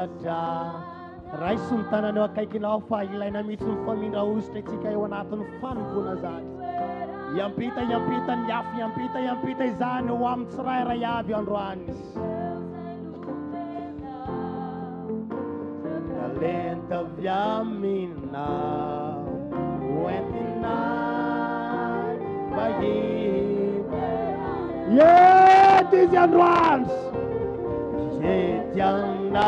peratra raisy ny tananao akaikinao fa ilaina mihitsy ny famindra ositra itsika eo anatin'ny fanompona zany iampita ny afo iampita izany ho amin'ny tsirairay avy androany talenta avy aminao hoentinay vahiny eto izy androany Setianao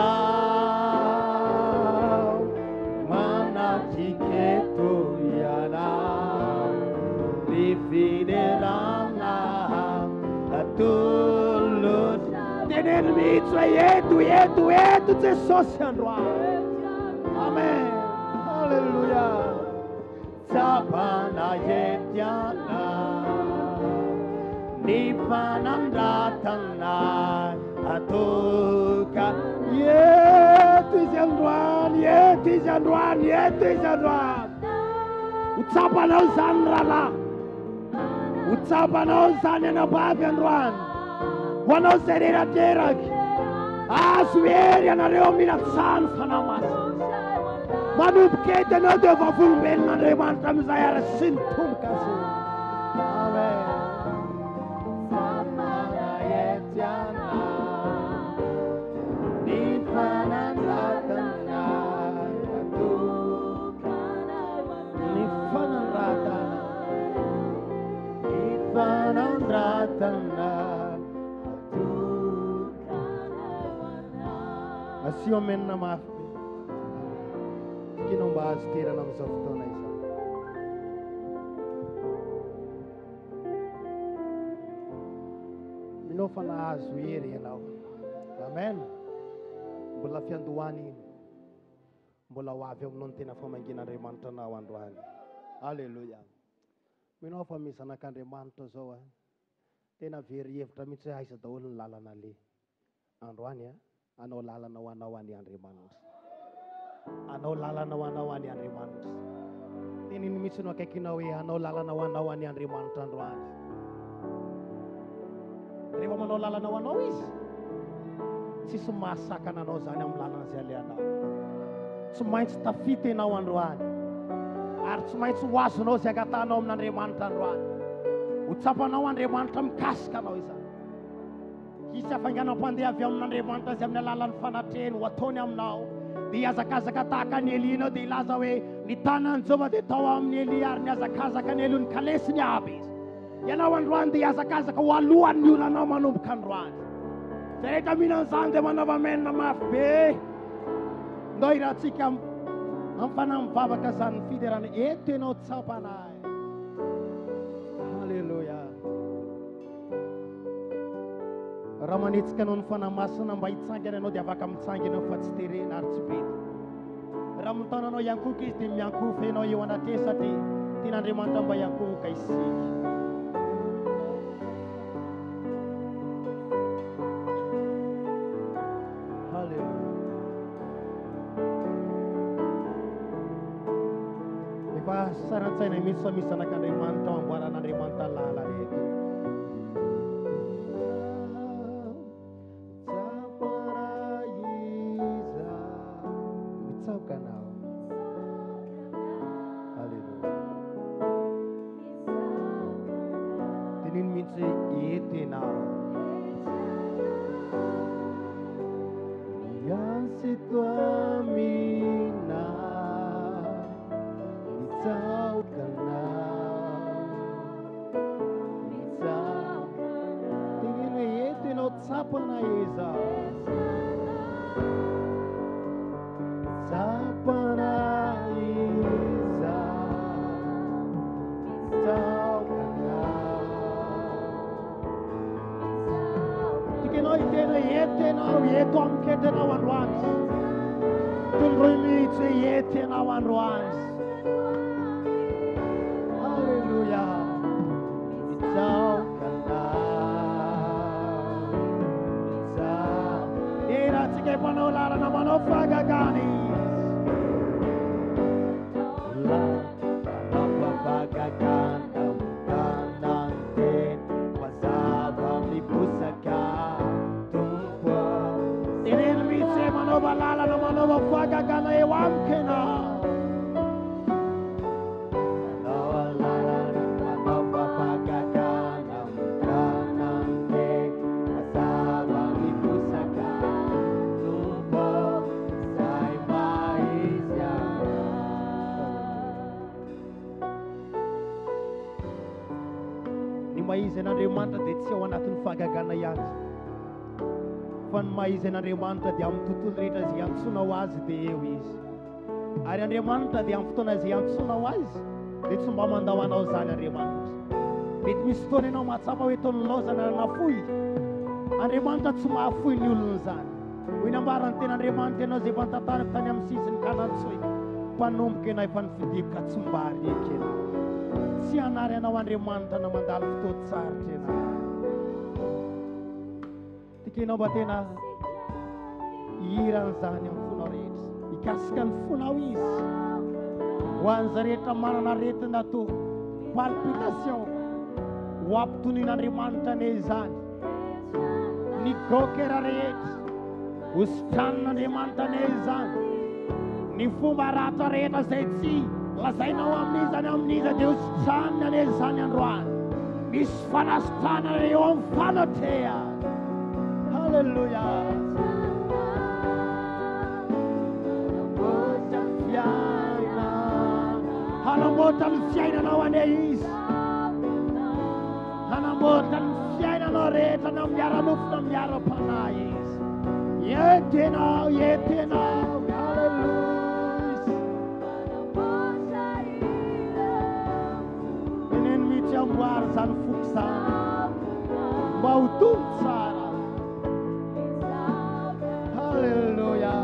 manatiketo ianao lifiderana atulot teneno mihitsy hoe eto Jesosy androany amen halleluja tsapana etianao ny fanandratanay atoka eto izy androany utsapanao zany rahalahy utsapanao zany anabavy androany ho anao zay rerateraky azo hery anareo minatsahany fanahy masina manomboka eto anao dia vavolombelon'Andriamanitra amizay ara sy ny tomboka azy amen Asio menna mafy kinao mba azo terana amin'izao fotoana izao minao fa nahazo hery ianao amen mbola fiandohany iny mbola ho avy aminao ny tena famangin'Andriamanitra anao androany halleluja minao fa misy anak'Andriamanitra zao tena very hevitra mihitsy hoe aiza daholo ny lalana le androany anao lalana ho anao any Andriamanitra anao lalana ho anao any Andriamanitra teniny mihitsy no akaikinao hoe anao lalana ho anao any Andriamanitra androany rehefa manao lalana ho anao izy tsisy mahasakana anao zany amin'ny lalana zay aleanao tsy maintsy tafita ianao androany ary tsy maintsy ho azonao zay akatanao amin'Andriamanitra androany ho tsapanao Andriamanitra mikasika anao izany isy afanganam-pandeha avy amin'Andriamanitra zay amin'ny alalan'ny fanatrehany ho ataony aminao dia hiazakazaka tahaka ny Elianao dia ilaza hoe ny tanan'i Jehova dia tao amin'ny Eli ary niazakazaka ny Eliony kalesiny aby izy ianao androany dia hiazakazaka ho alohan'ny olonanao manomboka androany zay rehetra mihinan'izany dia manava-menina mafy be ndao irahantsika amin'ny fanahy mivavaka zany ny fiderana eto ianao tsapanay halleluja raha manetsika anao ny fanahy masina mba hitsangana anao dia afaka mitsangana fa tsy terena ary tsy bety raha mitana anao iankoka izy dia miankofa ianao eo anatreh satria tian'Andriamanitra mba iankoka isika efa sarantsaina mihitsy fa misy anak'Andriamanitra ao amboaran'Andriamanitra lala rehetra manova fagagana eo amiko ianao. Maizy an'Andriamanitra dia tsy ao anatin'ny fahagagana ihany, fa ny maizy an'Andriamanitra dia amin'ny tontolo rehetra izay antsoinao azy dia eo izy. Ary Andriamanitra dia amin'ny fotoana izay antsoinao azy dia tsy mba mandao anao zany Andriamanitra. Mety misy fotoana ianao mahatsapa hoe tony laozana nafoy, Andriamanitra tsy mahafoy ny olona zany. Hoy ny ambaran'ny tena Andriamanitra ianao izay efa nitantarako tany amin'ny sisiny kanantsoy, mpanomboka ianao efa nifidiko ka tsy mba hareky ianao. Tsy hanary anao Andriamanitra na mandalo fotoan-tsaritra ianao. Tikenao mba tena hiran'izany amin'ny fonao rehetra, hikasika ny fonao izy. Ho an'izay rehetra manana aretina to palpitation, ho ampitonin'Andriamanitra ne izany. Ny grokera rehetra ho sitran'Andriamanitra ne izany. Ny fomba ratra rehetra izay tsy lazainao amin'izany amin'iza dia ho sitranina ne izany androany. Misy fanasitrana eo amin'ny fanateha. Halleluja. Hanamboatra ny fiainanao ane izy. Hanamboatra ny fiainanao rehetra na miara-nofo na miara-panahy izy. Entinao, entinao. Halleluja. Meneny mitsy amboary zany foko zany mba ho tombo tsara. Halleluja.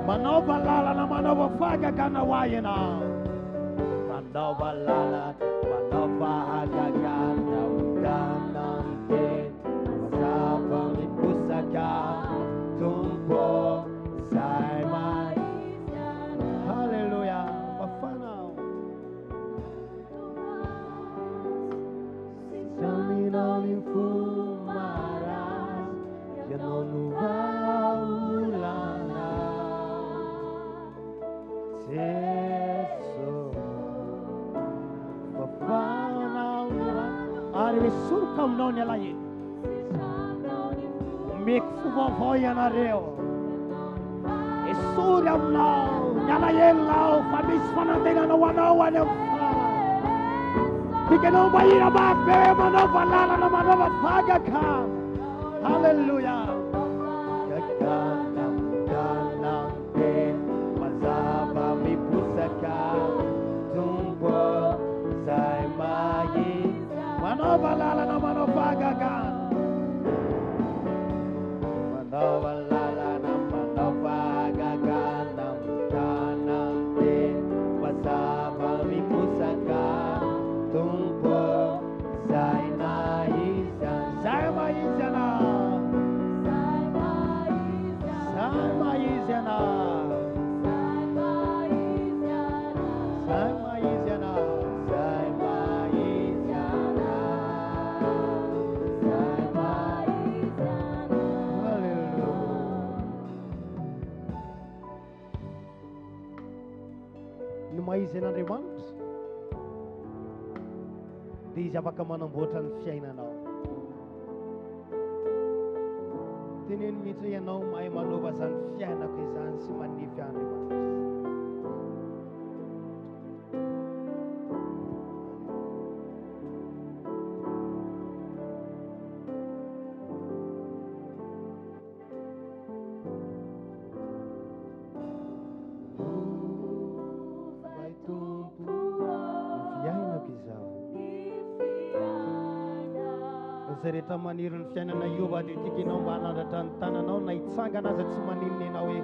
Manova lalana, manova fahagagana ho ahy ianao. Manova lalana, manova fahagagana ho tanan'te. Mazava miposaka, tompo zay maisy. Halleluja. Mafanao. Sisaminao ny fumaras, ianao no vaulana. Jesus, Bafanao ary hoe soroka aminao ny alahelo. Meko fo vaovao ianareo. Esory aminao ny alahelonao fa misy fanantenana ho anao any amin'ny farany. Tikenao mba hira mafy hoe manova lalana, manova fahagagana. Halleluja. Manova lalana, manova fahagagana. Manova lalana, manova fahagagana. Tanan'te mazava mipusaka, tumpo zay naiza. Zay maizy anao. Zay maizy anao. Zay maizy anao. Ny maizy an'Andriamanitra dia izy afaka manamboatra ny fiainanao. Teneny mihitsy hoe ianao mahay manova zany fiainako izany sy manify Andriamanitra. Zay rehetra maniry ny fiainana Iova dia tikinao mba hanandratra ny tananao na hitsangana aza tsy maninona ianao hoe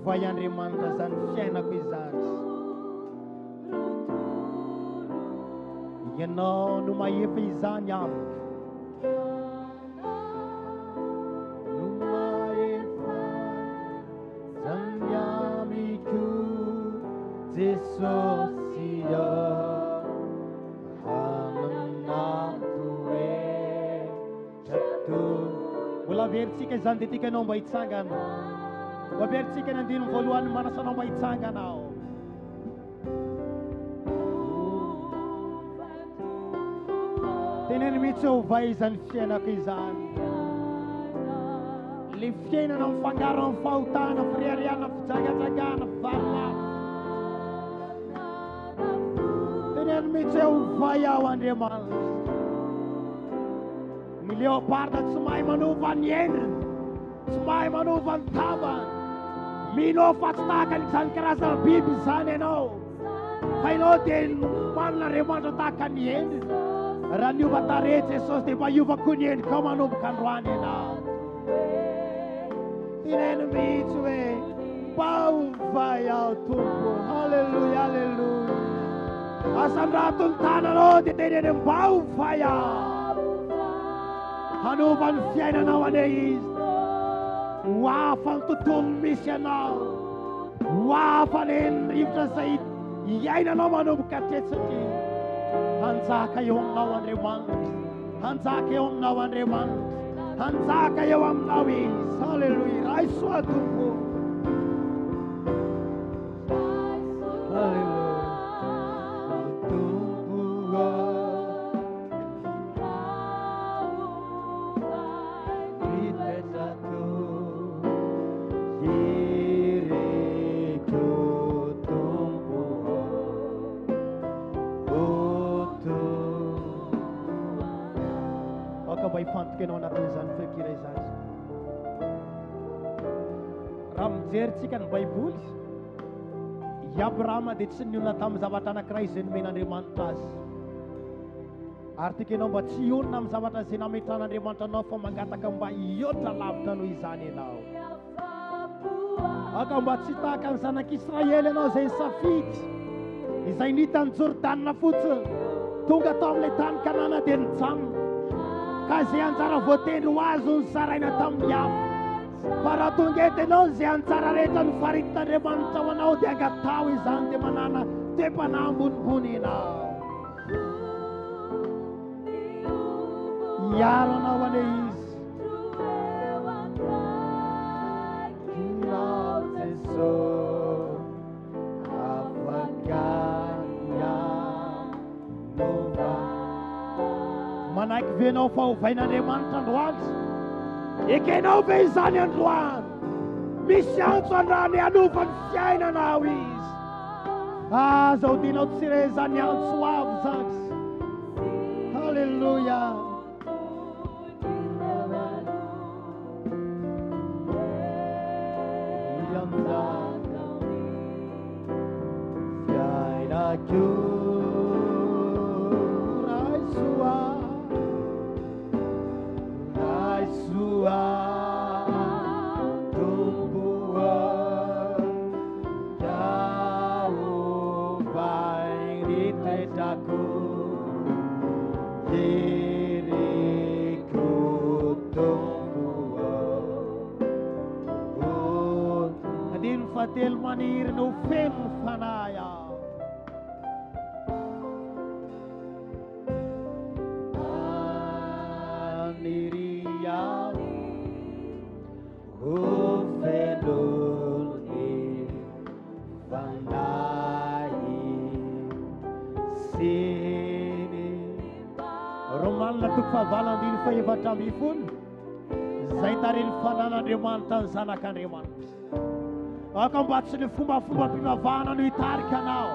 ovay Andriamanitra zany fiainako izany. Ianao no mahefa izany amiko. No mahefa Wala vertsika izany dia tika anao mba hitsangana. Vertsika ny andino voalohany manasanao mba hitsangana ao. Teneny mihitsy ho vai izany fiainako izany. Le fiainana mifangaro amin'ny fahotana, fireriana, fijagajagana, fivarilana. Teneny mihitsy ho vai ao Andriamanitra. Ny leoparda tsy mahay manova ny endriny, tsy mahay manova ny tabany. Mino fa tsy tahaka izany karazana biby izany ianao. Fa ianao dia manana Andriamanitra tahaka ny endriny. Raha niova tarehy Jesosy dia mahiova koa ny endrika manomboka androany ianao. Teneny mihitsy hoe mba ho vai ao Tompo. Halleluja, halleluja. Asan-drato ny tananao dia teneny mba ho vai ao. Hanova ny fiainanao ane izy. Ho hafa ny tontolo misy anao. Ho hafa ny rivotra izay iainanao manomboka hatretsaka. Hanjaka eo aminao Andriamanitra. Hanjaka eo aminao Andriamanitra. Hanjaka eo aminao izy. Halleluja. Raisoa Tompo. Halleluja. Ifantoka ianao anatin'izany feokira izany. Raha mijery ny Baiboly, i Abrahama dia tsy nionona tamin'ny zavatra anankiray izay nomen'Andriamanitra azy. Ary tika ianao mba tsy hionona amin'ny zavatra izay nametran'Andriamanitra anao fa mangataka mba hihoatra lavitra noho izany ianao. Aka mba tsy tahaka ny zanak'Israely ianao izay nisafidy, izay nita ny Jordanina fotsiny, tonga tao amin'ilay tany Kanana dia nijanona. Ka izay anjara voatendry ho azo ny saraina tamin'ny hafa. Fa raha tonga eto ianao izay anjara rehetra nofaritin'Andriamanitra ho anao dia angatao izany dia manana toe-panahy ambonimbony ianao. Hiaro anao ane izy. Kinao Jesosy afaka nova. Manaiky venao fa hovain'Andriamanitra androany. Ekenao ve izany androany? Misy antso andrany hanova ny fiainanao izy. Zao dinao tsire izany antso avo zany. Halleluja. Fiainako Del maniry no feno fanaya. Aniria o feno ni fanai sini. Romanina toko fahavalandiny faefatra amby folo. Zay tariny fanan'Andriamanitra ny zanak'Andriamanitra. Aka mba tsy ny fomba-pivavahana no hitarika anao.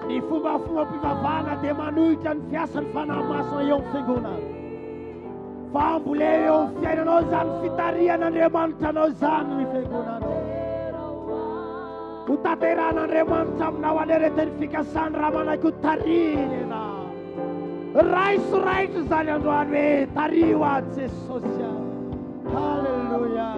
Ny fomba-pivavahana dia manohitra ny fiasan'ny fanahy masina eo amin'ny fiangonana. Fa mbola eo amin'ny fiainanao izany fitarihan'Andriamanitra anao izany ny fiangonana. Ho tanteran'Andriamanitra aminao aneretany fikasany raha manaiky ho tariny ianao. Raisoraitro izany androany hoe tario ahy Jesosy. Halleluja.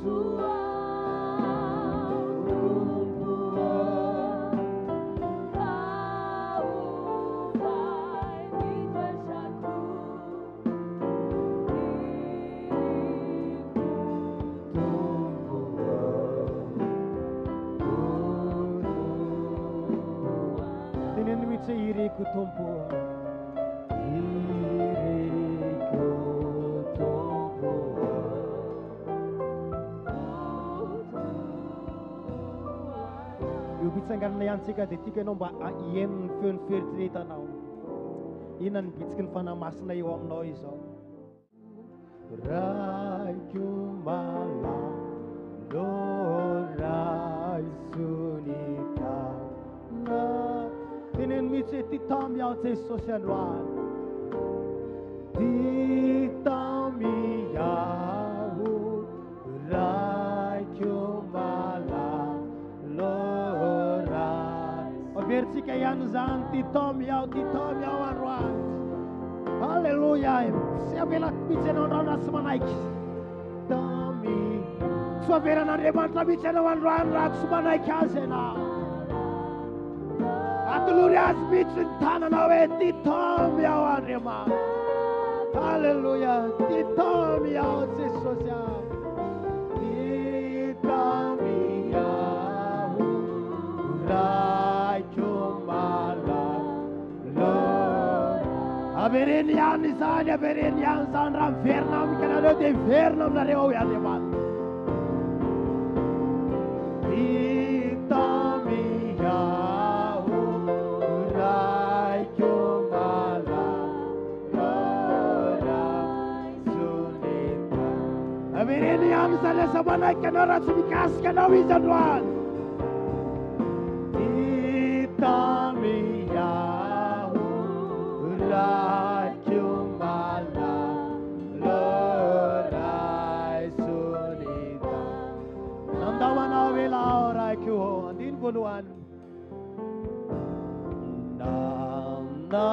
Sua se iriku tumpuan. Bitsangan na yan sika diti nomba yen fun firtrita now. Inan bitskin fana mas na iwam noiso. Rai kumala lorai sunita na tinen mitse titam yao te sosian wan titam yao rai kumala lorai o versi que yan zan titam yao arwan. Hallelujah. Se avela mitse non rana smanaik tami so avela na remanta mitse no ran rak smanaik azena atulurias mitse tana na veti tami awan rema. Hallelujah. Ti tami ao se sosia ti tami ao rai chumala Averenian Isania, Averenian Sandra, Vernam, Canada de Vernam, na Reo Yademan. Itamia, Urai, Kumala, Lora, Sunita. Averenian Sandra, Sabana, Canara, Subikas, Canavis, and one. Itamia, Urai. Buluan Nandawana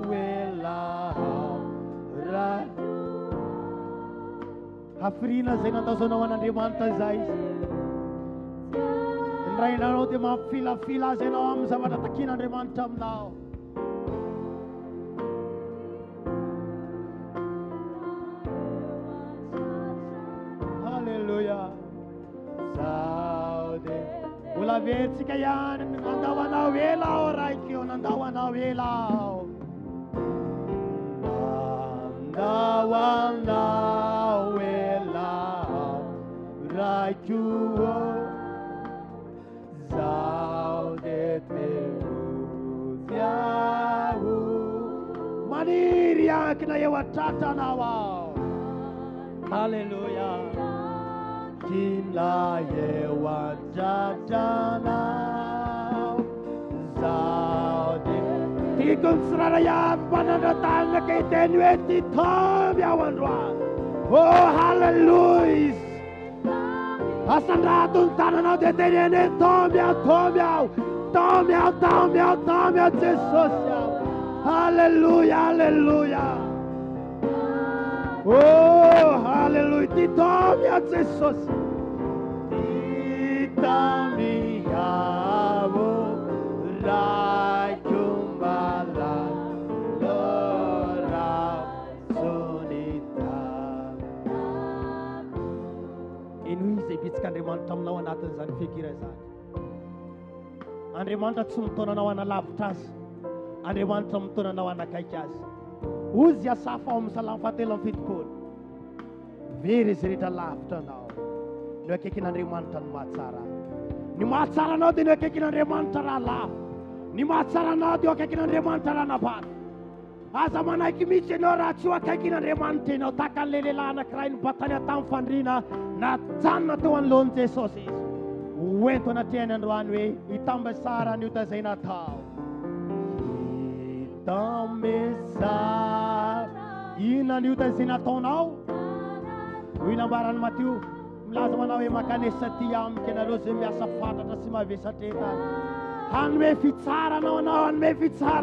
wela Hafrina zinata sonawan ang rimanta zais Raina no di ma fila zinawam sa matatakin ang rimantam now. Hallelujah. Ula vezi kayan nandawa na wela orai kyo nandawa na wela nandawa na wela orai kyo zaude teru yahu maniria kina watata nawa. Hallelujah. Kina yewa jajana zaude tikun saraya pananatan na kay tenueti tom yawan rwa. Oh hallelujah. Asan ratun tananaw de tenene tom yaw Jesus yaw. Hallelujah, hallelujah. Oh hallelujah. Titom yaw Jesus. Kan remantam nawan natin san fikira san. An remantat sumtona nawan na laptas. An remantam tona nawan na kaikas. Uzya safa salang fatelong fitput. Very serita lapta now. No kekinan remantan matsara. Ni matsara no di no kekinan remantara lap. Ni matsara no di o kekinan remantara napat. Asa manai kimiche no rachua kekinan remante no takan lelelana krain batanya tamfandrina. Na tanna tuan lon Jesus wento na tienen runway itambesara nyuta zaina tao itambesara ina nyuta zaina tonau wina baran Matthew mlaza manawe makanesa tiam kena rose mia safata tasima vesateta hanme fitsara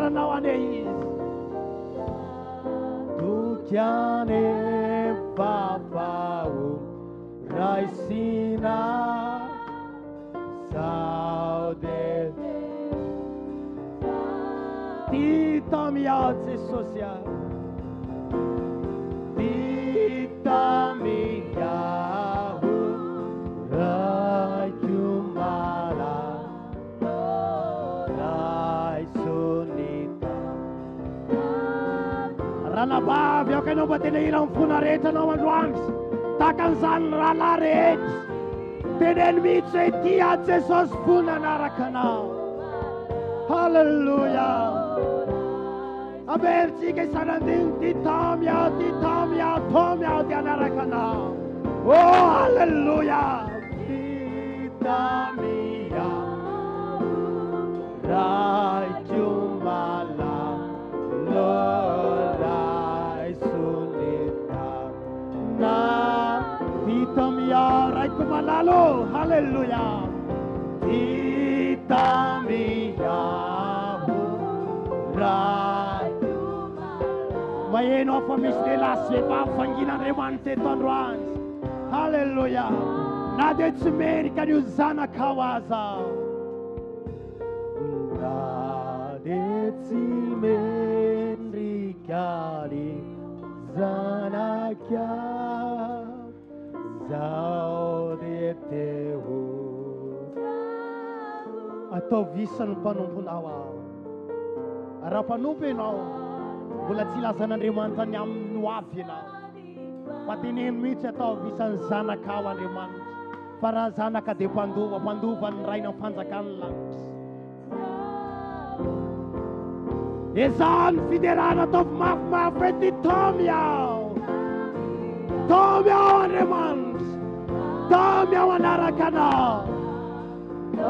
na wane tu kyane papau Raisina saude Tita mia Jesus Tita mia Rajumala Sanabavy ao kanao mba tena irany fona rehetra anao androany takan'izany rahalahy rehetra teneny mihitsy hoe tia Jesosy fona anaraka anao. Halleluja. Averitsika isanandiny ty tamy aho ty anaraka anao. Oh halleluja. Ty tamy aho raikiumala lorai sunita na ty tamy aho raikiumalalo. Halleluja. Ty tamy aho Maeno afa misy lehilahy efa fangin'Andriamanitra teto androany. Halleluja. Na dia tsy menika an'io zanakao aza. Na dia tsy menika ny zanakao zao dia teo atao visany mpanomponao aho. Raha mpanompo ianao mbola tsy ilazan'Andriamanitra ny amin'ny hoavy ianao fa teneny mihitsy atao visany zanakao Andriamanitra. Fa raha zanaka dia mpandova ny raina ny fanjakany lanitra. Ezany fiderana ataovy mafimafy hoe ty tamy aho Andriamanitra, tamy aho anaraka anao.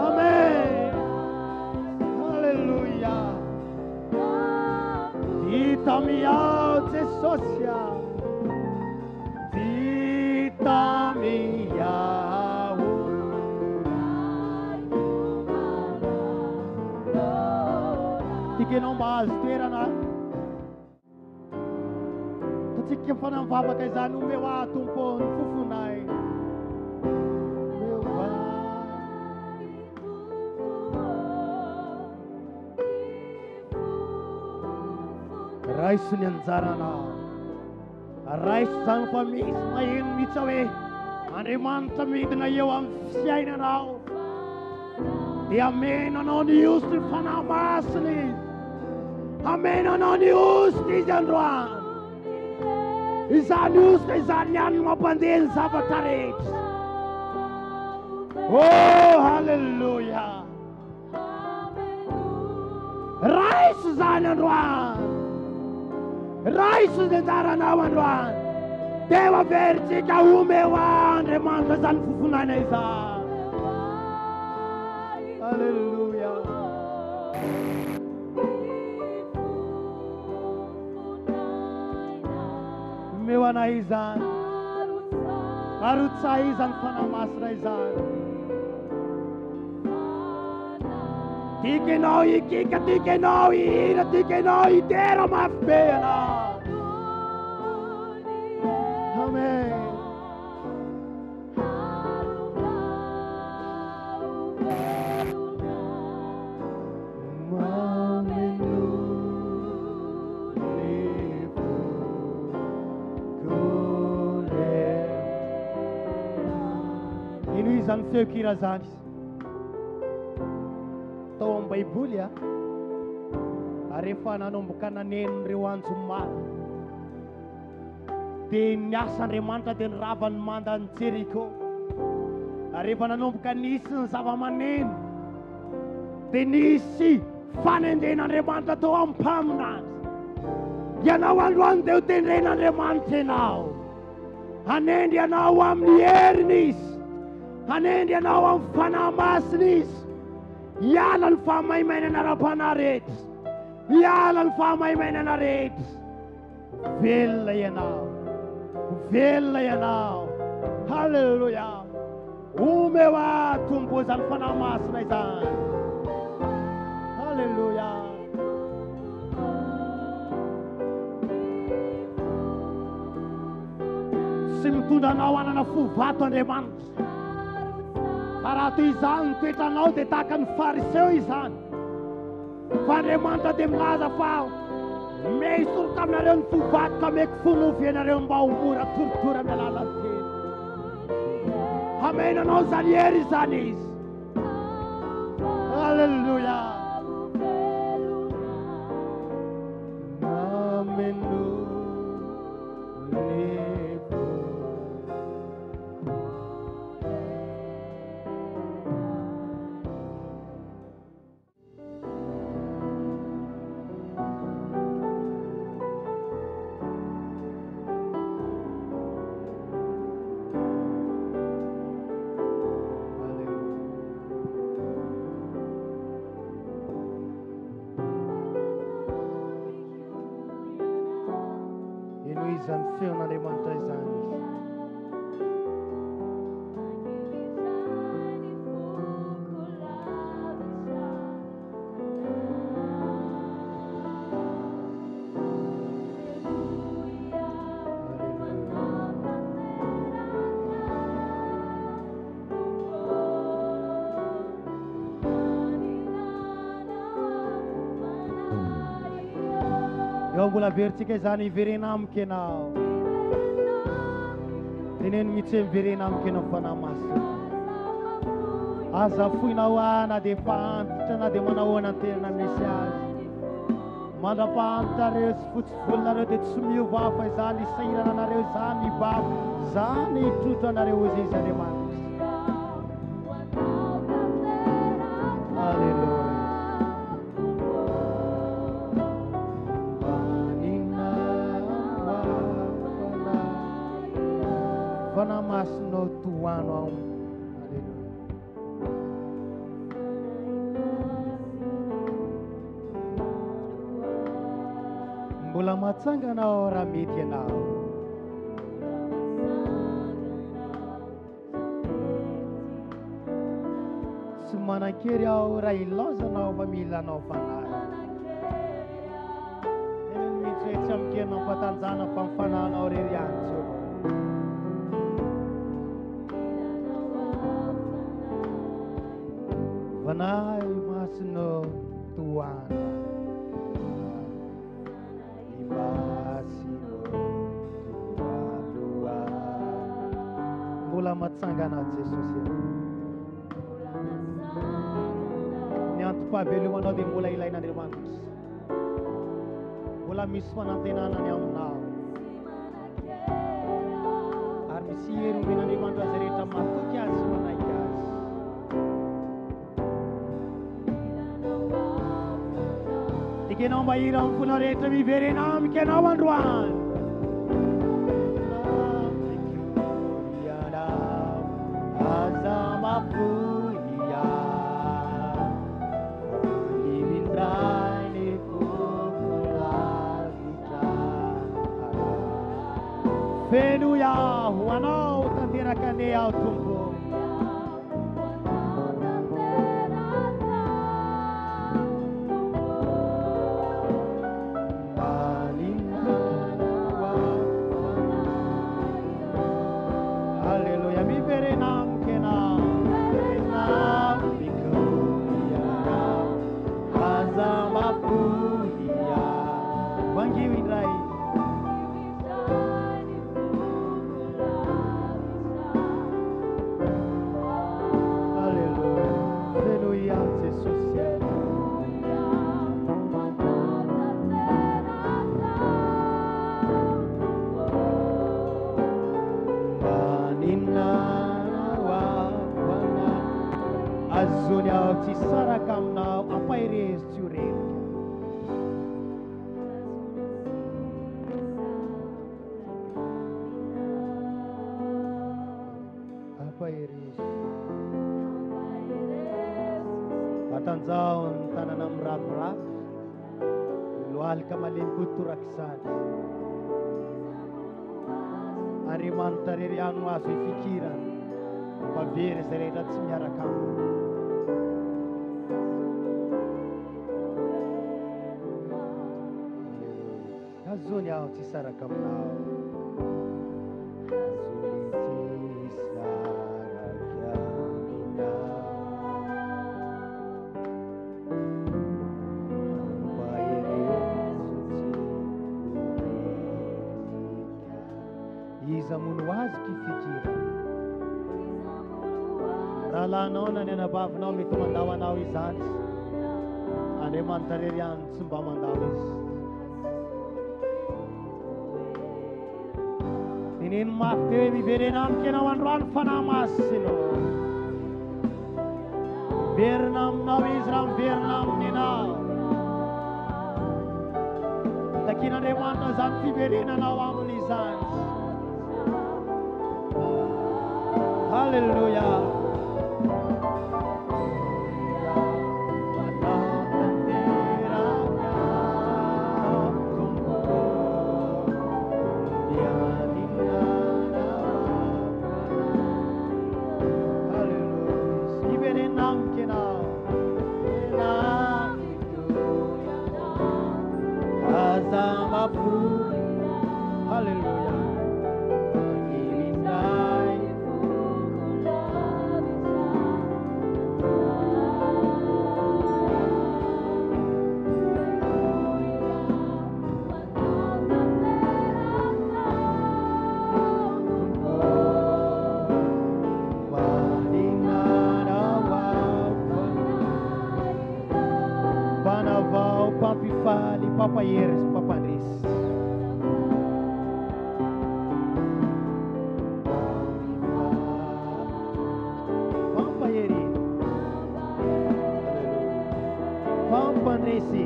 Amen. Halleluja. Ty tamy aho Jesosy aho, ty tamy aho tikenao mba azo toerana tatsika mifanamvavaka izany omeo aho tompony fofonay. Raiso ny anjaranao, raiso zany fa misy maheno mihitsy hoe Andriamanitra midina eo amin'ny fiainanao dia amenanao ny osy ny fanahy masiny izy, amenanao ny osy izy androany. Izany osy izany ihany no mampandeha ny zavatra rehetra. Oh halleluja. Raiso zany androany, raiso ny anjaranao androany. Dewa veritsika omeo Andriamanitra zany fofonana izany. Halleluja. Omeo anay izany, arotsay izany fanahy masina izany. Tikenao ikika, tikenao ihina, tikenao itera mafy be anao. Amen. Ino izany feokira zany? Tao amin'ny Baiboly rehefa nanomboka nanenon'ireo anjo maro dia niasa Andriamanitra dia nirava ny manda ny Jeriko. Rehefa nanomboka nisy ny zava-maneno dia nisy fanenden'Andriamanitra tao amin'ny mpaminany. Ianao androany dia ho tendren'Andriamanitra ianao, hanendry ianao amin'ny heriny izy, hanendry ianao amin'ny fanahy masina izy. Iala ny fahamaimainan ara-panahy rehetra, iala ny fahamaimainan rehetra. Velona ianao, velona ianao. Halleluja. Omeo atombo izany fanahy masina izany. Halleluja. Tsy mitondra anao hanana fovato Andriamanitra. Raha toy izany ny toetranao dia tahaka ny fariseo izany. Fa Andriamanitra dia milaza fa mehisoroka aminareo ny fovato ka meko fonofy ianareo mba ho mora torotoro amin'ny alalan'ny teny. Amenanao zany hery izany izy. Halleluja. Ameno izany feon'Andriamanitra izany. Eo mbola veritsika izany iverena amiko ianao. Teneno mihitsy hoe miverena amiko ianao fanahy masina. Aza foinao na dia efa antitra na dia manao ahoana ny tenana misy azy. Mandra-pahanitra reo sy fotsivolonareo dia tsy miova hafa izany isairana anareo izany ibabo izany trotro anareo hozy izy Andriamanitra. Alleluia. Fanahy masinao tohano ao. Alleluia. Mbola matsanganao raha mety ianao. Tsy manan-kery aho raha ilaozanao fa milanao fanahy. Eny mihitsy hoe tsy amikenao fatanjana fa mifanahinao rery ihany tsy eo. Fanahy masinao tohano. Mbola matsangana Jesosy. Ny antom-pahavelomanao dia mbola ilain'Andriamanitra. Mbola misy fanantenanany aminao. Ary misy hery omen'Andriamanitra azy rehetra matoky azy sy manaiky azy. Tikenao mahira amin'ny fonao rehetra miverena amiko ianao androany. Feno Yahu anao tanterakane ao tompo. Alleluia, mi verenam kena. Azamapulia. Bangi Indrai. Azunya ci sarà camna apa iris curel. Apa iris. Patanzaun tananam rap-rap. Lual kamalin kuturaksan. Ariman taririan wasu fikiran. Pavere seredat semyarakam. Azunya ci sarà camnao. Izamunuazi kifikira. Ralanao na nanabavinao mety mandawanao izany. Andriamanitra rery ihany tsy mba mandao izy. Ninin mafy hoe miverena amiko ianao androany fanahy masina. Miverina aminao izy raha miverina aminy ianao. Takin'Andriamanitra izany fiverenanao aminy izany. Hallelujah. Manavao, Papifali, Papayeres, Papadris. Papayeri. Pampanresi.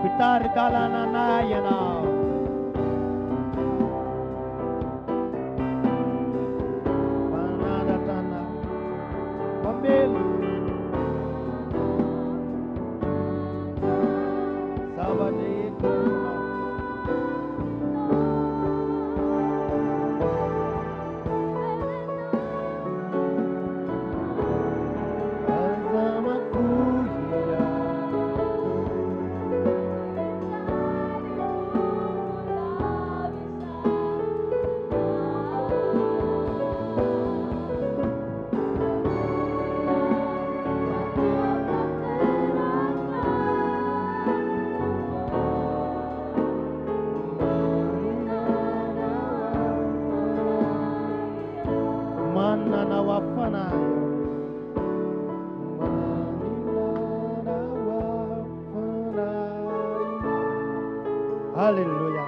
Pitar Dalananaya now. Panadatana. Pamel. Haleluya.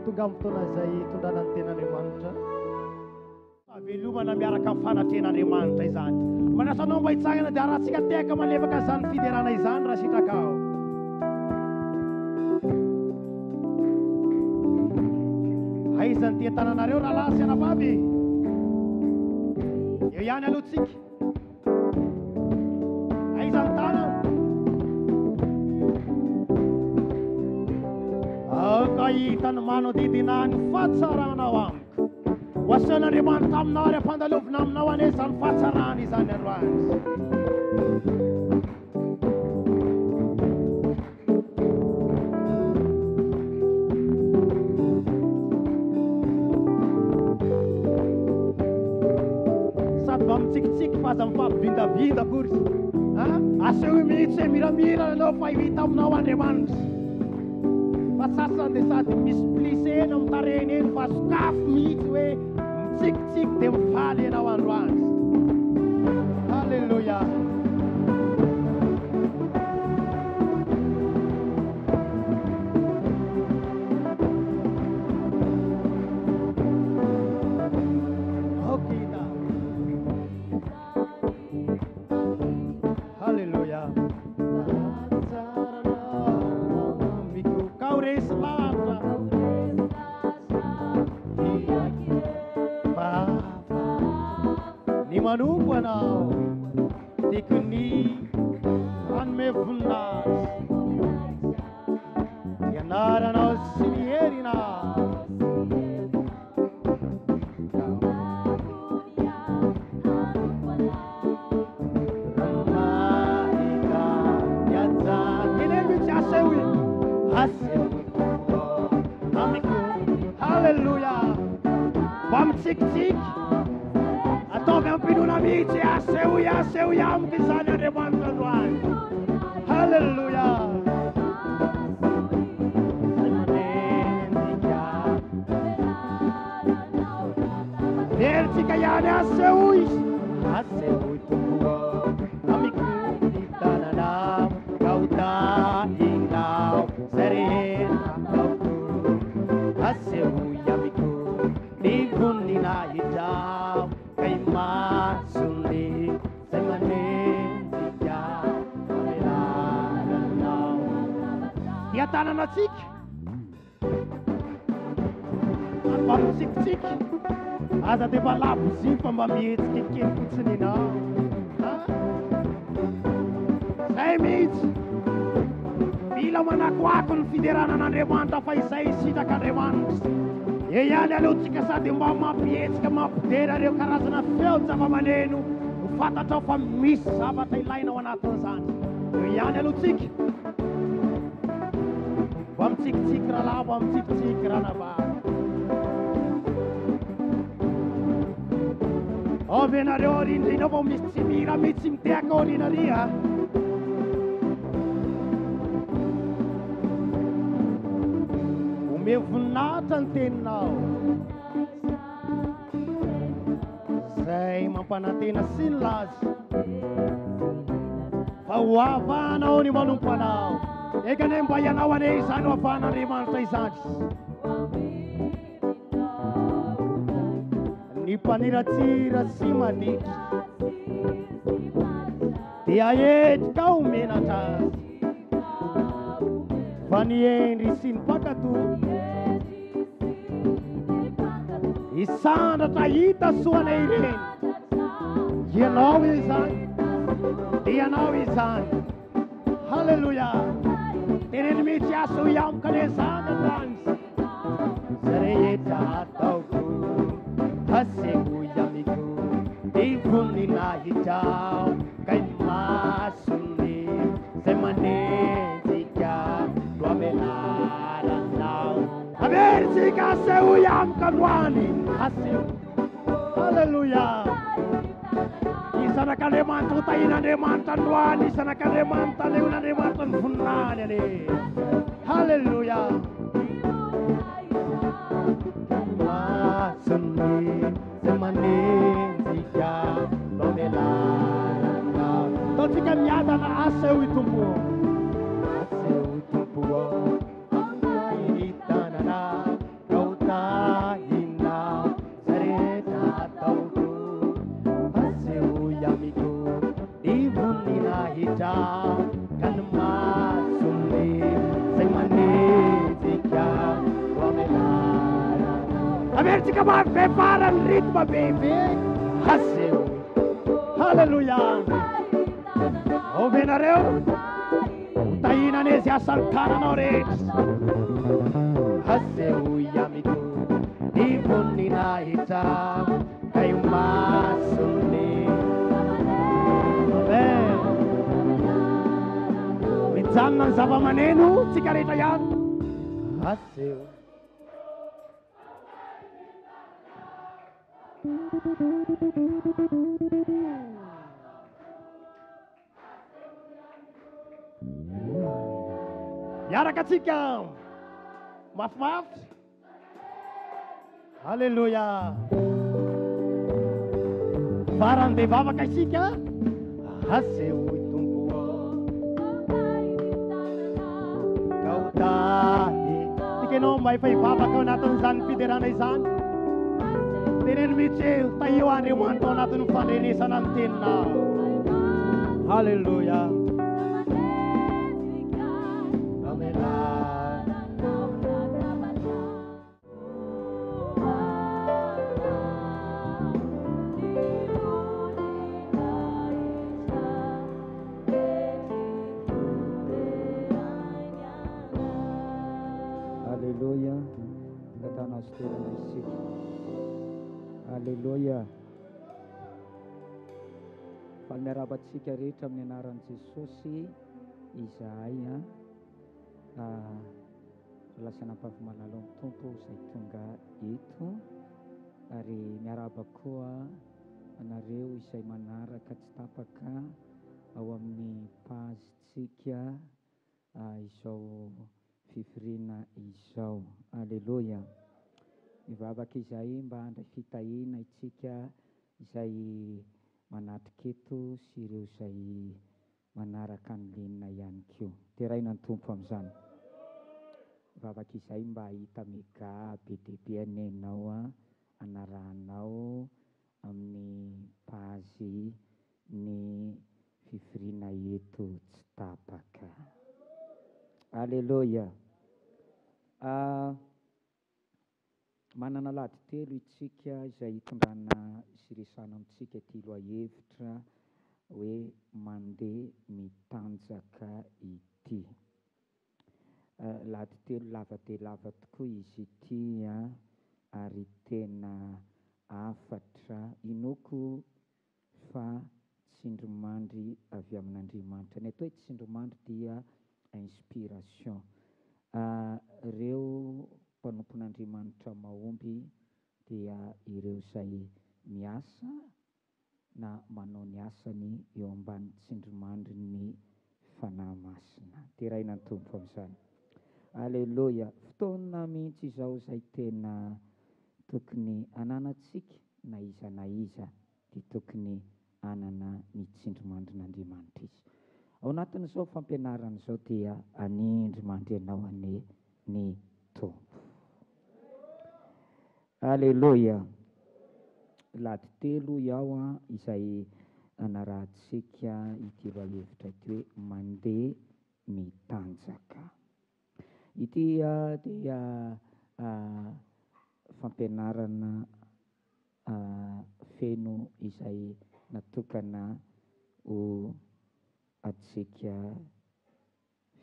Tugamto na zay tondana ny ten'Andriamanitra. Avelomana miaraka amin'ny fanatrehan'Andriamanitra izany. Manasanao mba hitsangana dia arahantsika teka malefaka izany fiderana izany raha sitraka ao. Aizany ty tananareo raha lasy anavavy. Eo ihany alohatsika. Aizany tanana. Kahitany manodidina ny fahatsarana amiko. Hoasan'Andriamanitra aminao ary ampandalovina aminao ane izany fahatsarana izany androany. Sady mba mitsikitsiky fa aza mifampivindavinda kory. Aseho mihitsy hoe miramira anao fa hivita aminao Andriamanitra. Sasany dia sady misy plisena mitareny eny fa sokafo mihitsy hoe mitsikitsiky dia mifaly ianao androany. Halleluja. Okita. Halleluja. Ni manompo anao tikony anome voninahitra ianaranao sy ny herinao mahita niajany eneny mihitsy asehoy amiko. Halleluja. Mba mitsikitsiky ataovy ampinona mihitsy asehoy amiko izany Andriamanitra androany. Halleluja. Veritsika ihany asehoy tompo amiko ny tananao kautahinao serenako asehoy amiko ny voninahitra kay masony say manendrika amelananao. Dia tananatsika mba mitsikitsiky aza dia mba labozy fa mba mihetsikelikely fotsiny ianao. Zay mihitsy mila manakoako ny fideranan'Andriamanitra fa izay sitak'Andriamanitra. Eo ihany alohatsika sady mba mampihetsika mampidera reo karazana feo zava-maneno ho fantatrao fa misy zavatra ilainao anatin'izany. Eo ihany alohatsika mba mitsikitsiky rahalahy mba mitsikitsiky ranavavy. Avy ianareo arindrinao vao misy tsy mira mihitsy mitehaka aorianaria. Ome voninahitra ny teninao zay mampanantena sy ny lazy Ahavanao ny manompo anao. Eka ne mba ianao ane izany ho ahafahan'Andriamanitra izany. Ny mpaniratsira sy madiky dia endrika omenatra azy, fa ny endry sy ny mpakato isandratra hita soana ireny. Ianao izany, ianao izany. Halleluja. Teneny mihitsy aso iamka ne zany androany. Rehetra ataoko aseko iamiko ivonina hitao kay masony zay manenjika lo amelaranao. Averitsika aseo iamka androany. Aseo. Halleluja. Isanak'Andriamanitra ho tahin'Andriamanitra androany. Isanak'Andriamanitra leon'Andriamanitra ny voninany ane. Halleluja. Masony zay manenjika lo amelaranao. Taontsika miadana aseo itompo. Aseo itompo hitanana kautahinao zarehetra ataoko aseo iamiko ivonina hitrao ka ny masony zay manenjika lo amelaranao. Averitsika mavefara ny ritma bebe. Aseo. Halleluja. Ovenareo tahinan izy asan'ny tananao rehetra. Aseo iamiko ivonina hitrao kay masony. Amen. Mijanona ny zava-maneno tsika rehetra ihany. Aseo. Miaraka atsika mafimafy. Halleluja. Farany bevavaka isika. Aseo itompo kautahy. Tika ianao mba efa hivavaka ao anatin'izany fiderana izany. Teneny mihitsy tahio Andriamanitra ao anatin'ny fandrenesana ny teninao. Halleluja. Halleluja. Katana toerana isika. Halleluja. Fa miarabantsika rehetra amin'ny anaran'i Jesosy izahay lasana ampahafamalalo amin'ny tompo izay tonga eto, ary miaraba koa anareo izay manaraka tsy tapaka ao amin'ny pazitsika izao fifiriana izao. Halleluja. Mivavaka izay mba handray fitahiana itsika izay manatrika eto sy ireo izay manaraka ny lenina ihany koa. Teraina ny tompo amin'izany. Mivavaka izay mba hahita mega be dia be anenao anarahanao amin'ny pazy ny fifiriana eto tsy tapaka. Halleluja. Manana lady telo itsika izay hitondrana sy resana amintsika ety lohahevitra hoe mandeha mitanjaka ity. Lady telo lava dia lava tokoa izy ity ary tena afatra. Inoko fa tsindrimandry avy amin'Andriamanitra. Ny atao hoe tsindrimandry dia inspiration. Ireo mpanompon'Andriamanitra mahomby dia ireo izay miasa na manao ny asany eo ambany tsindrimandry ny fanahy masina. Teraina ny tompo amin'izany. Halleluja. Fotoana mihitsy izao izay tena tokony ananantsika na iza dia tokony anana ny tsindrimandrin'Andriamanitra izy. ao anatin'izao fampianarana izao dia anindry mandrenao ny tompo. Aleloia. Lady telo iaho izay anarahantsika ity loahevitra ity hoe mandeha mitanjaka. Ity dia fampianarana feno izay natokana ho atsika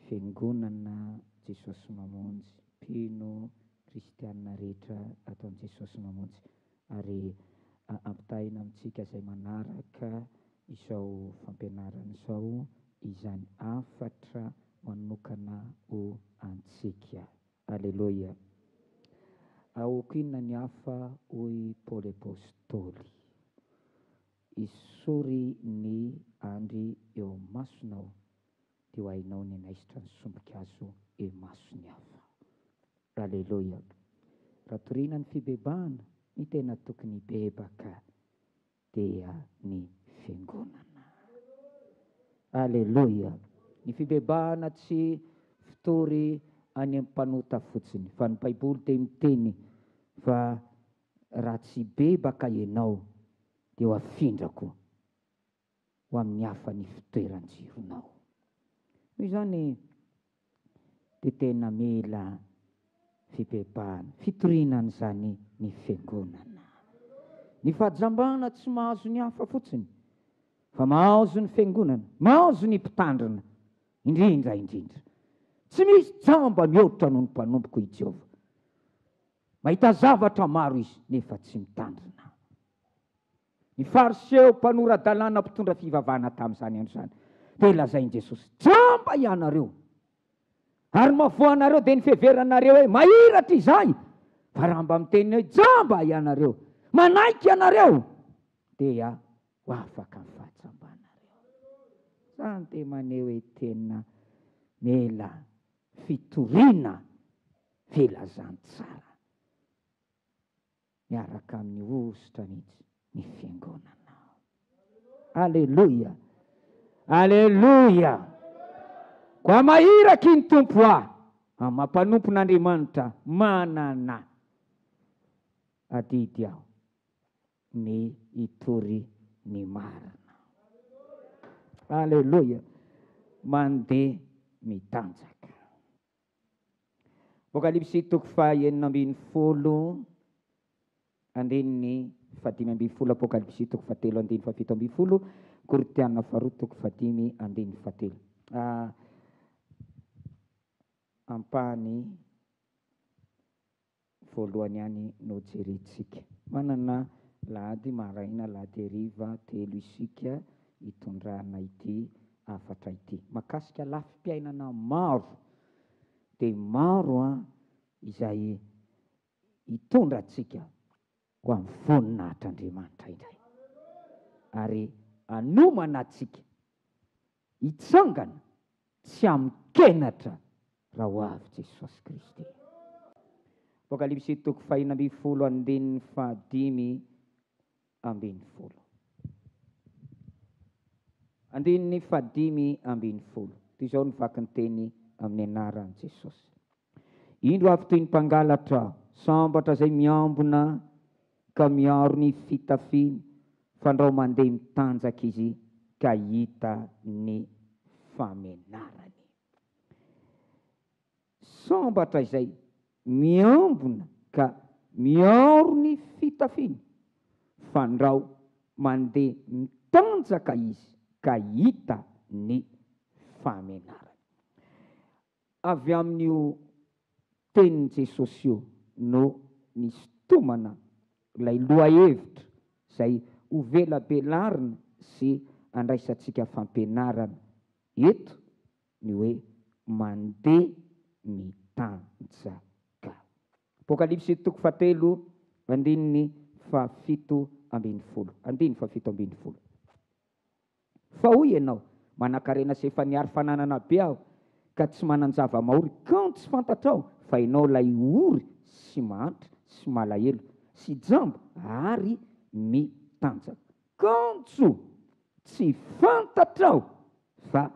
fiangonana Jesosy mamonjy, mpino kristianina rehetra ataon'i Jesosy mamonjy, ary ampitahina amintsika izay manaraka izao fampianarana izao izany afatra manokana ho antsika. Aleloia. Aoko inona ny hafa hoy Paoly apôstôly, isory ny andry eo masonao dia ho hainao ny anaisitra ny sombikazo eo masony hafa. Aleloia. Raha toriana ny fibebahana, ny tena tokony bebaka dia ny fiangonana. Aleloia. Ny fibebahana tsy fitory any amin'ny mpanota fotsiny, fa ny Baiboly dia miteny fa raha tsy bebaka ianao dia ho afindrako ho amin'ny hafa ny fitoeran-jironao. Noho izany dia tena mila fibebahana, fitoriana izany ny fiangonana. Ny fahajambana tsy mahazo ny hafa fotsiny, fa mahazo ny fiangonana, mahazo ny mpitandrina, indrindra. Tsy misy jamba mihoatra noho ny mpanompoka i Jehovah. Mahita zavatra maro izy, nefa tsy mitandrina. Ny fariseo mpanora-dalàna mpitondra fivavahana tamin'izany andro izany, dia lazain'i Jesosy, jamba ianareo, ary mavoanareo dia ny fiheveranareo hoe mahiratra izahay. Fa raha mba miteny hoe jamba ianareo, manaiky ianareo, dia ho afaka ny fahasambanareo. Izany dia maneho hoe tena mila fitoriana filazantsara miaraka amin'ny ositra mihitsy ny fiangonana. Aleloia. Aleloia. Koa mahiraky ny tompo mampanompon'Andriamanitra manana adidy aho ny hitory ny marina. Aleloia. Mandeha mitanjaka. Apokalipsy toko fahaenina ambin'ny folo andininy fadimy ambin'ny folo, Apokalipsy toko fahatelo andininy fafito ambin'ny folo, Koritiana faharoa toko fadimy andininy fahatelo. Ampany voalohany ihany no jerentsika. Manana lahady maraina, lahady hariva, telo isika hitondrana ity afatra ity. Makasika lafim-piainana maro, dia maro izay hitondra atsika ho amin'ny voninahitr'Andriamanitra indray, ary hanomana atsika hitsangana tsy amikenatra raha ho avy Jesosy Kristy. Apokalipsy toko fahaenina ambin'ny folo andininy fadimy ambin'ny folo. Andininy fadimy ambin'ny folo. Toy izao ny vaky ny teny amin'ny anaran'i Jesosy. Indro avy toy ny mpangalatra, sambatra izay miambona ka miaro ny fitafiny, fandrao mandeha mitanjaka izy ka hita ny famenarany. Sambatra izay miambona ka miaro ny fitafiny, fandrao mandeha mitanjaka izy ka hita ny famenarany. Avy amin'io tenin'i Jesosy io no nisy tomana ilay lohahevitra izay ho velabelarina sy andraisantsika fampianarana eto, ny hoe mandeha mitanjaka. Apokalipsy toko fahatelo andininy fafito ambin'ny folo. Andininy fafito ambin'ny folo. Fa hoy ianao, manan-karena sy efa niary fananana be aho, ka tsy manan-java mahory, kanto tsy fantatrao, fa ianao lay ory sy mahantra sy malahelo sy jamba ary mitanjaka. Kanto tsy fantatrao, fa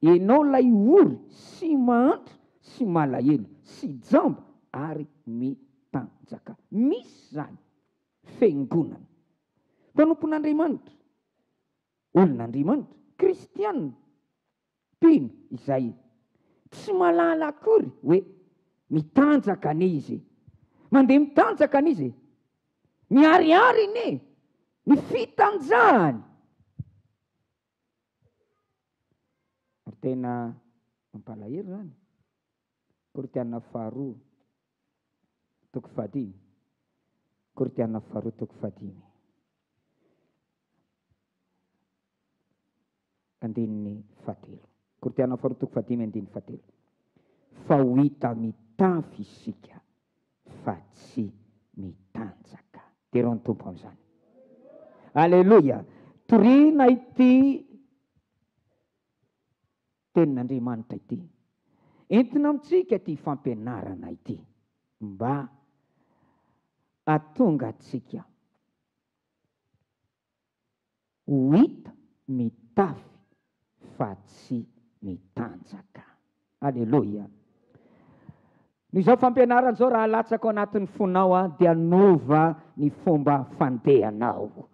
ianao lay ory sy mahantra sy malahelo sy jamba ary mitanjaka. Misy zany fiangonana mpanompon'Andriamanitra, olon'Andriamanitra, kristianina mpino izay tsy malala akory hoe mitanjaka n'izy, mandeha mitanjaka n'izy, miariary ne ny fitanjahany. Ary tena mampalahelo zany. Korinthiana 4:5. Korinthiana 4:5. Andininy 7. Korinthiana 4:5 andininy 7. Fa ho hita mitafy isika fa tsy mitanjaka. Teron tompo am'izany. Aleluia. Torina ity tenin'Andriamanitra ity. Entina amintsika ity fampianarana ity mba atonga atsika ho hita mitafy fa tsy mitanjaka. Aleluia. Izao fampianarana zao raha latsaka ao anatin'ny fonao dia anova ny fomba fandehanao,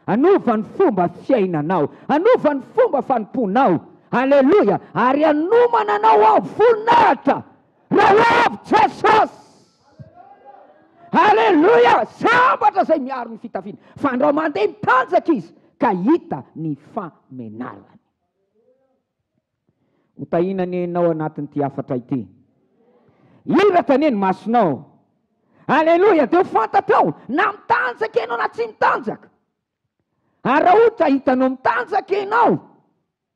anova ny fomba fiainanao, anova ny fomba fanomponao. Aleluia. Ary anomana anao ao voninahitra raha avy Jesosy. Aleluia. Sambatra zay miaro ny fitafiana, fa andao mandeha mitanjaka izy ka hita ny famenarany. Hotahinany ianao anatin'ity afatra ity. Iraka ne ny masonao. Aleluia. Dia ho fantatrao na mitanjaka ianao na tsy mitanjaka. Ary raha ohatra hitanao mitanjaka ianao,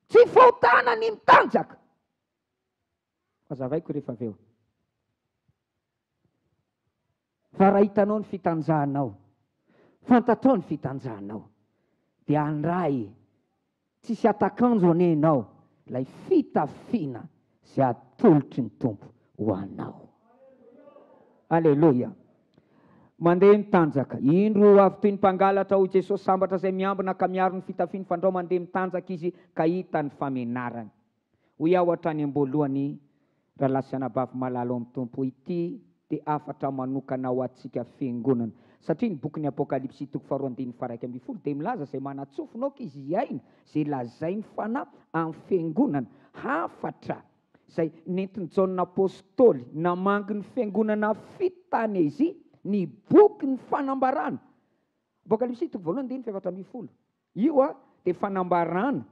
tsy fahotana ny mitanjaka. Fazavaiko rehefa avy eo. Fa raha hitanao ny fitanjahanao, fantatrao ny fitanjahanao, dia andray tsisy atakanjo ane ianao lay fitafiana izay atolotry ny tompo ho anao. Aleluia. Mandeha mitanjaka. Indro avy toy ny mpangalatra ho Jesosy sambatra izay miambina ka miaro ny fitafiana, fa andao mandeha mitanjaka izy ka hita ny famenarany. Hoy aho hatrany am-boalohany, raha lasanabavy malalo amin'ny tompo, ity dia afatra manokana ho antsika fiangonana. Satria ny boky ny Apokalipsy 2:1-12 dia milaza izay manatsofonao izy iaina izay lazainy fanahy amin'ny fiangonana hafatra izay nentin'ny Jaona apôstôly namangy ny fiangonana fito tany izy ny boky ny fanambarana. Apokalipsy 2:1-12. Io dia fanambarana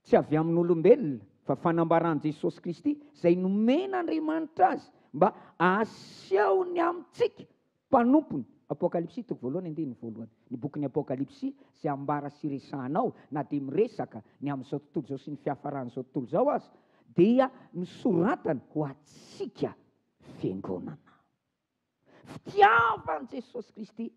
tsy avy amin'olombelona, fa fanambarana Jesosy Kristy izay nomen'Andriamanitra azy mba asehony amintsika mpanompony. Apokalipsy 2:1-12. Ny boky ny Apokalipsy izay ambara sy resahanao na dia miresaka ny amin'izao tontolo izao sy ny fiafaran'izao tontolo izao azy, dia misoratana ho antsika fiangonana. Fitiavan'i Jesosy Kristy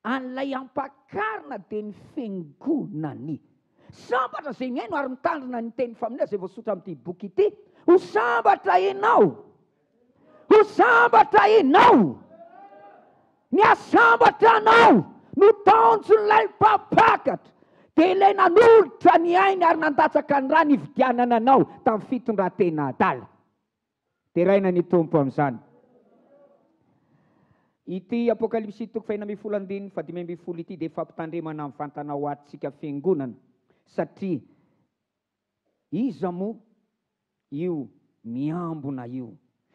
an'ilay ampakarina dia ny fiangonany. Sambatra izay miaino ary mitandrina ny teny faminay izay voasotra amin'ity boky ity. Ho sambatra ianao, ho sambatra ianao, ny asambatra anao no taonjon'ilay mpapakatra, dia ilay nanolotra ny ainy ary nandatsaka ny raha nividianana anao tamin'ny fitondran-tena adala. Dia raina ny tompo amin'izany. Ity Apokalipsy 2:15-15 ity dia fampitandremana amin'ny vantana ho atsika fiangonana. Satria iza moa io miambona io,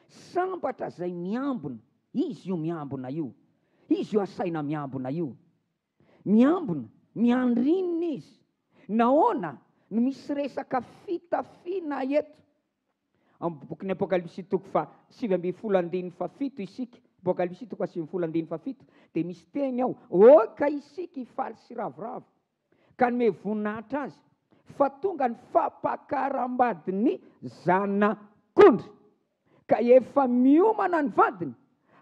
sambatra izay miambona, izy io miambona io, izy io asaina miambona io, miambona, miandrinina izy. Nahoana no misy resaka fitafiana eto amin'ny boky ny Apokalipsy 2:7-7 isika. Apokalipsy 2:7-7 dia misy teny ao, oka isika hifaly sy ravoravo ka nome voninahitra azy, fa tonga ny fampakaram-badiny zanak'ondry ka efa miomana ny vadiny,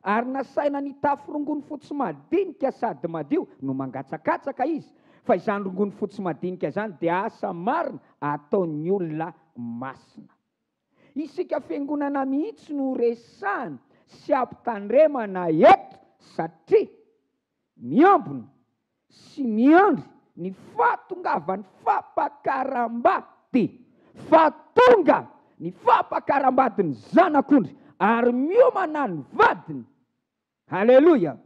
ary nasaina ny tafy rongony fotsy madinika sady madio no mangatsakatsaka izy. Fa izany rongony fotsy madinika izany dia asa marina ataon'ny olona masina. Isika fiangonana mihitsy no resahana sy ampitandremana eto, satria miambona sy miandry ny fatongavany fampakaram-bady fa tonga ny fampakaram-badiny zanak'ondry ary miomana ny vadiny. Halleloia.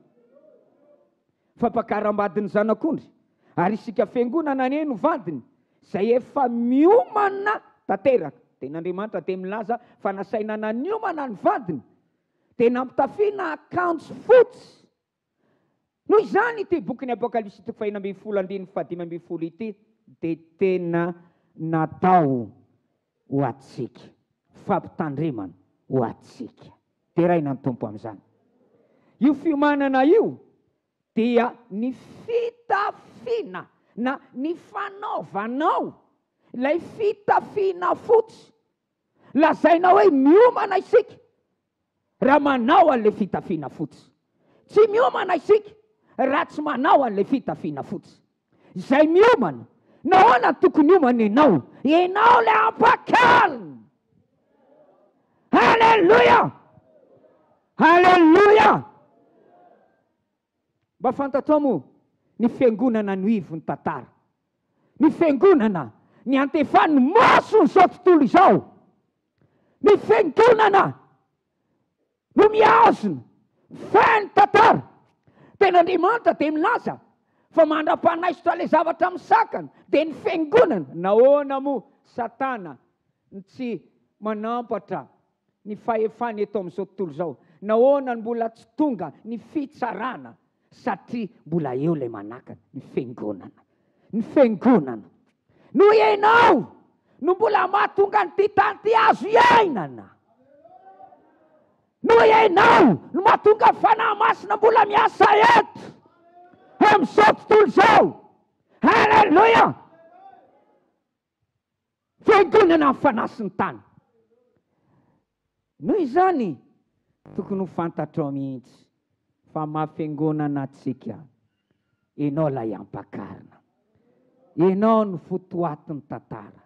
Fampakaram-badiny zanak'ondry ary isika fiangonana ny no vadiny izay efa miomana tanteraka. Ten'Andriamanitra dia milaza fa nasaina naniomana ny vadiny dia nampitafiana akanjo fotsy. Noho izany ity boky ny Apokalipsy 5:15 ity dia tena natao ho atsika, fampitandremana ho atsika. Dia raina ny tompo amin'izany. Io fiomanana io dia ny fitafiana na ny fanaovanao ilay fitafiana fotsy. Lazaina hoe miomana isika raha manao an'ilay fitafiana fotsy. Tsy miomana isika raha tsy manao an'ilay fitafiana fotsy. Izay miomana, nahoana tokony hiomana ianao? Ianao ilay ampakarina. Halleluja! Halleluja! Mba fantatrao moa ny fiangonana no ivony tantara. Ny fiangonana ny antefany maso izao tontolo izao. Ny fiangonana no miazona feno tantara. Ten'Andriamanitra dia milaza fa mandra-panaisotra ilay zavatra misakana dia ny fiangonana. Nahoana moa Satana tsy manampatra ny fahefany eto amin'izao tontolo izao? Nahoana mbola tsy tonga ny fitsarana? Satria mbola eo ilay manakana, ny fiangonana. Ny fiangonana no ianao no mbola mahatonga nyity tany ty azo iainana. No ianao no mahatonga fanahy masina mbola miasa eto amin'izao tontolo izao. Halleluja! Fiangonana amin'ny fanasiny tany. Noho izany tokony ho fantatrao mihitsy fa mahafiangonana antsika, ianao lay ampakarina, ianao ny fotoatin'ny tantara,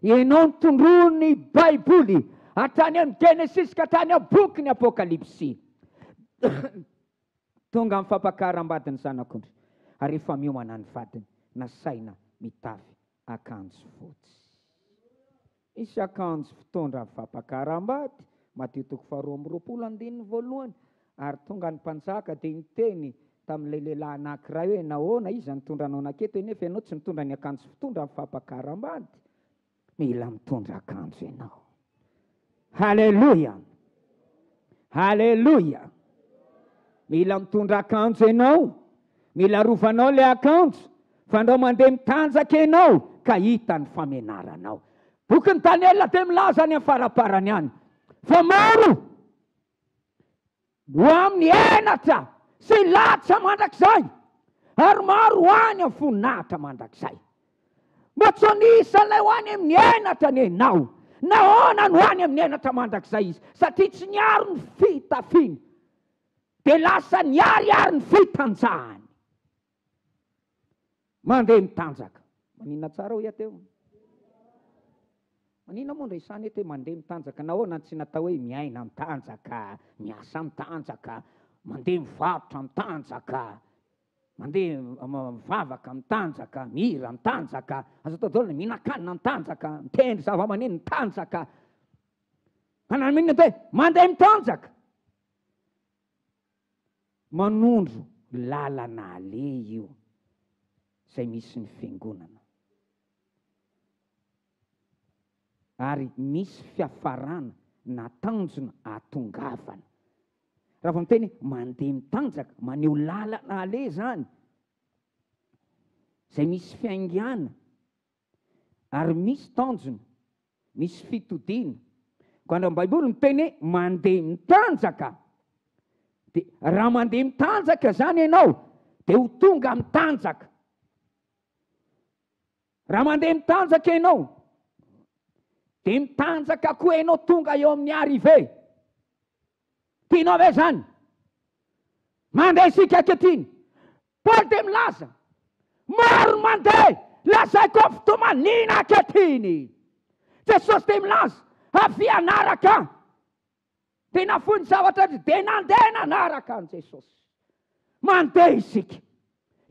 ianao ny tondron'ny Baiboly hatrany amin'ny Genesis ka hatrany amin'ny boky ny Apokalipsy. Tonga amin'ny fampakaram-badiny zanak'ondry ary efa miomana ny vadiny, nasaina mitafy akanjo fotsy. Misy akanjo fitondra amin'ny fampakaram-bady, Mateo 2:20 ary tonga ny mpanjaka dia niteny tamin'ilay lehilahy anankiray hoe nahoana iza nitondra anao naketo nefa ianao tsy nitondra ny akanjo fitondra amin'ny fampakaram-bady. Mila mitondra akanjo ianao. Halleluja! Halleluja! Mila mitondra akanjo ianao, mila rovanao ilay akanjo fa andao mandeha mitanjaka ianao ka hita ny famenaranao. Boky ny Daniela dia milaza ny afaraparany any fa maro ho amin'ny enatra sy latsa mandrakizay ary maro ho any amin'ny voninahitra mandrakizay. Mba tsy hanisa ilay ho any amin'ny enatra ny ianao. Nahoana no any amin'ny enatra mandrakizay izy? Satria tsy niaro ny fitafiana dia lasa niariary ny fitanjahany. Mandeha mitanjaka. Manina tsara ho iateo. Manina moa ndray sany eto hoe mandeha mitanjaka. Nahoana tsy natao hoe miaina mitanjaka, miasa mitanjaka, mandeha mivarotra mitanjaka, mandeha mivavaka mitanjaka, mihira mitanjaka, azo atao daholo mihinan-kanina mitanjaka, mitendry zava-maneno mitanjaka. Manamina hoe mandeha mitanjaka. Manondro lalana ale io izay misy ny fiangonana. Ary misy fiafarana natanjona atongavana. Raha vao miteny mandeha mitanjaka, maneho lalana ale zany izay misy fiaingana ary misy tanjona, misy fitodiana. Quando amin'ny Baiboly miteny hoe mandeha mitanjaka, dia raha mandeha mitanjaka zany ianao dia ho tonga mitanjaka. Raha mandeha mitanjaka ianao dia mitanjaka koa ianao tonga eo amin'ny arrivé. Tianao ve zany? Mandeha isika ankehitriny. Paoly dia milaza maro mandeha, lazaiko fitomanina ankehitriny. Jesosy dia milaza avy anaraka dia nafony zavatra dia nandeha nanaraka an' Jesosy. Mandeha isika.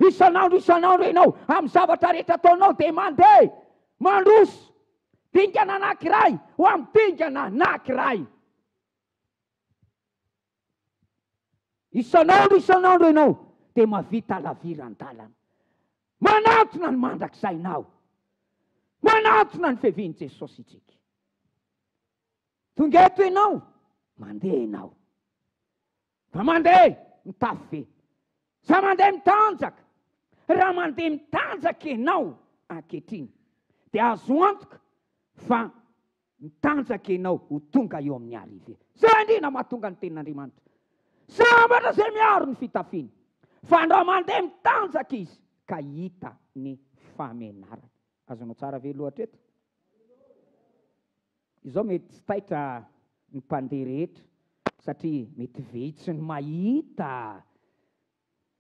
isan'andro ianao amin'ny zavatra rehetra ataonao dia mandeha mandroso dingana anankiray ho amin'ny dingana anankiray. Isan'andro ianao dia mavita laviran-dalana. Manantona ny mandraksainao, manantona ny fiavian'i Jesosy itsika. Tonga eto ianao, mandeha ianao. Fa mandeha mitafy ve? Sa mandeha mitanjaka? Raha mandeha mitanjaka ianao ankehitriny dia azo antoka fa mitanjaka ianao ho tonga eo amin'ny arive. Zay indrindra mahatonga ny tenin'Andriamanitra. Sambatra izay miaro ny fitafiana. Fa raha mandeha mitanjaka izy ka hita ny famenarana. Azonao tsara ve loatra eto? Izao mety tsy taitra ny mpandeha rehetra satria mety vetsy ny mahita.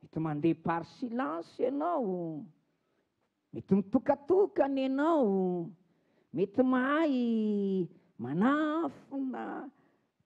Mety mandeha par silence ianao, mety mitokatokana ianao, mety mahay manafina.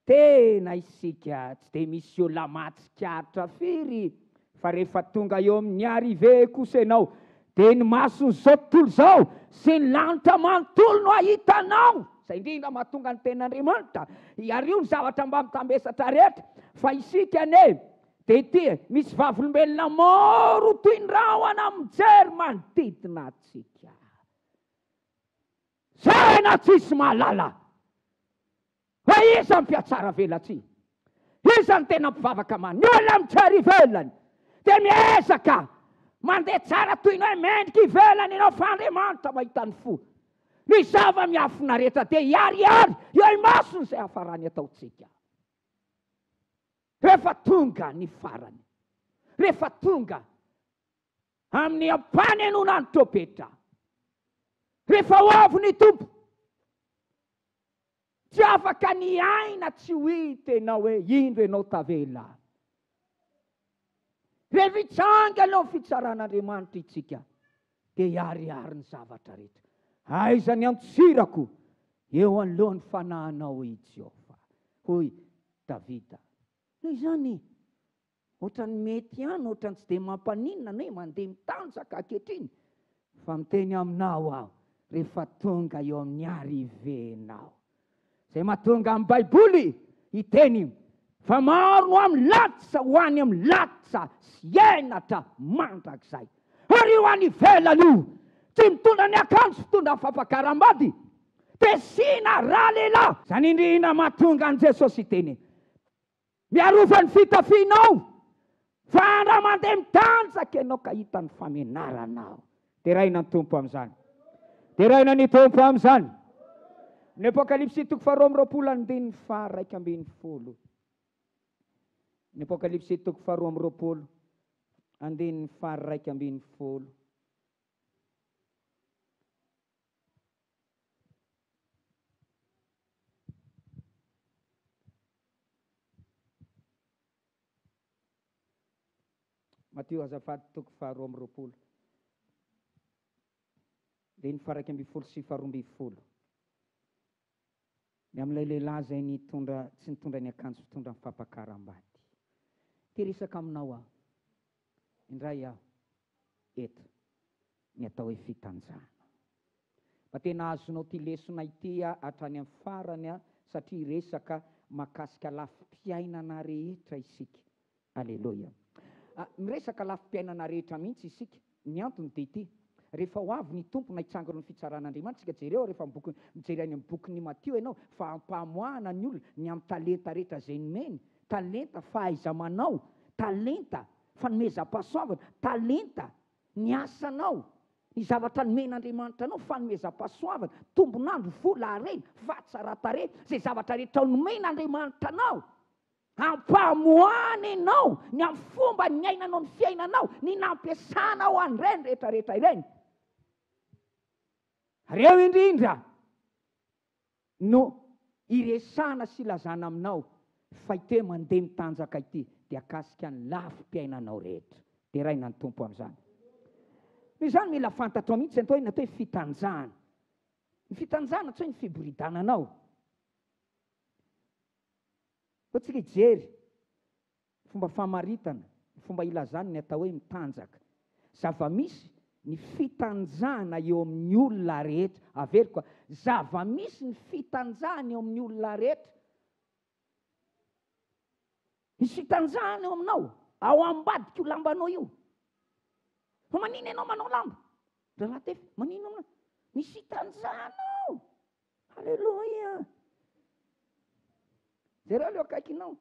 Tena isika tsy dia misy olona mahatsikaritra firy, fa rehefa tonga eo amin'ny arive kosa ianao dia ny mason'izao tontolo izao sy ny lanitra manontolo no ahitanao. Izay indrindra mahatonga ny tenin'Andriamanitra hiario ny zavatra mba mitambesatra rehetra. Fa isika ane dia ity misy vavolombelona maro toy ny rahona mijery manodidina antsika. Zay na tsisy mahalala. Fa iza ny mpiatsara velatsia? Iza ny tena mpivavaka many? Ny olona mijery ivelany dia miezaka mandeha tsara toy ny hoe mendrika ivelany ianao, fa Andriamanitra mahita ny fo. Ny zava-miafina rehetra dia hiariary eo imasony izay hafarany ataontsika. Rehefa tonga ny farany, rehefa tonga amin'ny ampanenona ny trompetra, rehefa ho avy ny tompo, tsy afaka ny aina tsy ho hita ianao hoe indro ianao tavela. Rehefa hitsanga aloha ny fitsaran'Andriamanitra itsika dia hiariary ny zavatra rehetra. Aiza ny antsirako eo anolohan'ny fanahinao i Jehova. Hoy Davida. Izany ohatrany mety ihany, ohatrany tsy dia mampaninona hoe mandeha mitanjaka ankehitriny. Fa miteny aminao aho rehefa tonga eo amin'ny arivenao. Izay mahatonga amin'ny Baiboly hiteny fa maro no amin'ny latsa ho any amin'ny latsa sy henatra mandrakizay. Ary ho any ivelany io tsy mitondra ny akanjo fitondra ny fampakaram-bady dia sina ralehilahy. Izany indrindra mahatonga an' Jesosy hiteny miarova ny fitafianao, fa raha mandeha mitanjaka ianao ka hita ny famenaranao. Teraina ny tompo amin'izany. Teraina ny tompo amin'izany. Ny Apokalipsy 2:21. Ny Apokalipsy 2:21. Mateo azafady 2:20. Dia ny 1:20 sy 2:20. Ny amin'ilay lehilahy izay tsy nitondra ny akanjo fitondra ny fampakaram-bady. Teresaka aminao aho, indray aho eto ny atao hoe fitanjana. Fa tena azonao ty lesona ity hatrany amin'ny farany satria resaka mahakasika lafim-piainana rehetra isika. Aleloia. Miresaka lafim-piainana rehetra mihitsy isika. Ny antony dia ity. Rehefa ho avy ny tompo na hitsangana ny fitsaran'Andriamanitra, tsika jereo rehefa mijery any amin'ny bokin'ny Mateo ianao fa hampamoahana ny olona ny amin'ny talenta rehetra izay nomeny. Talenta fahaiza-manao, talenta fanomezam-pahasoavana, talenta ny asanao, ny zavatra nomen'Andriamanitra anao, fanomezam-pahasoavana, tombonandro, vola, harena, fahatsara-tarehy, izay zavatra rehetra nomen'Andriamanitra anao. Hampamoahana ianao ny amin'ny fomba ny ainanao ny fiainanao, ny nampiasanao an'ireny rehetrarehetra ireny. Reo indrindra no iresana sy ilazana aminao fa ite mandeha mitanjaka ity dia akasika ny lafim-piainanao rehetra. Dia raina ny tompo amin'izany. Izany mila fantatrao mihitsy atao hoe natao hoe fitanjana. Ny fitanjana tsy hoe ny fiboridananao. Tsika hijery fomba famaritana, fomba ilazana ny atao hoe mitanjaka. Zava-misy ny fitanjahana eo amin'ny olona rehetra. Averiko koa, zava-misy ny fitanjahana eo amin'ny olona rehetra. Misy fitanjahana eo aminao, ao ambadika io lambanao io. Fa manino ianao manao lamba? Raha tefy, manino aminao? Misy fitanjahana ao. Halleloia. Jereo leo akaikinao,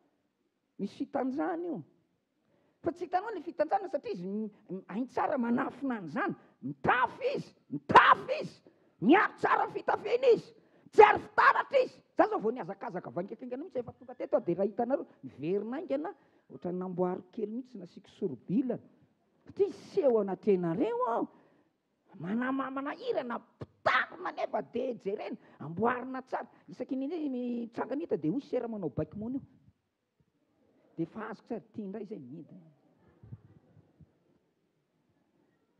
misy fitanjahana io. Fa tsy hitanao ilay fitanjahana satria izy hainy tsara manafina an'izany. Mitafy izy, miaro tsara fitafiana izy, tsy ary fitaratra izy. Za zao vao niazakazaka vaingakaingana mihitsy efa tonga teto dia raha hitanareo miverina aingana, ohatran'ny namboary kely mihitsy nasiako sorobilana. Ty seho anatenareo aho. Manahirana, pitarina nefa dia jerena, amboarina tsara. Isaky ny mitsangana hita dia hoy sera manao baikimony io. Dia fa azoko tsara, tia indray izay midina.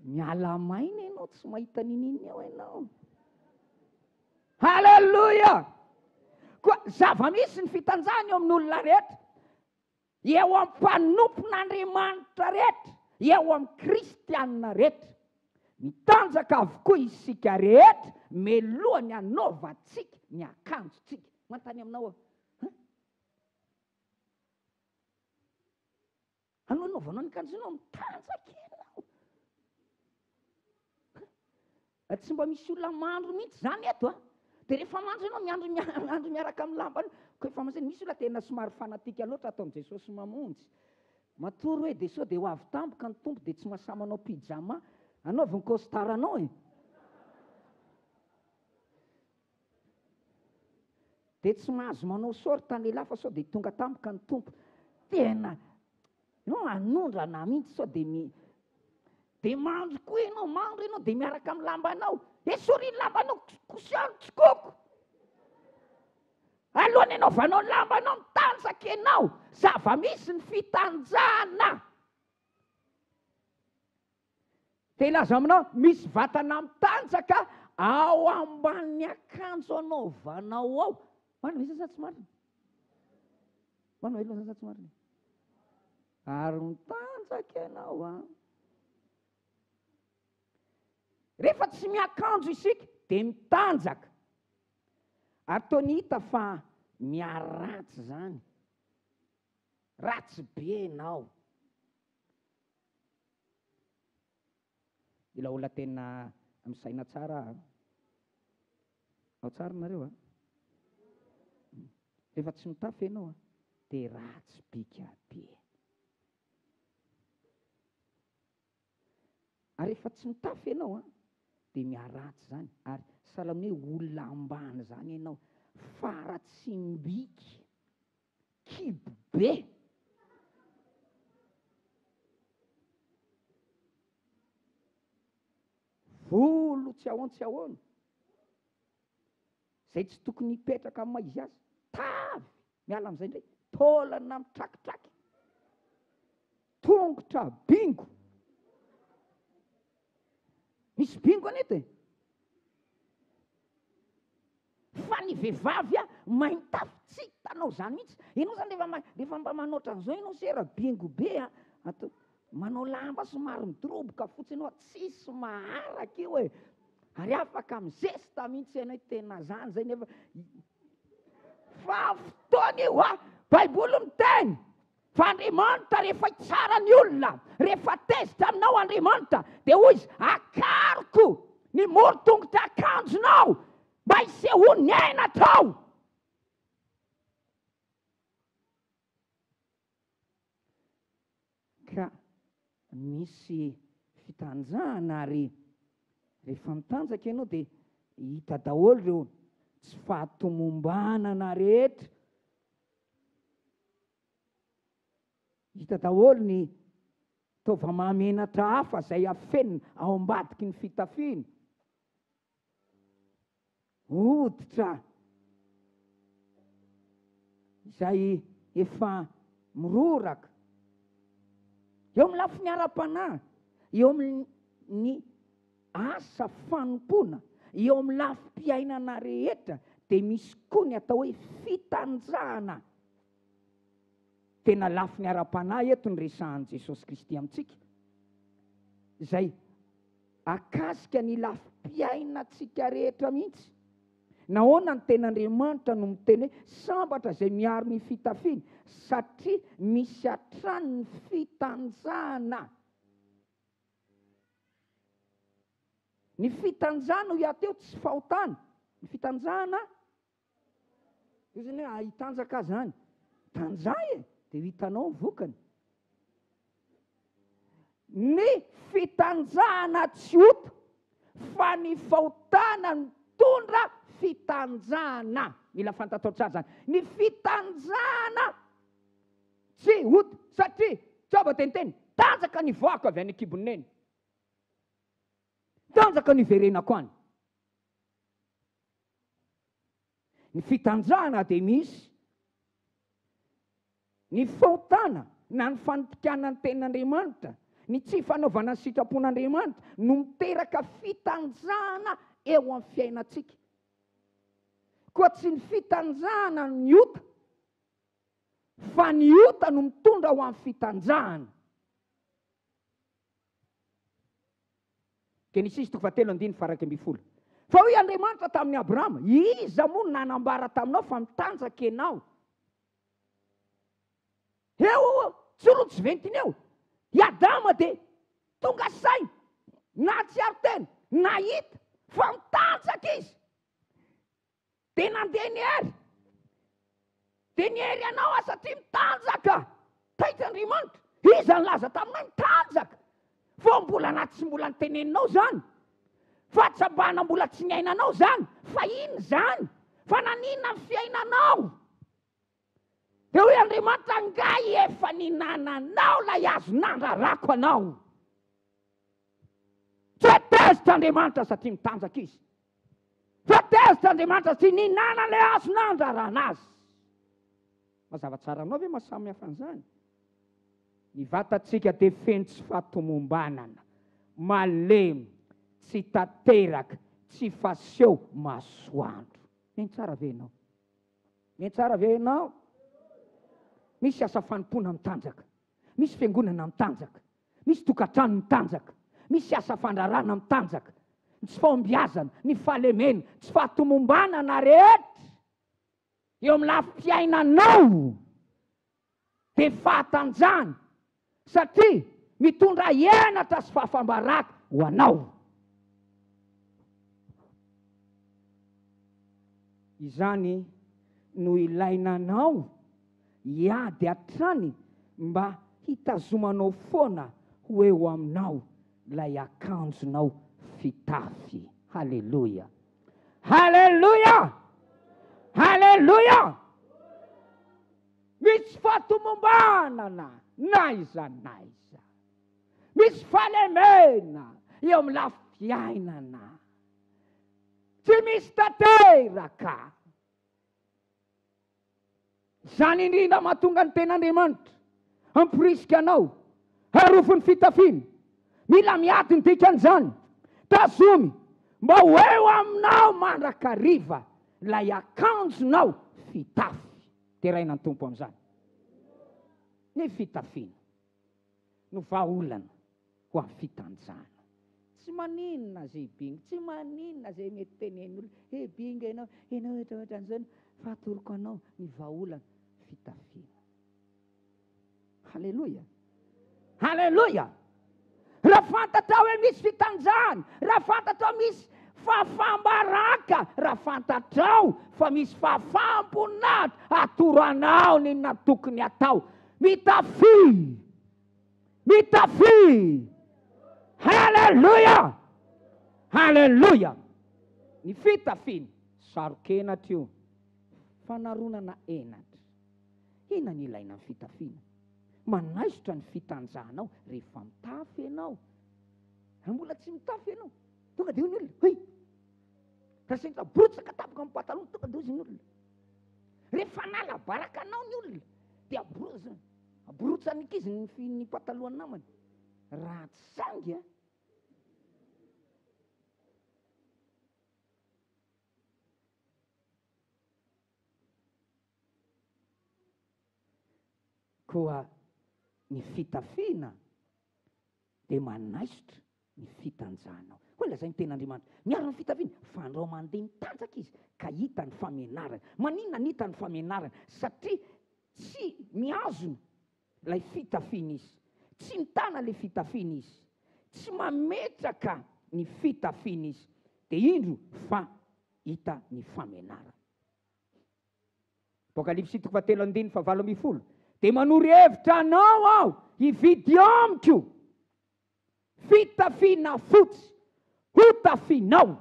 Miala maina ianao, tsy mahita nininy eo ianao. Halleluia! Koa zava-misy ny fitanjahana eo amin'ny olona rehetra. Eo amin'ny mpanompon'Andriamanitra rehetra, eo amin'ny kristianina rehetra. Mitanjaka avokoa isika rehetra melohany hanaovantsika ny akanjontsika. Manontany aminao aho. Hanaovanao ny akanjonao, mitanjaka ianao. Tsy mba misy olona mandro mihitsy zany eto a. Dia rehefa mandro ianao miandro miaraka amin'ny lambany. Koa efa maseny misy olona tena somary fanatika loatra ataon'i Jesosy mamonjy. Matory hoe dia sao dia ho avy tampoka ny tompo dia tsy mahasahy manao pijama. Anaoviny kôstaranao e. Dia tsy mahazo manao sorta ny lehilahy fa sao dia tonga tampoka ny tompo. Tena ianao anondrana mihitsy sao dia mandro koa ianao, mandro ianao dia miaraka amin'ny lambanao. Esoriny lambanao kosiano tsikoko. Alohany anaovanao ny lambanao, mitanjaka ianao. Zava-misy ny fitanjahana. Dia ilaza aminao, misy vatana mitanjaka ao ambanin'ny akanjo anaovanao ao. Manao izy sa tsy marina? Manao izy sa tsy marina? Ary mitanjaka ianao a. Rehefa tsy miakanjo isika dia mitanjaka. Ary toa ny hita fa miaratsy zany. Ratsy be ianao. Ila olona tena misaina tsara. Ao tsara nareo a. Rehefa tsy mitafy ianao a dia ratsy bika be. Ary rehefa tsy mitafy ianao a dia miaratsy zany. Ary sahala hoe olona ambany zany ianao. Faratsimbiky. Kibo be. Volo tsy ahoana. Izay tsy tokony hipetraka amin'ny maizy azy. Tavy. Miala amin'izay indray. Taolana mitrakitraky. Tongotra bingo. Misy bingo anety e. Fa ny vehivavy a mahitafy tsy hitanao zany mihitsy. Ianao zany rehefa mba manoatra an'izao ianao sera bingo be a. Manao lamba somary midoroboka fotsiny ianao tsisy maharaka io e. Ary afaka mizesta mihitsy ianao tena zany zay nefa. Fa fotoana io a, Baiboly miteny. Fa Andriamanitra rehefa hitsara ny olona, rehefa tezitra aminao Andriamanitra, dia hoy izy, akariko ny morotongotra akanjonao mba hisehoany ny ainatrao. Ka misy fitanjahana ary rehefa mitanjaka ianao dia hita daholo ireo tsy fahatomombanana rehetra. Hita daholo ny taova-mahamenatra hafa izay afenina ao ambadiky ny fitafiana. Hoditra izay efa miroraka. Eo amin'ny lafiny ara-panahy, eo amin'ny asa fanompona, eo amin'ny lafim-piainana rehetra dia misy koa ny atao hoe fitanjahana. Tena lafiny ara-panahy eto ny resahan'i Jesosy Kristy amintsika. izay akasika ny lafim-piainantsika rehetra mihitsy. Nahoana ny ten'Andriamanitra no miteny hoe sambatra izay miaro ny fitafiana, satria misy hatrany ny fitanjahana. Ny fitanjahana ho iateo tsy fahotana. Ny fitanjahana io zany hoe hitanjaka zany. Tanjaha dia hitanao ny vokany. Ny fitanjahana tsy hota fa ny fahotana mitondra fitanjahana. Mila fantatao tsara zany. Ny fitanjahana tsy hota satria tsaba teniteny tanjaka ny voako avy any kiboneny, tanjaka ny verenako any. Ny fitanjahana dia misy. Ny fahotana na ny fanotikana ny ten'Andriamanitra, ny tsy fanaovana ny sitrapon'Andriamanitra no miteraka fitanjahana eo amin'ny fiainantsika. Koa tsy ny fitanjahana ny ota, fa ny ota no mitondra ho amin'ny fitanjahana. Genesis 3:7-10. Fa hoy Andriamanitra tamin'ny Abrahama, iza moa nanambara taminao fa mitanjaka ianao? Eo tsorotsy ventiny eo. I Adama dia tonga sainy, na tsy ary tena, na hita fa mitanjaka izy. Dia nandeha ny hery. Dia ny hery ianao satria mitanjaka. Taitr' iza ny laza taminao mitanjaka. Fa mbola na tsy mbola niteneninao zany. Fa tsabana mbola tsy niainanao zany. Fa ino zany? Fa nanina ny fiainanao. Dia hoe Andriamanitra angahy efa ninananao lay azo nandrarako anao. Tsy tezitra Andriamanitra satria mitanjaka izy. Fa tezitra Andriamanitra satria ninana lay azo nandrarana azy. Mazava tsara anao ve mahasamy hafa an'izany? Ny vatantsika dia feno tsy fahatomombanana, malemy, tsy tanteraka, tsy faseho masoandro. Meny tsara ve ianao? Meny tsara ve ianao? Misy asa fanompoana mitanjaka, misy fiangonana mitanjaka, misy tokantrano mitanjaka, misy asa fandrarana mitanjaka, tsy fahombiazana, ny fahalemena, tsy fahatomombanana rehetra eo amin'ny lafim-piainanao dia fahatanjahana, satria mitondra henatra sy fahafambaraka ho anao. Izany no ilainanao hiady hatrany mba hitazomanao foana ho eo aminao lay akanjonao fitafy. Haleluya, haleluya, haleluya. Misy fahatomombanana naiza naiza, misy fahalemena eo amin'ny lafim-piainana, tsy misy tanteraka. Zany indrindra mahatonga ny ten'Andriamanitra hamporisika anao harofon'ny fitafiana. Mila miady ny dikan'izany, tazomy mba ho eo aminao mandrakariva lay akanjonao fitafy. Teraina ny tompo amin'izany. Ny fitafiana no vahaolana ho amin'ny fitanjahana. Tsy maninona zay bingy, tsy maninona zay mety tenen'olona. Bingy ianao ohatra an'izany, fahatoroko anao ny vahaolana fitafiana. Haleluya, haleluya. Raha fantatra hoe misy fitanjahana, raha fantatra misy fahafambaraka, raha fantatrao fa misy fahafamponatra atoranao ny natokony atao. Mitafy, mitafy. Haleluya, haleluya. Ny fitafiana sarokenatra io, fanaronana enatra. Ina ny ilaina ny fitafiana? Manaisitra ny fitanjahanao rehefa mitafy ianao. Raha mbola tsy mitafy ianao, tonga dia hoy ny olona, hoy, raha sendra brotsaka tapaka amin'ny pataloha, tonga dia hoy ny olona. Rehefa nala baraka anao ny olona, dia abrotsany ankizy ny patalohany namany. Raha tsy sangy koa ny fitafiana dia manaisitra ny fitanjahanao. Koa ilazay ny ten'Andriamanitra. Miaro ny fitafiana, fa andao mandeha mitanjaka izy ka hita ny famenarana. Maninona ny hita ny famenarana? Satria tsy miazona ilay fitafiana izy, tsy mitana ilay fitafiana izy, tsy mametraka ny fitafiana izy, dia indro fa hita ny famenarana. Apokalipsy 7:7-8, dia manoro hevitra anao aho hividy amiko fitafiana fotsy hotafianao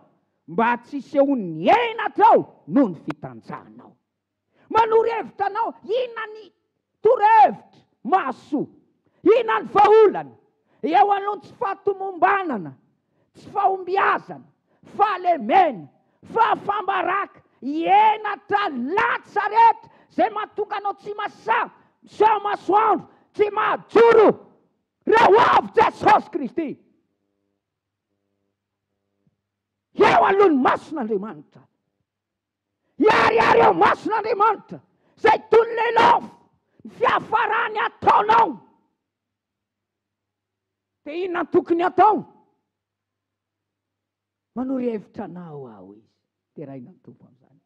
mba tsy sehon'ny enatrao noho ny fitanjahanao. Manoro hevitra anao, inona ny torohevitra mahasoa, inona ny vahaolana eo aloha tsy fahatomombanana, tsy fahombiazana, fahalemena, fahafambaraka, enatra latsa rehetra zay mahatonga anao tsy masaha, sy masoandro, tsy mahajoro raha ho avy Jesosy Kristy. Eo alohan'ny mason'Andriamanitra, iariary eo mason'Andriamanitra zay toy ny lelofo ny fiafarany ataonao. Dia inona tokony atao? Manoro hevitra anao aho izy, terahina ny tompo amin'izany.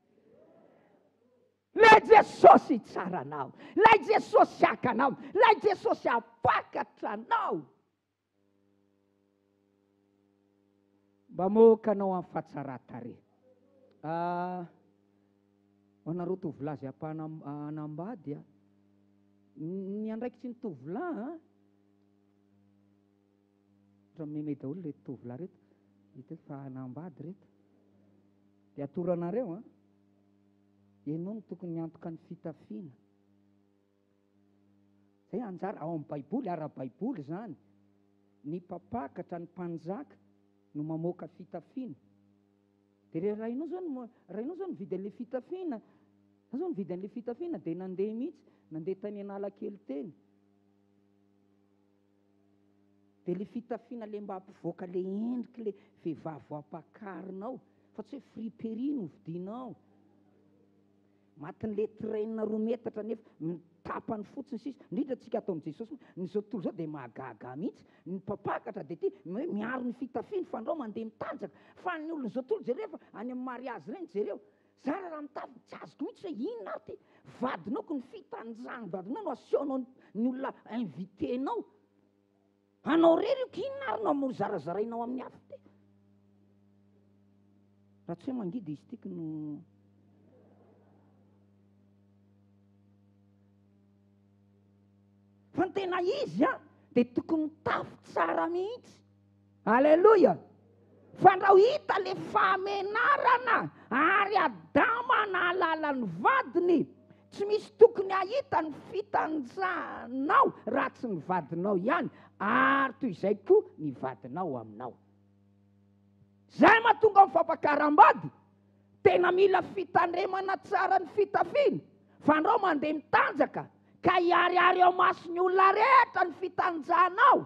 Lay Jesosy tsara anao, lay Jesosy hakanao, lay Jesosy apakatra anao. Mba moka anao amin'ny fahatsara-tarehy. Anareo tovolahy zay anambady, ny andraikitsy ny tovolahy raha memey daholo ilay tovolahy reto, hita fa anambady reto, dia atoranareo ianao no tokony antoka ny fitafiana. Zay anjara ao amin'ny baiboly, ara-baiboly zany, ny mpapakatra, ny mpanjaka no mamoaka fitafiana. Dia raha ianao zao nividy an'ilay fitafiana, zao nividy an'ilay fitafiana dia nandeha mihitsy, nandeha tany Analakely teny. Dia ilay fitafiana ilay mba hampivoaka ilay endrika ilay vehivavy ampakarinao, fa tsy hoe friperie no vidinao. Matin'ilay traîne 2 metatra nefa mitapany fotsiny sisa. Indrindra tsika atao amin'i Jesosy, nyzao tontolo zao dia mahagaga mihitsy. Ny mpapakatra dia ty miaro ny fitafiana fa andao mandeha mitanjaka. Fa ny olona zao tontolo jereo fa any amin'ny mariazy reny jereo, zara raha mitafy tsy azoko mihitsy hoe inona ty vadinao ko ny fitanjahany vadinao no asehoanao ny olona invitenao. Anao rery ko inona ary no amin'ny zarazarainao amin'ny hafa ty. Raha tsy hoe mangidy izy tiky no fa ny tena izy dia tokony tafy tsara mihitsy. Alleloia. Fa ndao hita le famenarana ary Adama nahalala ny vadiny, tsy misy tokony hahita ny fitanjahanao raha tsy ny vadinao ihany, ary toy izay koa ny vadinao aminao. Zay mahatonga amin'ny fampakaram-bady tena mila fitandremana tsara ny fitafiana, fa andao mandeha mitanjaka ka hiariary ao masony olona rehetra ny fitanjahanao.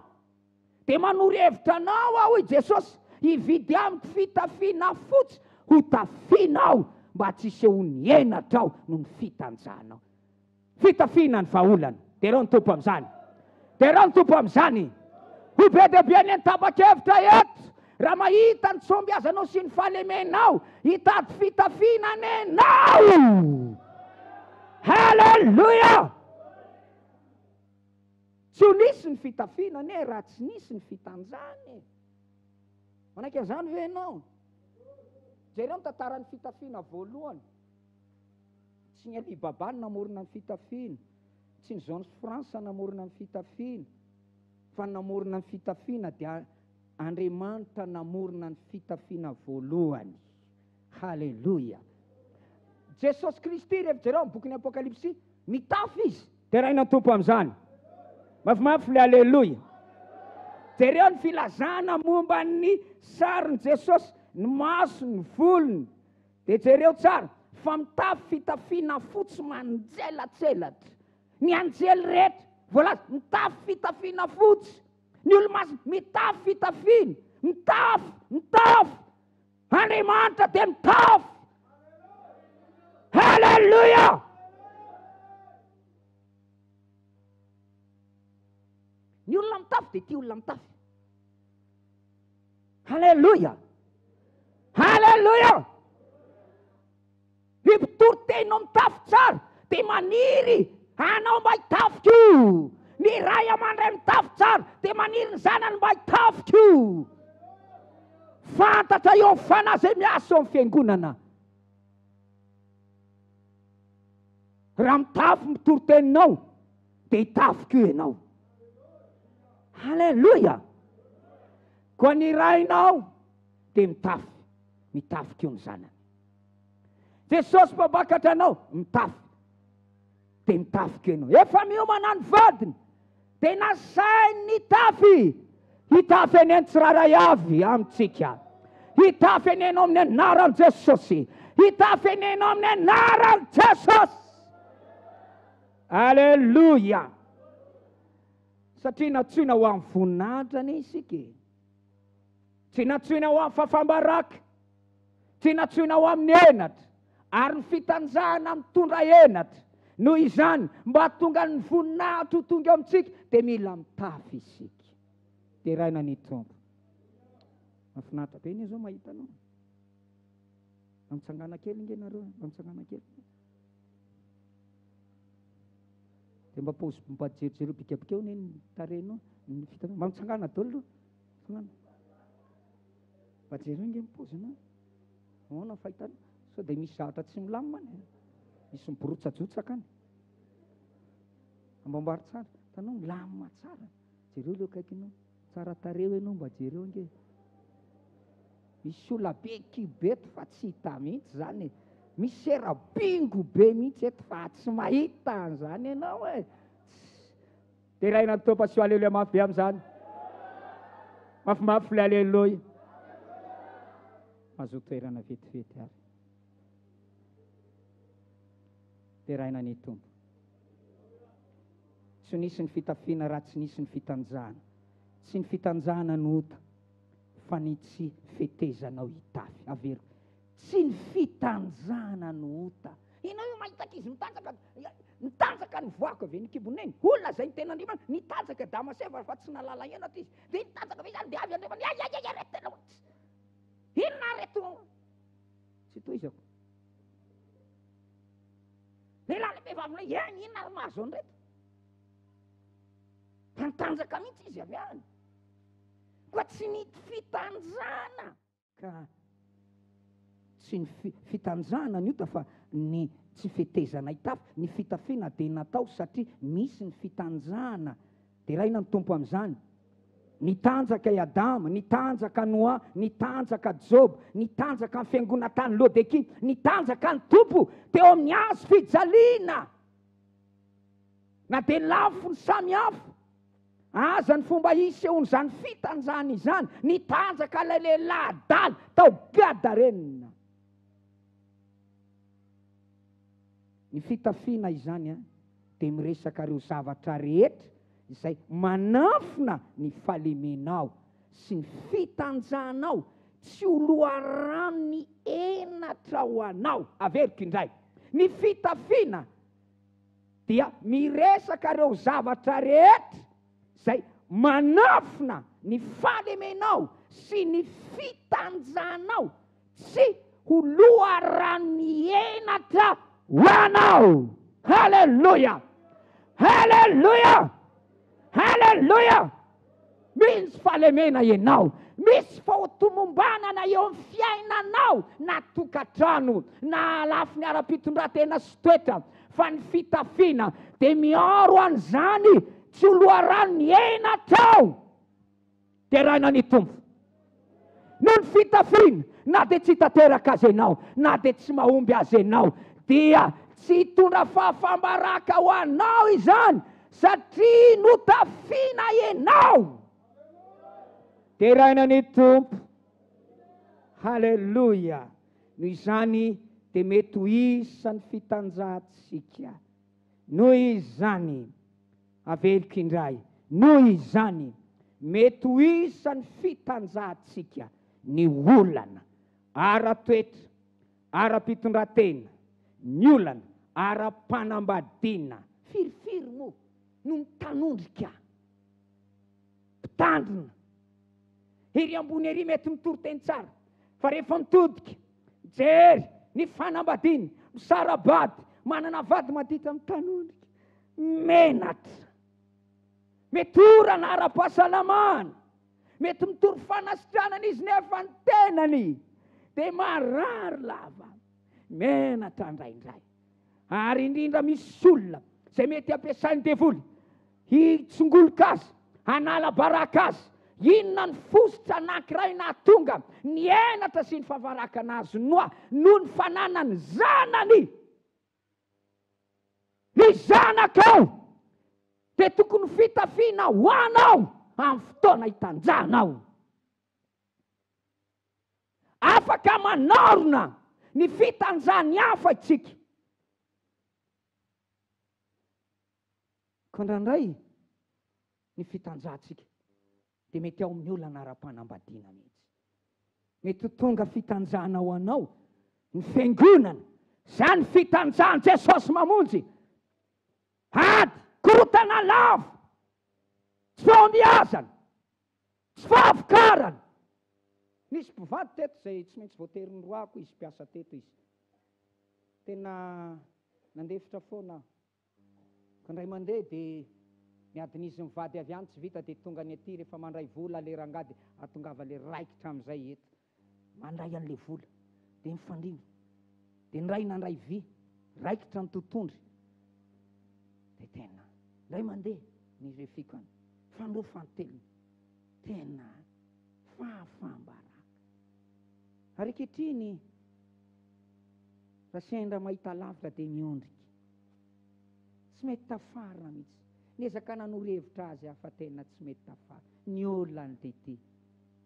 Dia manoro hevitra anao aho i Jesosy hividy amiko fitafiana fotsy ho tafianao mba tsy sehon'ny enatrao no ny fitanjahanao. Fitafiana ny vahaolana. Dia reo ny tompo amin'izany. Dia reo ny tompo amin'izany. Ho be dia be ny antabakevitra eto. Raha mahita ny tsombiazanao sy ny fahalemenao, hitady fitafiana nenao. Halleluja! Tsy ho nisy ny fitafiana ne raha tsy nisy ny fitanjahany. Manaiky an'izany ve ianao? Jereo ny tantaran'ny fitafiana voalohany. Tsy ny Alibaba namorona ny fitafiana, tsy ny Jean France namorona ny fitafiana, fa namorona ny fitafiana dia Andriamanitra namorona ny fitafiana voalohany. Halleluja. Jesosy Kristy rehefa jereo amin'ny bokin'ny Apokalipsy mitafy izy. Dia raha inona tompo amin'izany? Mafimafy le halleluja. Jereo ny filazana momba ny sarin'i Jesosy, ny maso, ny volony. Dia jereo tsara fa mitafy fitafiana fotsy manjelatselatra. Ny anjely rehetra voalaza mitafy fitafiana fotsy. Ny olo-maso mitafy fitafiana, mitafy. Andriamanitra dia mitafy. Halleluja! Ny olona mitafy dia ty olona mitafy. Halleluja, halleluja. Ny mpitory teny mitafy tsara dia maniry anao mba hitafika io. Ny ray amandray mitafy tsara dia maniry ny zanany mba hitafika io. Fantatra eo fanazy miasa eo amin'ny fiangonana. Raha mitafy mitory teninao dia hitafika io ianao. Halleluja. Koa ny rainao dia mitafika eo ny zanany. Jesosy mpabakatra anao mitafy dia mitafika ianao. Efa miomana ny vadiny dia nasainy hitafy. Hitafy eny an-tsiraray avy amintsika. Hitafy eny enao amin'ny anaran'i Jesosy. Hitafy eny enao amin'ny anaran'i Jesosy. Halleluja. Satria natsoina ho amin'ny voninahitra ny isika. Tsy natsoina ho amin'ny fafambaraka. Tsy natsoina ho amin'ny henatra. Ary ny fitanjahana mitondra henatra. Noho izany mba tonga ny voninahitra ho tonga amintsika dia mila mitafy isika. Dia raina ny tompo. Mahafinaritra be izao mahita anao. Mamitsangana kely inge nareo. Mamitsangana kely. Dia mba paozy mba jerijery bikabikeo ny tarenao. Mamitsangana daholo. Mba jero inge mipozina. Ahoana fahitana. Sao dia misy zavatra tsy milamina. Misy miborotsajotsaka any. Ambambary tsara. Tanao milamina tsara. Jereo leo kaikinao. Tsara tareo ianao mba jereo inge. Misy olona be kibeto fa tsy hita mihitsy zany. Misy sera bingo be mihitsy eto fa tsy mahita an'izany ianao e. Dia raina ny tompo aleluia mafy be amin'izany. Mafimafy le aleluia. Mazoto toerana vetivety ary. Dia raina ny tompo. Tsy nisy ny fitafiana raha tsy nisy ny fitanjahana. Tsy ny fitanjahana no ota fa ny tsy fetezanao hitafy. Avero. Tsy ny fitanjahana no ota. Ianao io mahitaka izy nitanjaka ny voako avy ny kiboneny. Olona izay ny tena andrimana nitanjaka damaseva fa tsy nalala henatra izy. Dia nitanjaka ve izany dia avy andrimana. Retena. Inona reto? Tsy toizako. Lehilahy lehibe vavinao inona mahazo any reto? Nitanjaka mihitsy izy avy any. Koa tsy ny fitanjahana. Ka tsy ny fitanjahana ny ota fa ny tsy fetezana hitafy. Ny fitafiana dia natao satria misy ny fitanjahana. Dia raina ny tompo amin'izany. Nitanjaka i Adama, nitanjaka Noa, nitanjaka Job, nitanjaka ny fiangonantany Lôdekia, nitanjaka ny tompo teo amin'ny hazo fijaliana. Na dia lafo ny samy hafa. Aza ny fomba isehon'izany fitanjahana izany. Nitanjaka ilay lehilahy adaly tao Gadarena. Ny fitafiana izany dia miresaka ireo zavatra rehetra izay manafina ny falemenao sy ny fitanjahanao tsy ho loharano ny henatra ho anao. Averiko indray. Ny fitafiana dia miresaka ireo zavatra rehetra izay manafina ny falemenao sy ny fitanjahanao tsy ho loharano ny henatra ho anao. Halleluja! Halleluja! Halleluja! Misy fahalemena ianao. Misy fahotomombanana eo amin'ny fiainanao na tokantrano na lafiny ara-pitondran-tena sy toetra. Fa ny fitafiana dia miaro an'izany tsy ho loharano ny henatrao. Dia raina ny tompo. Noho ny fitafiana na dia tsy tanteraka azy ianao na dia tsy mahomby azy ianao dia tsy hitondra fahafambaraka ho anao izany satria notafiana ianao. Dia raina ny tompo. Halleluja. Noho izany dia mety ho isan'ny fitanjahantsika. Noho izany aveloko indray. Noho izany mety ho isan'ny fitanjahantsika ny olana ara-toetra, ara-pitondran-tena, ny olana ara-panambadiana. Firifiry moa no mitanondrika mpitandrina ery ambony ery mety mitory-teny tsara, fa rehefa mitodika jery ny fanambadiany misarabady manana vady maditra mitanondrika menatra, mety orana ara-pahasalamana, mety mitory fanasitranana izy nefa ny tenany dia marary lava, menatra indraindray. Ary indrindra misy olona izay mety ampiasainy devoly hitsongoloka azy, hanala baraka azy, inona ny fototra anankiray nahatonga ny enatra sy ny fahavaraka anazy noa noho ny fananany zanany. Ny zanakao dia tokony fitafiana ho anao amin'ny fotoana hitanjanao. Afaka manorona ny fitanjany hafa itsika. Ka indraindray ny fitanjahantsika dia mety ao amin'ny olana ara-panambadiana mihitsy. Mety tonga fitanjahana ho anao ny fiangonana, izany fitanjahan Jesosy mamonjy. Ady korotana lavo, tsy fahombiazana, tsy fahavokarana. Nisy mpivady teto izay tsy maintsy voatery ny roako izy mpiasa teto izy. Tena nandefitra foana. Ka indray mandeha dia niadin'izy mivady avy any tsy vita dia tonga ny aty rehefa mandray vola le rangady atongava le raikitra amin'izay eto. Mandray an'le vola dia mifandrina. Dia ndray nandray vy, raikitra ny totondry. Dia tena ndray mandeha ny refikany. Fandro fanteliny. Tena fahafambaraka. Ary ankehitriny raha sendra mahita lavitra dia miondrika. Tsy mety tafarina mihitsy. Niezaka nanoro-hevitra azy fa tena tsy mety tafarina. Ny olana dia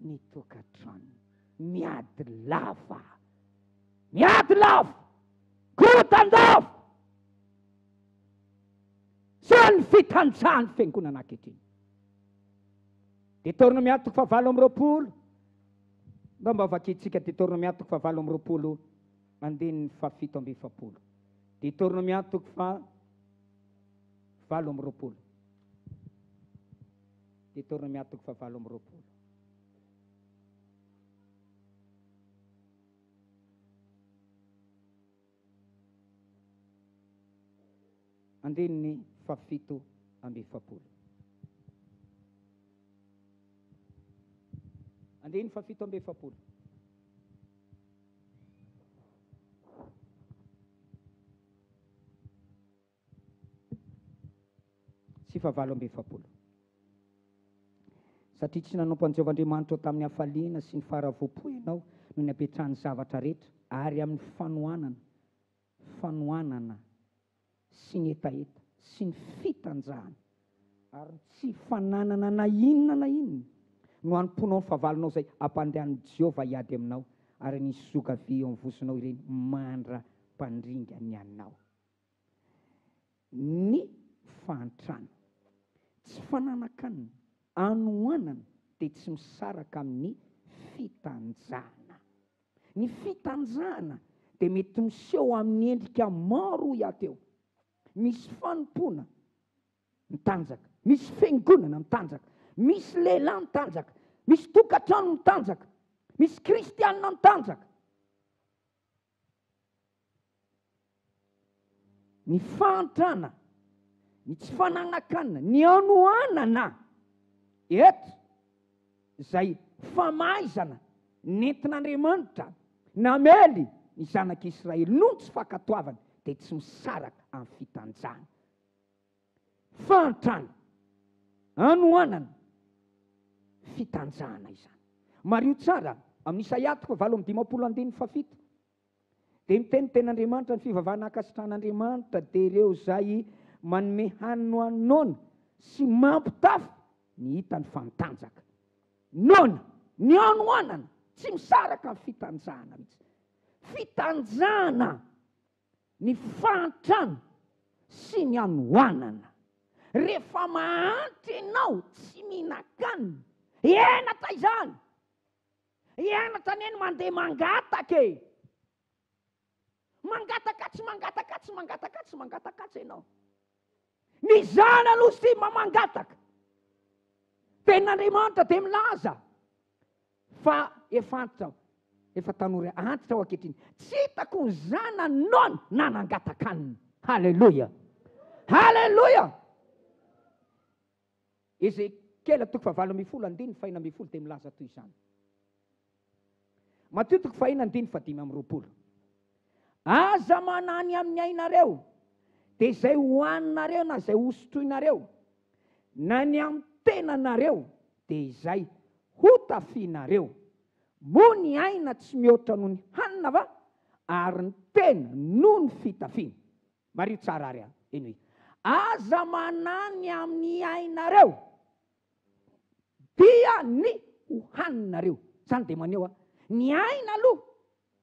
ny tokantrano miady lava. Miady lava. Korotandava. Izany fitanjahany fiangonana ankehitriny. Dia Deutéronome toko fahavalo amby roapolo. Mba vakitsika Deutéronome toko fahavalo amby roapolo andininy fafito amby efapolo. Deutéronome toko fahavalo amby roapolo. Deutéronome toko fahavalo amby roapolo. Andininy fafito amby efapolo. Andininy fafito amby efapolo. Sy fahavalo amby efapolo. Satria tsy nanompo an'i Jehovahandriamanitra tamin'ny hafaliana sy ny faharavopo ianao no ny apetrahany zavatra rehetra ary amin'ny fanoanana sy ny etaeta sy ny fitanjahana ary tsy fananana na inona no anomponao ny fahavalonao izay ampandehan'i Jehovah hiady aminao ary nisy zoka vy eo amin'ny vosonao ireny mandra-pandringa ny anao. Ny fahantrana tsy fananakanina, anoanana dia tsy misaraka amin'ny fitanjahana. Ny fitanjahana dia mety miseho amin'ny endrika maro iateo. Misy fanompoana mitanjaka, misy fiangonana mitanjaka, misy lehilahy mitanjaka, misy tokantrano mitanjaka, misy kristianina mitanjaka. Ny fahantrana, ny tsy fananakanina, ny anoanana eto izay famaizana nentin'Andriamanitra namely ny zanak'Israely noho tsy fankatoavana dia tsy misaraka amin'ny fitanjahana. Fahantrana, anoanana, fitanjahana izany. Mario tsara amin'ny Isaia toko fahavalo amby dimampolo andininy fafito. Dia miteny ten'Andriamanitra ny fivavahana ankasitran'Andriamanitra dia ireo izay manome haniny ho any noana sy mampitafy ny hitany fa mitanjaka. Noana, ny anoanana tsy misaraka amin'ny fitanjahana mihitsy. Fitanjahana, ny fahantrana sy ny anoanana. Rehefa mahantry ianao tsy mihinan-kanina, hienatra izany. Hienatra neny mandeha mangataka e. Mangataka tsy mangataka tsy mangataka tsy mangataka tsy ianao. Ny zana aloha sy mamangataka. Ten'Andriamanitra dia milaza fa efa antitra efa tanora antitra ao ankehitriny tsy hitako ny zananao nanangatakanina. Halleloia, halleloia. Ezekela 7:4-5 dia milaza toy izany. Mateo 4:5-20. Aza manany amin'ny ainareo dia izay hohaninareo na izay hosotroinareo na ny amin'ny tenanareo dia izay hotafianareo. Moa ny aina tsy mihoatra noho ny hanina va, ary ny tena noho ny fitafiana. Mario tsara ary eny hoe aza manany amin'ny ainareo dia ny hohaninareo. Zany dia maneho ny aina aloha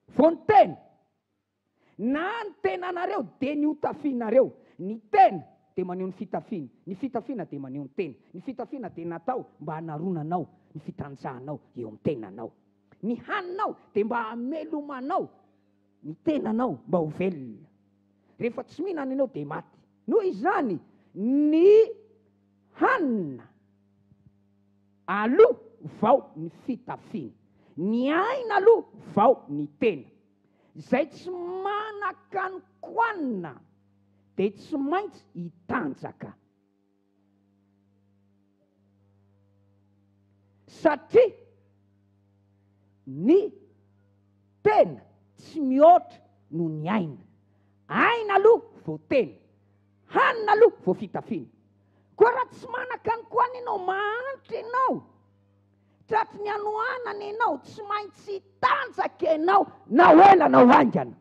vao ny tena, na ny tenanareo dia ny hotafianareo. Ny tena dia maneho ny fitafiana, ny fitafiana dia maneho ny tena. Ny fitafiana dia natao mba hanaronanao ny fitanjahanao eo amin'ny tenanao. Ny haninao dia mba hamelomanao ny tenanao mba ho velona. Rehefa tsy mihinana ianao dia maty. Noho izany ny hanina aloha vao ny fitafiana, ny aina aloha vao ny tena. Izay tsy manan-kanikoanina dia tsy maintsy hitanjaka. Satria ny tena tsy mihoatra noho ny aina. Aina aloha vao tena, hanina aloha vao fitafiana. Koa raha tsy manan-kanikoanina ianao, mahantra ianao, tratry ny anohanana ianao, tsy maintsy hitanjaka ianao na ho ela na ho aingana.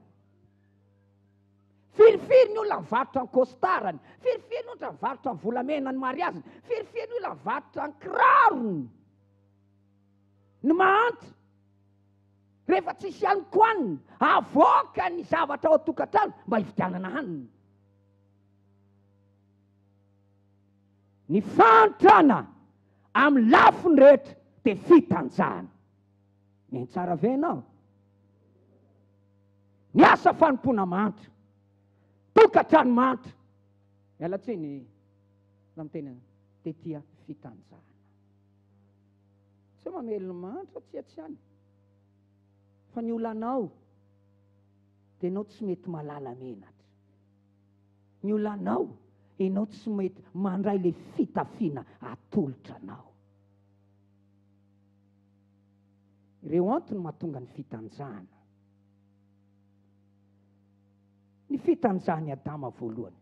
Firifiry ny olona mivarotra ny kostarany, firifiry ny olona mivarotra ny volamena ny mariaziny, firifiry ny olona mivarotra ny kirarony, ny mahantra. Rehefa tsisy hanikoanina, avoaka ny zavatra ao an-tokantrano mba hividianana hanina. Ny fantrana amin'ny lafiny rehetra dia fitanjahana. Ny tsara ve ianao? Ny asa fanompoana mahantra, tokantrano mahantra. Miala tsiny amin'ny tena dia tia fitanjahana. Tsy mamelona mahantra tsiatsiany. Fa ny olanao dia ianao tsy mety malala menatra. Ny olanao ianao tsy mety mandray ilay fitafiana atolotra anao. Ireo antony mahatonga ny fitanjahana. Ny fitanjahany Adama voalohany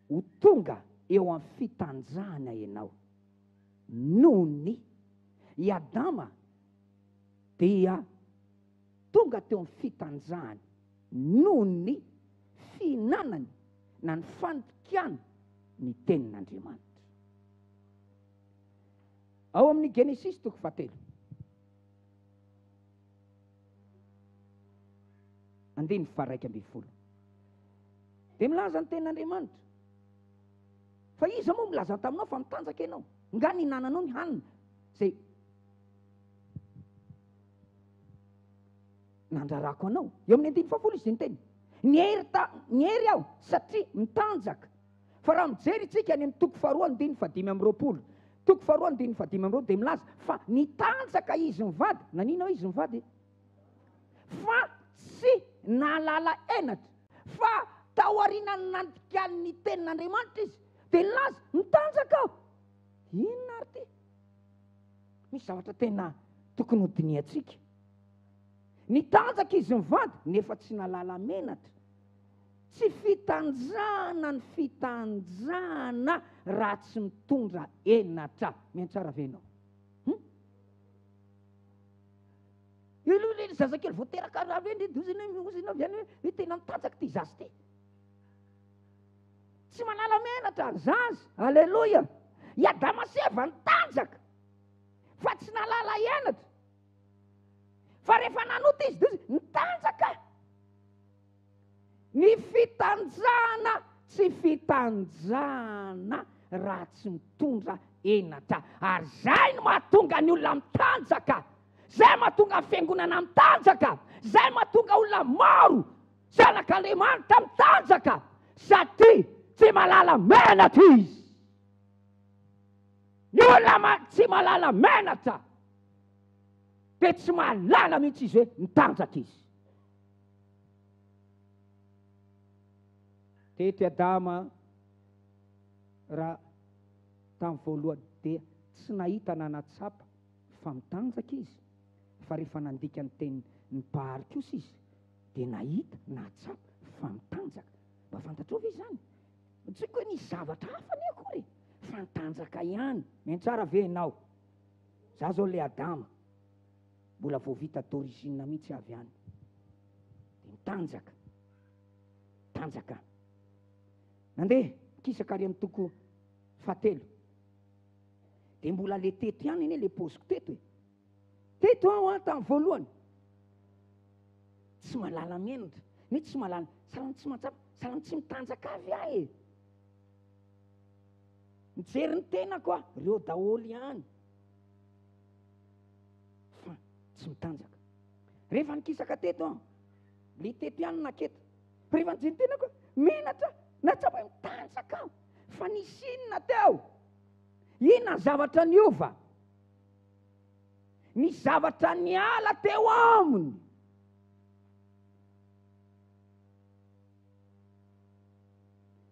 ho tonga eo amin'ny fitanjahana ianao noho ny i Adama dia tonga teo amin'ny fitanjahany noho ny fihinanany na ny fandikany ny tenin'Andriamanitra. Ao amin'ny Genesis 7. Andiny 1:12. Dia milaza ny tenin'Andriamanitra. Fa iza moa milaza taminao fa mitanjaka ianao. Nga nihinananao ny hanina izay nandrarako anao. Eo amin'ny 9:10 izy niteny. Ny hery aho satria mitanjaka. Fa raha mijery isika any amin'ny 2:2-5. 2:2-5 dia milaza fa nitanjaka izy mivady. Nanino izy mivady? Fa tsy nalala enatra. Fa tao aorianany nandikany ny tenin'Andriamanitra izy. Dia nilaza nitanjaka aho. Inona ary ty? Misy zavatra tena tokony hodiniantsika. Nitanjaka izy mivady nefa tsy nalala menatra. Tsy fitanjahana ny fitanjahana raha tsy mitondra enatra. Miantsara ve ianao? Io zazakely vao teraka raha ve ozina avy any hoe tena nitanjaka ty zazy ty. Tsy manala menatra zazy. Halleloia. I Adama sy Eva nitanjaka fa tsy nalala enatra. Fa rehefa nanota izy nitanjaka. Ny fitanjahana tsy fitanjahana raha tsy mitondra enatra. Ary zay no mahatonga ny olona mitanjaka. Zay mahatonga fiangonana mitanjaka. Zay mahatonga olona maro zanak'Andriamanitra mitanjaka. Satria tsy malala menatra izy. Ny olona tsy malala menatra dia tsy malala mihitsy izy hoe mitanjaka izy. Tety Adama raha tamin'ny voalohany dia tsy nahita nanatsapa fa mitanjaka izy, fa rehefa nandika ny teny ny mpahary kosa izy dia nahita natsapa fa mitanjaka. Mba fantatrao ve izany? Tsy hoe nisy zavatra hafa ny akory, fa nitanjaka ihany. Mentsara ve ianao? Za zao le Adama mbola vao vita d'origine mihitsy avy any, dia mitanjaka tanjaka. Nandeha kisaka ary amin'ny toko 7 dia mbola le teto ihany ine le poziko teto. Teto aho tamin'ny voalohany tsy malala menatra, ny tsy malala, salany tsy matsapa, salany tsy mitanjaka avy ahy. Mijery ny tenako aho, reo daholo ihany fa tsy mitanjaka. Rehefa nikisaka teto aho, le teto ihany naketo. Rehefa nijery ny tenako menatra, natsapa mitanjaka aho, fa nisy inona teo? Inona zavatra niova? Ny zavatra niala teo aminy.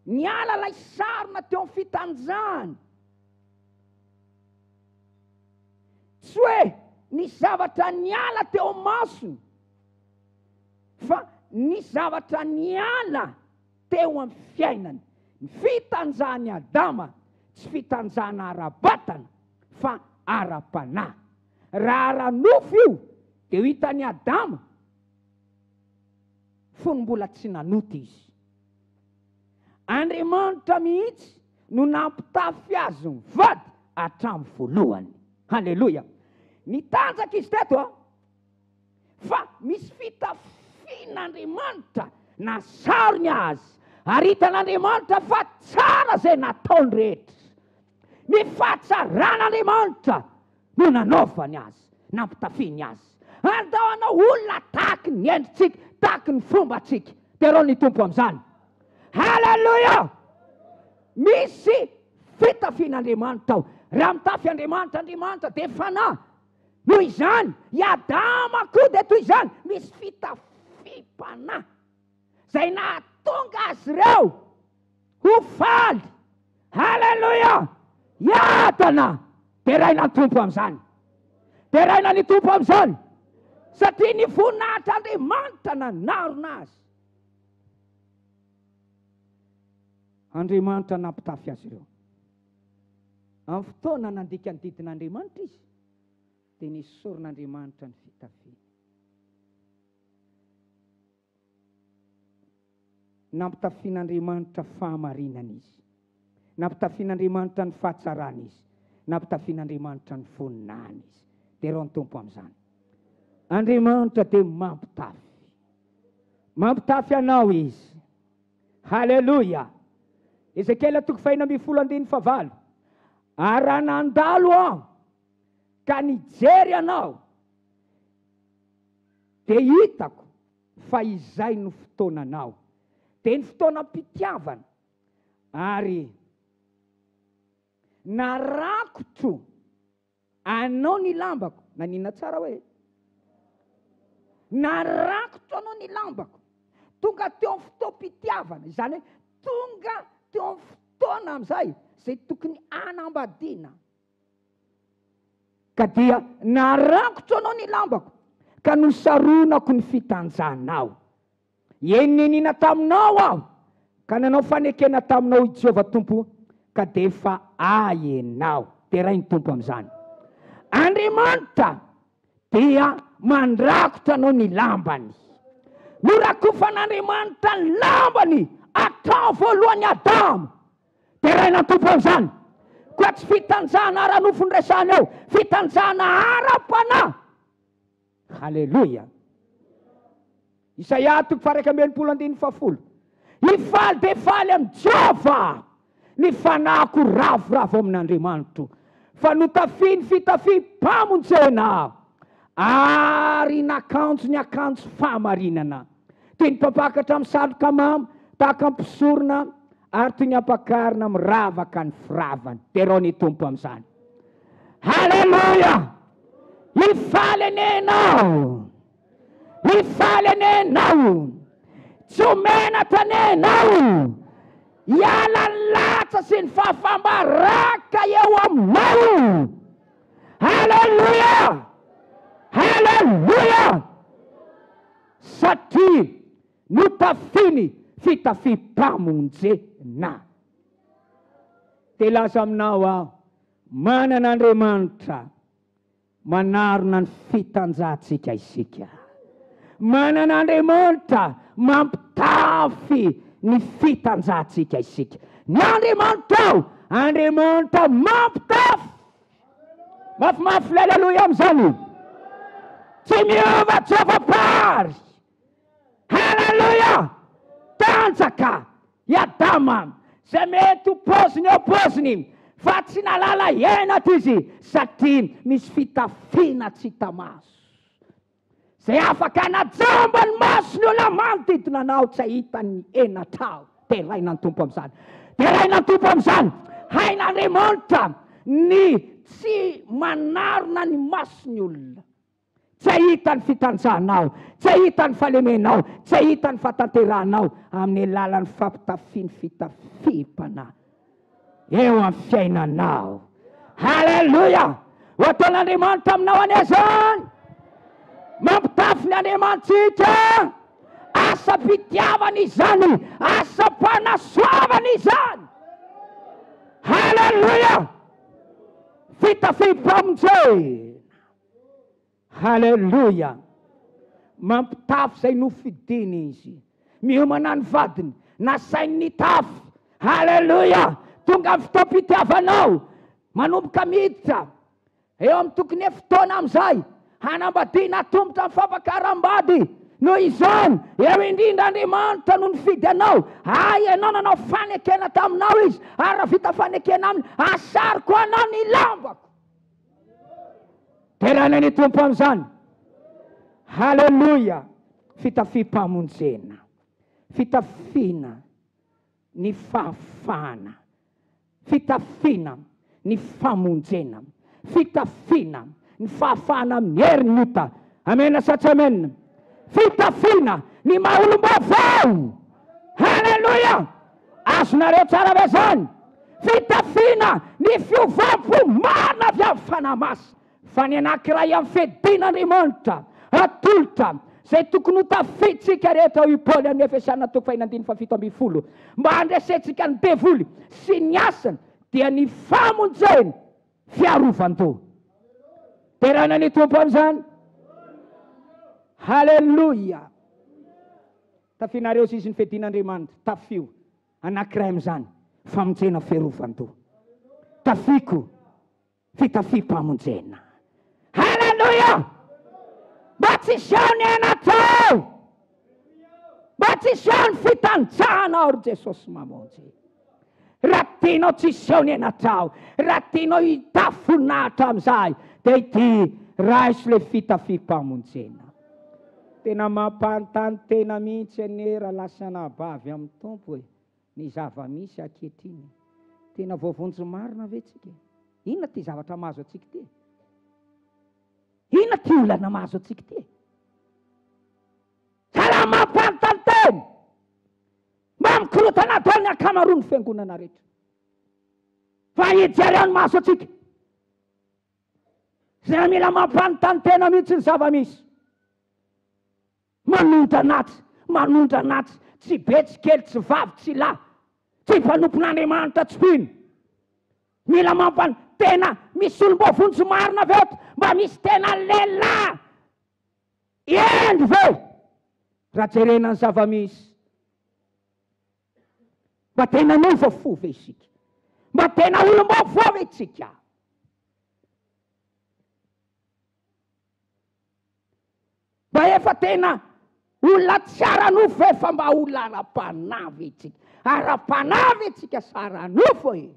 Niala lay sarona teo amin'ny fitanjahany. Tsy hoe ny zavatra niala teo masony, fa ny zavatra niala teo amin'ny fiainany. Ny fitanjahany Adama tsy fitanjahana ara-batana fa ara-panahy. Raha ara-nofo io dia hitany Adama fony mbola tsy nanoty izy. Andriamanitra mihitsy no nampitafy azy ny vady hatramin'ny voalohany. Halleloja. Nitanjaka izy teto fa misy fitafian'Andriamanitra nasarony azy, ary hitan'Andriamanitra fa tsara izay nataony rehetra. Ny fahatsaran'Andriamanitra no nanaovany azy, nampitafiany azy. Andahoana olona tahaky ny endritsika, tahaky ny fombatsika. Terao ny tompo amin'izany. Halleluja! Misy fitafian'Andriamanitra ao. Raha mitafy Andriamanitra, Andriamanitra dia fanahy. Noho izany, i Adama koa dia toy izany, misy fitafim-panahy izay nahatonga azy ireo ho faly. Halleluja! Iadana! Teraina ny tompo amin'izany. Teraina ny tompo amin'izany. Satria ny voninahitran'Andriamanitra nanarona azy. Andriamanitra nampitafy azy ireo. Amin'ny fotoana nandika ny didin'Andriamanitra izy, dia nisoron'Andriamanitra ny fitafiana. Nampitafian'Andriamanitra fahamarinana izy. Nampitafian'Andriamanitra ny fahatsarana izy. Nampitafian'Andriamanitra ny voninahiny izy. Terao ny tompo amin'izany. Andriamanitra dia mampitafy. Mampitafy anao izy. Halleluja. Ezekiel 4:9. Raha nandalo aho ka nijery anao dia hitako fa izay no fotoananao, dia ny fotoanam-pitiavana, ary narakotro anao ny lambako. Nanina tsara hoe narakotro anao ny lambako tonga teo amin'ny fotoam-pitiavana. Izany hoe tonga teo amin'ny fotoana amin'izay izay tokony anambadiana. Ka dia narakotro anao ny lambako ka nosaronako ny fitanjahanao. Enenina taminao aho ka nanao fanekena taminao i Jehovah Tompo, ka dia efa ahy ianao. Dia ny tompo amin'izany. Andriamanitra dia mandrakotra anao ny lambany. Norakofan'Andriamanitra ny lambany hatramin'ny voalohany Adama. Dia ny tompo amin'izany. Koa tsy fitanjahana ara-nofo ny resahana eo, fitanjahana ara-panahy. Halleluja. Isaia 1:10. Ifaly dia faly amin'ny Jehova ny fanahiko ravoravo amin'Andriamanitra, fa notafiny fitafiam-pamonjena ary nakanjo ny akanjo fahamarinana. Toy ny mpampakatra amin'ny satroka mamy tahaka ny mpisorona, ary toy ny ampakarina miravaka ny firavany. Terao ny tompo amin'izany. Haleluya! Ifaly nenao, ifaly nenao, tsy omenatra nenao, hiala ny latsa sy ny fahafambaraka eo aminao. Haleluya! Haleluya! Satria notafiny fitafim-pamonjena. Te laza aminao aho, manan'Andriamanitra manarona ny fitanjahantsika isika. Manan'Andriamanitra mampitafy ny fitanjahantsika isika. Ny Andriamanitra, Andriamanitra mampitafy. Mafimafy haleluya amin'izany. Tsy miova tsofa-pary. Haleluya! Tanjaka iadama zay mety ho poziny eo poziny, fa tsy nalala henatra izy satria misy fitafiana tsy hita maso. Zay afaka najamba ny masony olona manodidina anao tsy ahita ny henatrao. Teraina ny tompo amin'izany. Teraina ny tompo amin'izany. Hain'Andriamanitra ny tsy manarona ny masony olona. Tsy ahita ny fitanjahanao, tsy ahita ny falemenao, tsy ahita ny fatanteranao amin'ny alalan'ny fampitafiany fitafipana eo amin'ny fiainanao. Haleluya! Ataon'Andriamanitra aminao anezany. Mampitafy ny Andriamantsika. Asa-pitiavana izany, asa-panasoavana izany. Haleluya! Fitafim-pamonjena. Haleluya! Mampitafy zay nofidiny izy. Miomana ny vadiny, nasainy ny tafy. Haleluya! Tonga amin'ny fotoam-pitiavanao, manomboka miditra eo amin'ny tokony fotoana amin'izay, hanambadiana tombotra amin'ny fampakaram-bady. Noho izany, eo indrindra Andriamanitra no nifidy anao. Ianao nanao fanekena taminao izy, ary raha vita fanekena aminy, asariko anao ny lambako. Terana ny tompo amin'izany. Haleluya! Fitafim-pamonjena. Fitafiana ny fahafana. Fitafiana ny famonjena. Fitafiana ny fahafana amin'ny herin'ota. Amena sa tsy amena? Fitafiana ny maha-olom-baovao. Haleluya! Azonareo tsara ve zany? Fitafiana ny fiovampo marina avy amin'ny fanahy-masina. Fa ny anankiray amin'ny fedin'Andriamanitra atolotra zay tokony ho tafitsika rehetra ho Paoly amin'ny Efesiana 5:7 mba handresentsika ny devoly sy ny asany dia ny famonjena fiarovan-doha. Terana ny tompo amin'izany. Haleluya! Tafinareo sisy ny fedin'Andriamanitra tafio anankiray amin'izany famonjena fiarovan-doha. Tafiko fitafim-pamonjena. Haleluya! Mba tsy seho ny henatrao, mba tsy seho ny fitanjahanao ry Jesosy mamonjy. Raha tianao tsy seho ny henatrao, raha tianao hitafy voninahitra amin'izay, dia ity raisy le fitafim-pamonjena. Tena mampanontany tena mihitsy anie raha lasa nabavy amin'ny tompo hoe ny zava-misy ankehitriny. Tena voavonjy marina ve tsika? Inona ty zavatra mahazo atsika ty? Inona ty olana mahazo atsika ty? Raha mampanontany tena. Mampikorotana daholo ny ankamaroany fiangonana rehetra. Fa hijereo ny mahazo atsika. Zay mila mampanontany tena mihitsy ny zava-misy. Manondra anaty, tsy be, tsy kely, tsy vavy, tsy lahy, tsy mpanompon'Andriamanitra tsoiny. Mila tena misy olom-bavonjy marina avy eto, mba misy tena lehilahy endry ve raha jerena ny zava-misy. Mba tena nova fo ve isika, mba tena olom-baovao ve itsika. Mba efa tena olona tsara nofo efa mba olona ara-panavy itsika. Ara-panavy itsika sara nofo e.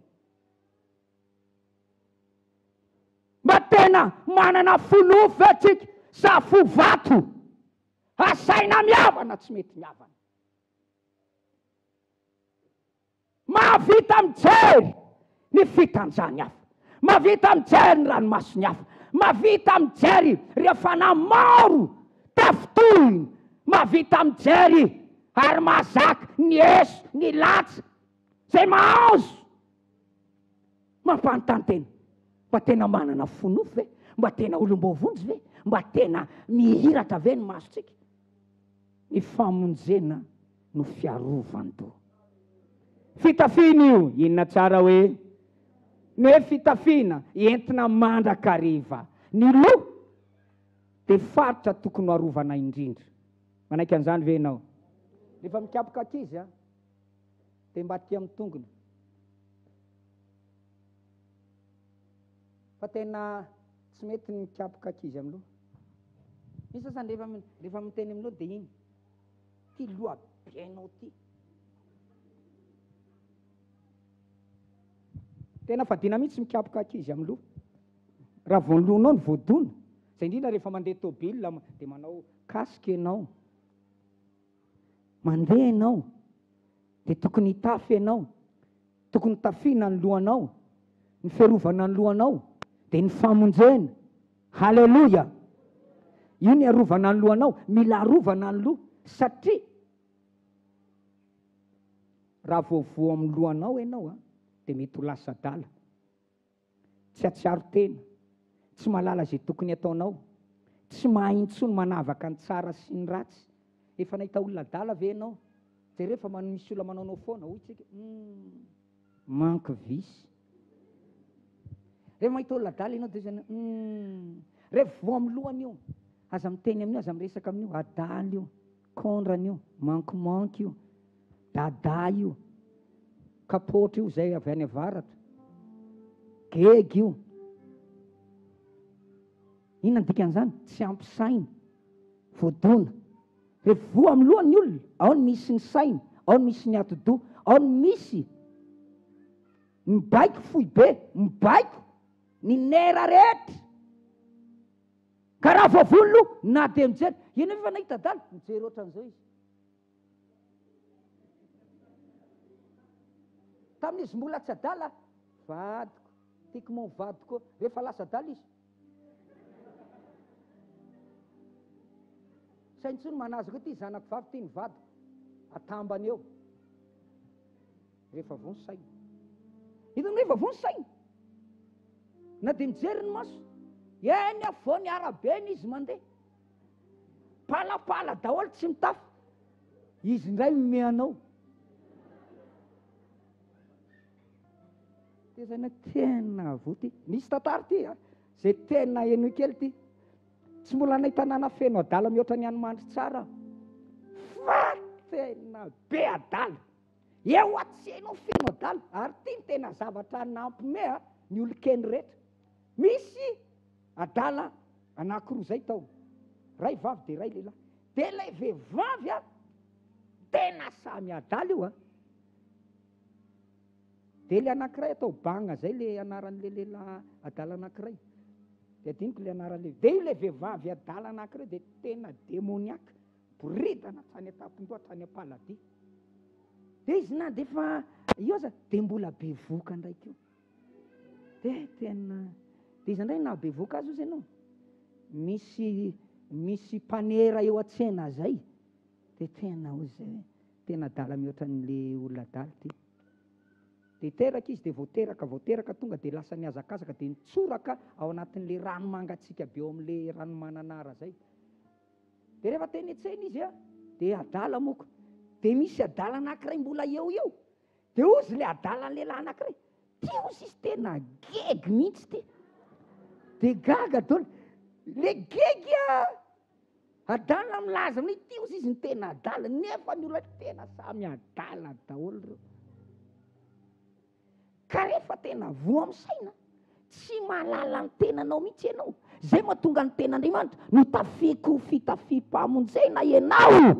Mba tena manana fonofo itsika sa fo vato. Asaina miavana tsy mety miavana. Mahavita mijery ny fitanjahany hafa. Mavita mijery ny ranomasony hafa. Mavita mijery rehefa namaro tafitohiny. Mavita mijery ary mahazaka ny eso, ny latsa, zay mahazo. Mampanontany tena, mba tena manana fonofo ve? Mba tena olom-bovonjy ve? Mba tena mihiratra ve ny masontsika? Ny famonjena no fiarovan-doha. Fitafiana io, inona tsara hoe? Ny hoe fitafiana, entina mandrakariva. Ny loha, dia faritra tokony harovana indrindra. Manaiky an'izany ve ianao? Rehefa mikapoka ankizy, dia mba tia amin'ny tongony. Fa tena tsy mety mikapoka ankizy amin'loha. Misy sasany rehefa miteny amin'loha dia iny. Ty loha benao ty. Tena fadina mihitsy mikapoka ankizy amin'loha. Raha vao ny lohanao ny voadona. Izay indrindra rehefa mandeha tôbila dia manao kasika ianao. Mandeha ianao. Dia tokony hitafy ianao. Tokony tafiana ny lohanao. Ny fiarovana ny lohanao. Dia ny famonjena. Halleluja. Io ny arovana ny lohanao. Mila arovana ny loha. Satria raha voavoa amin'ny lohanao ianao dia mety ho lasa adala. Tsy atsiaro tena. Tsy mahalala izay tokony ataonao. Tsy mahay intsony manavaka ny tsara sy ny ratsy. Efa nahita olona adala ve ianao? Dia rehefa misy olona manaonao foana, hoy tsika, manque visy. Rehefa mahita olona adala ianao dia zany, rehefa voa amin'ny lohany io, aza miteny amin'io, aza miresaka amin'io, adala io, kondrana io, manque io, dada io, kapotra io zay avy any avaratra, gegy io. Inona ny dikan'izany? Tsy ampy saina, voadona. Rehefa voa amin'ny lohany olona, ao ny misy ny saina, ao ny misy ny ati-doha, ao ny misy mibaiko fohy be, mibaiko ny nera rehetra. Ka raha voavony loha, na dia mijery, ino efa nahita adala? Mijery ohatran'izao izy. Tamin'izy mbola tsy adala, vadiko, tiako moa vadiko, rehefa lasa adala izy. Saingy intsony manazaka ty zanako vavy ty ny vadiko, atambany eo. Rehefa voa ny saina. Hitany rehefa voa ny saina. Na dia mijery ny maso. Eny avoany arabeny izy mandeha. Palapala daholo tsy mitafy. Izy indray meanao. Dia zany tena voty. Nisy tantara ty, zay tena eno kely ty. Tsy mbola nahitanana feno adala mihoatra ny Andriamanitra tsara. Fa tena be adala. Eo atseno feno adala. Ary ty ny tena zavatra nampime ny olon-keny rehetra. Misy adala anankiroa zay tao. Ray vavy dia ray lehilahy. Dia ilay vehivavy tena samy adala io. Dia ilay anankiray atao banga zay ilay anaran'ilay lehilahy adala anankiray. Dia diniko ilay anaran'ilay. Dia ilay vehivavy adala anankiray dia tena demoniaka. Boridana trany an-tampon-doha trany am-paladia. Dia izy na dia efa io aza dia mbola be voka ndraiky io. Dia tena. Dia izy indray na be voka azy izy ianao. Misy panera eo an-tsena zay. Dia tena ozy tena adala mihoatra n'ilay olona adala ty. Dia teraka izy dia voateraka tonga dia lasa niazakazaka dia nitsoraka ao anatin'ilay rano mangatsika be ao amin'ilay rano mananara zay. Dia rehefa teny an-tsena izy dia adala moko. Dia misy adala anankiray mbola eo. Dia ozy ilay adala lehilahy anankiray. Ty ozy izy tena gegy mihitsy ty. Dia gaga daholo. Le gegy adala milaza amin'ny ty ozy izy ny tena adala. Nefa ny olona tena samy adala daholo reo. Ka rehefa tena voa amin'ny saina, tsy mahalala ny tenanao mihitsy ianao. Zay mahatonga ny ten'Andriamanitra no tafiko fitafiam-pamonjena ianao.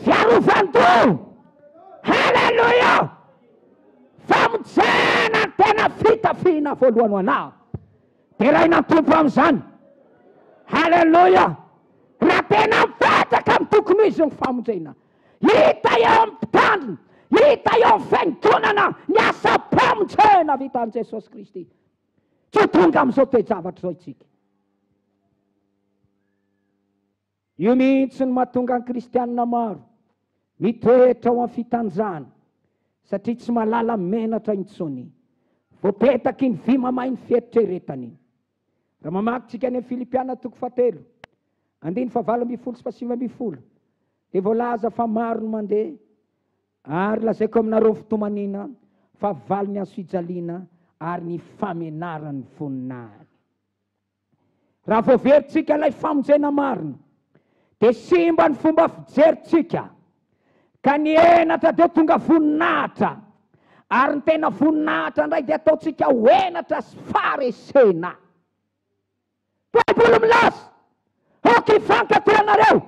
Fiarovan-doha. Halleluja. Famonjena tena fitafiana voalohany ho anao. Dia raha inatompo amin'izany. Halleluja. Raha tena mipetraka amin'ny tokony izy ny famonjena. Hita eo amin'ny mpitandrina. Hita eo amin'ny fiangonana ny asa-pamonjena vitan'i Jesosy Kristy. tsy tonga amin'izao toe-javatra zao itsika. Io mihitsy ny mahatonga ny kristianina maro mitoetra ao amin'ny fitanjana, satria tsy mahalala menatra intsony, voapetaky ny vy mamay ny fieritreretany. Raha mamakitsika any amin'ny Filipiana 4:7, 9:20 dia voalaza fa maro no mandeha, ary lazaiko aminareo fitomanina fa valy ny azo fijaliana ary ny famenarany voninahiny. Raha voaveritsika ilay famonjena marina, dia simba ny fomba fijeritsika ka ny enatra dia tonga voninahitra, ary ny tena voninahitra indray dia ataontsika hoenatra sy farisena. Baiboly milaza, fankateanareo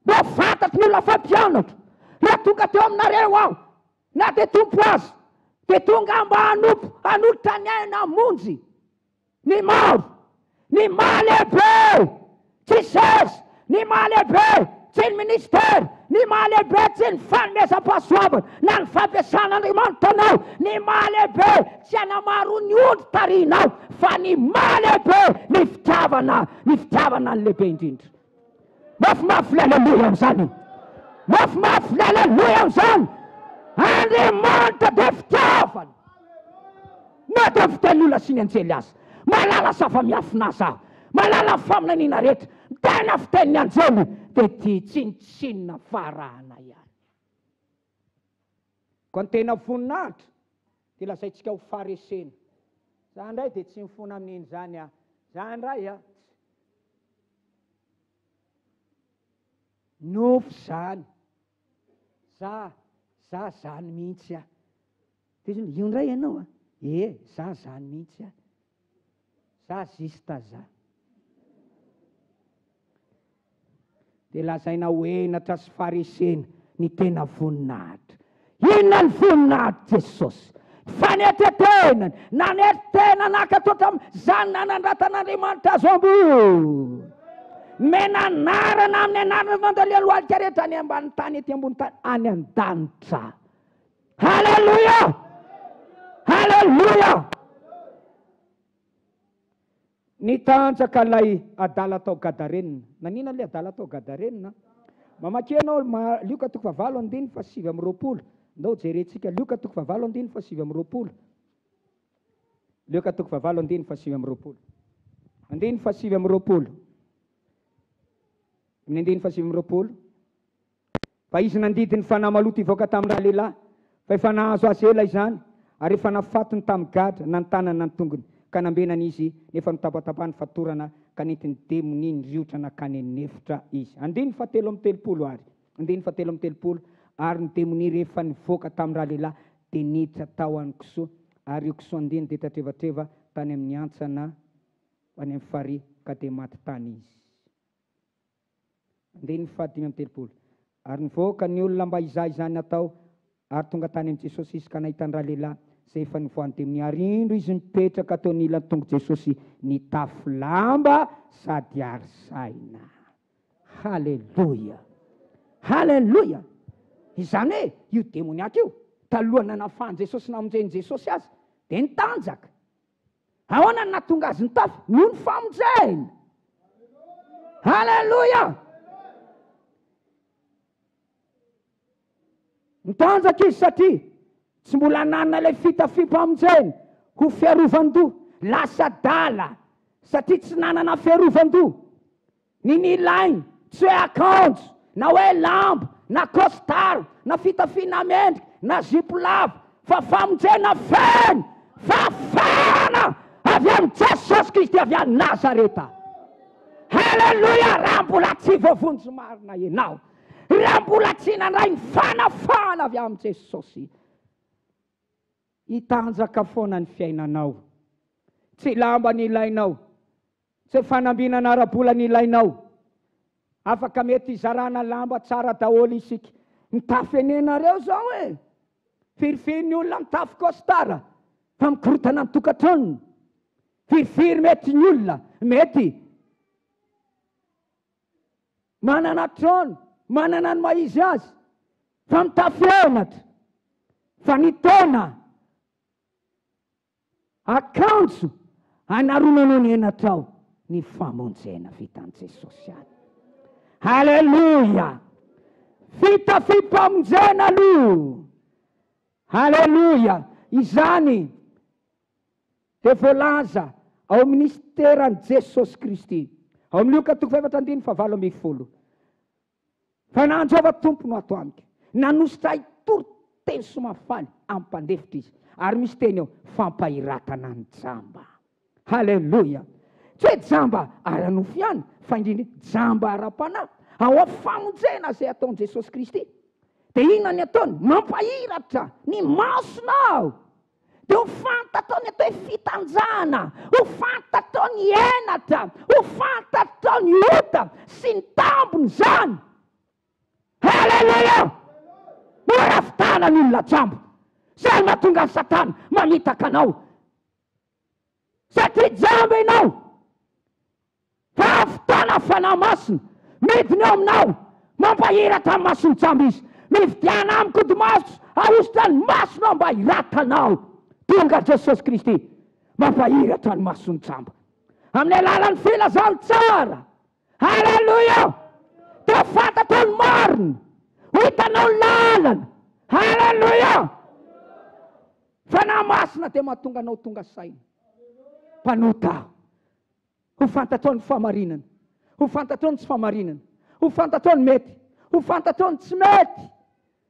mba fantatry ny olona fampianatra, raha tonga teo aminareo aho na dia tompo azy, dia tonga mba hanolotra ny aina monjy ny maro, ny mahalehibe tsy zezy, ny mahalehibe tsy ny ministera, ny mahalehibe tsy ny fanomezam-pahasoavana na ny fampiasan'Andriamanitra anao, ny mahalehibe tsy hanamaro ny ondry tarinao, fa ny mahalehibe ny fitiavana ny lehibe indrindra. Mafimafy aleluia amin'izany, mafimafy aleluia amin'izany. Andriamanitra dia fitiavana. Na dia fiten'olona sy ny anjely azy, malala zava-miafina azy aho, malala faminaniana rehetra, tena fiten'ny anjely dia tia tsinitsinina farahana ihany. Koa ny tena voninahitra dia lazaintsika ho farisena. Za indray dia tsy mifona amin'iny zany aho, za indray aho nofo zany, za zany mihitsy aho. Io indray ianao a? Za zany mihitsy aho, za zista za. Dia lazaina hoenatra sy farisena ny tena voninahitra. Inona ny voninahitra Jesosy? Fanetretenany, nanetretena nakatoatra zany nanandratan'Andriamanitra azo ambony. Menanarana amin'ny anarana mandalea lohalika rehetra any ambany tany ety ambony tany any an-danitra. Halleluia! Halleluia! Nitanjaka ilay adala tao Gadarenina. Nanina ilay adala tao Gadarenina? Mamaky anao Luka 7:7-20. Ndao jerentsika Luka 7:7-20. Luka 7:7-20. 7:20. Amin'ny 7:20. Fa izy nandidy ny fanahy maloto ivoaka tamin'ny raha lehilahy, fa efa nahazo azy ela izany, ary efa nafatony tamin'ny gadra na ny tanana ny tongony, ka nambenana izy nefa notapatapahany fatorana ka nentiny demony ny riotra nakany anefitra izy. 7:30 ary 7:30 ary ny demony rehefa nivoaka tamin'ny raha lehilahy dia niditra tao any kisoa, ary io kisoa andiny dia tatrevatreva tany amin'ny antsana any amin'ny farihy ka dia maty tany izy. 5:30 ary nivoaka ny olona mba izay izany atao, ary tonga tany amin'ny Jesosy izy ka nahitany raha lehilahy izay efa nivoahany demony, ary indro izy mipetraka tao anilany tongo Jesosy nitafy lamba sady ary saina. Halleluia! Halleluia! Izany hoe io demoniaka io talohana nafahan Jesosy namonjeny Jesosy azy dia nitanjaka. Ahoana ny nahatonga azy nitafy? Noho ny famonjeny. Halleluia! Nitanjaka izy satria tsy mbola nanana ilay fitafiam-pamonjeny ho fiarovan-doha, lasa dala satria tsy nanana fiarovan-doha. Ny nilainy tsy hoe akanjo na hoe lamba na kostara na fitafiana mendrika na zipo lava, fa famonjena feno, fafana avy amin'ny Jesosy Kristy avy any Nazareta. Halleluia! Raha mbola tsy voavonjy marina ianao, raha mbola tsy nandray ny fanafana avy amin'ny Jesosy, hitanjaka foana ny fiainanao. Tsy lamba ny ilainao, tsy fanambinana ara-bola ny ilainao. Afaka mety hizarana lamba tsara daholo isika. Mitafy enenareo zao hoe firifiry ny olona mitafy kostara fa mikorotana ny tokatranony. Firifiry mety ny olona, mety manana trano, manana ny maizy azy, fa mitafy enatra, fa ny tena akanjo Anaronanao ny enatrao ny famonjena vita an' Jesosy any. Haleloia! Vita fipamonjena aloha. Haleloia! Izany dia voalaza ao ministeran' Jesosy Kristy. Ao amin'ny Luka 4:7-8. Fa nanjova tompo no ato amiko. Nanositra itory teny somafaly ampandefitra izy. Ary misy teny eo, fampahiratana ny jamba. Haleloia! Tsy hoe jamba ara-nofo ihany, fa indrindra jamba ara-panahy. Ao famonjena izay ataon'i Jesosy Kristy. Dia inona ny ataony? Mampahiratra ny masonao. Dia ho fantatao ny atao hoe fitanjana, ho fantatao ny enatra, ho fantatao ny ota sy ny tambony zany. Haleluia! Morafitana ny olona jambo. Izay mahatonga ny Satana mamitaka anao. Satria jambo ianao. Fa fotoana fanahy masina midiny eo aminao. Mampahiratra ny masony jambo izy. Mividiana aminy kodimaso ahositra ny masonao mba hiratanao. Tonga Jesosy Kristy mampahiratra ny masony jambo. Amin'ny alalan'ny filazany tsara. Haleluia! Dia fantatao ny marina. Ho hitanao ny lalana. Haleluia! Fanahy masina dia mahatonga anao tonga saina. Mpanota. Ho fantatao ny famarinana. Ho fantatao ny tsy famarinana. Ho fantatao ny mety. Ho fantatao ny tsy mety.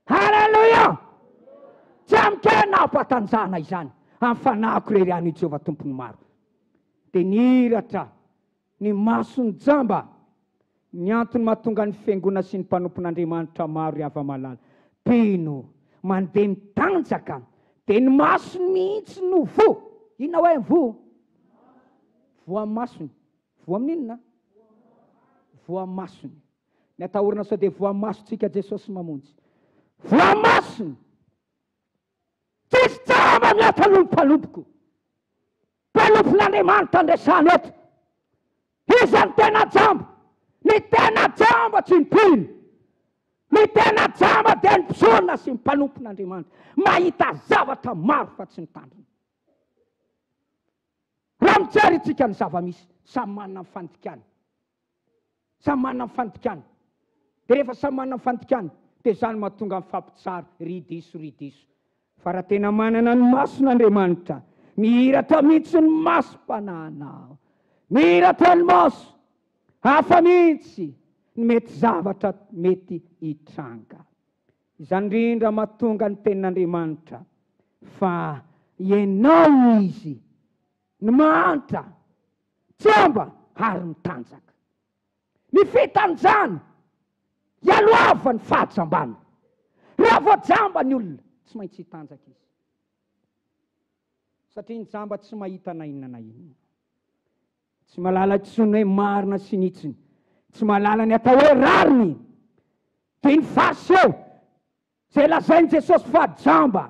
Haleluia! Tsy amikena ampatanjana izany. Amin'ny fanahiko rery any Jehova tompony maro. Dia nihiratra ny masony jamba. Ny antony mahatonga ny fiangona sy ny mpanompon'Andriamanitra maro ava-malala. Pino mandeha mitanjaka. Dia ny masony mihitsy no vo. Inona hoe vo? Vo amin'ny masony. Vo amin'inona? Vo amin'ny masony. Ny atahorana sao dia vo amin'ny masontsika Jesosy mamonjy. Vo amin'ny masony. Tsisy jamba miata-lompalompoko. Mpanompon'Andriamanitra andresany eto. Izy ny tena jamba. Ny tena jamba tsy ny mpino. Ny tena jamba dia ny mpisaona sy ny mpanompon'Andriamanitra. Mahita zavatra maro fa tsy mitandrina. Raha mijery itsika ny zava-misy, samy manana ny fantikany. Samy manana ny fantikany. Dia rehefa samy manana ny fantikany, dia izany mahatonga ny fampitsara ridiso. Fa raha tena manana ny mason'Andriamanitra, mihiratra mihitsy ny masom-panahinao. Mihiratra ny maso. Hafa mihitsy ny mety zavatra mety hitranga. Izany indrindra mahatonga ny tenin'Andriamanitra fa ianao izy ny mahantra jamba ary mitanjaka. Ny fitanjana hialoava ny fahajambana. Raha vao jamba ny olona tsy maintsy hitanjaka izy. Satria ny jamba tsy mahita na inona na inona. Tsy malala tsony hoe marina sy nitsiny. Tsy malala ny atao hoe rariny. Dia ny faseo izay lazainy Jesosy fa jamba.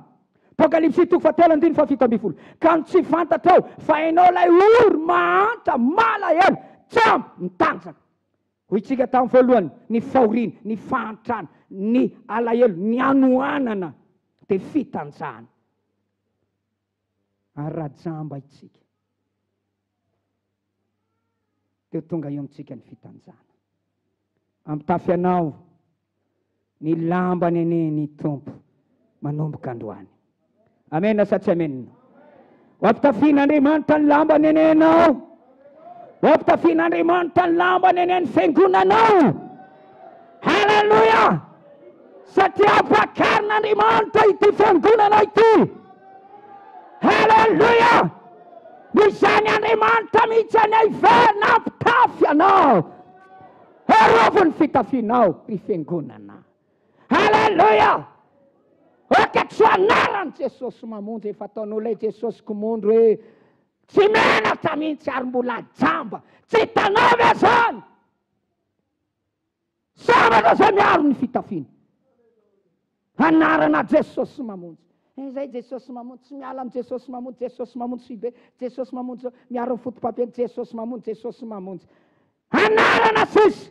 Apokalipsy 2:7-7. Ka ny tsy fantatrao fa ianao ilay oro mahantra malahelo jamba mitanjaka. Hoy tsika tamin'ny voalohany, ny fahoriana, ny fahantrana, ny alahelo, ny anohanana dia fitanjana. Ary raha jamba itsika dia tonga eo amintsika ny fitanjana. Ampitafy anao ny lamba neneny tompo manomboka androany. Amen sa tsy amen? Ampitafian'Andriamanitra ny lamba nenenao. Ampitafian'Andriamanitra ny lamba neneny fiangonanao. Haleluia! Satria apakarin'Andriamanitra ity fiangonana ity. Haleluia! Izany Andriamanitra mihitsy any iverina ampitafy anao. Arovony fitafianao ny fiangonana. Haleluia! Okatso anarany Jesosy mamonjy efa ataon'olona hoe Jesosy komondro hoe tsy menatra mihitsy ary mbola jamba. Tsy hitanao ve zany? Zavatra izay miaro ny fitafiana. Anarana Jesosy mamonjy. Izay Jesosy mamonjy, tsy miala amin'ny Jesosy mamonjy, Jesosy mamonjy sibe, Jesosy mamonjy miaro ny foto-papeny, Jesosy mamonjy, Jesosy mamonjy. Anarana sisy.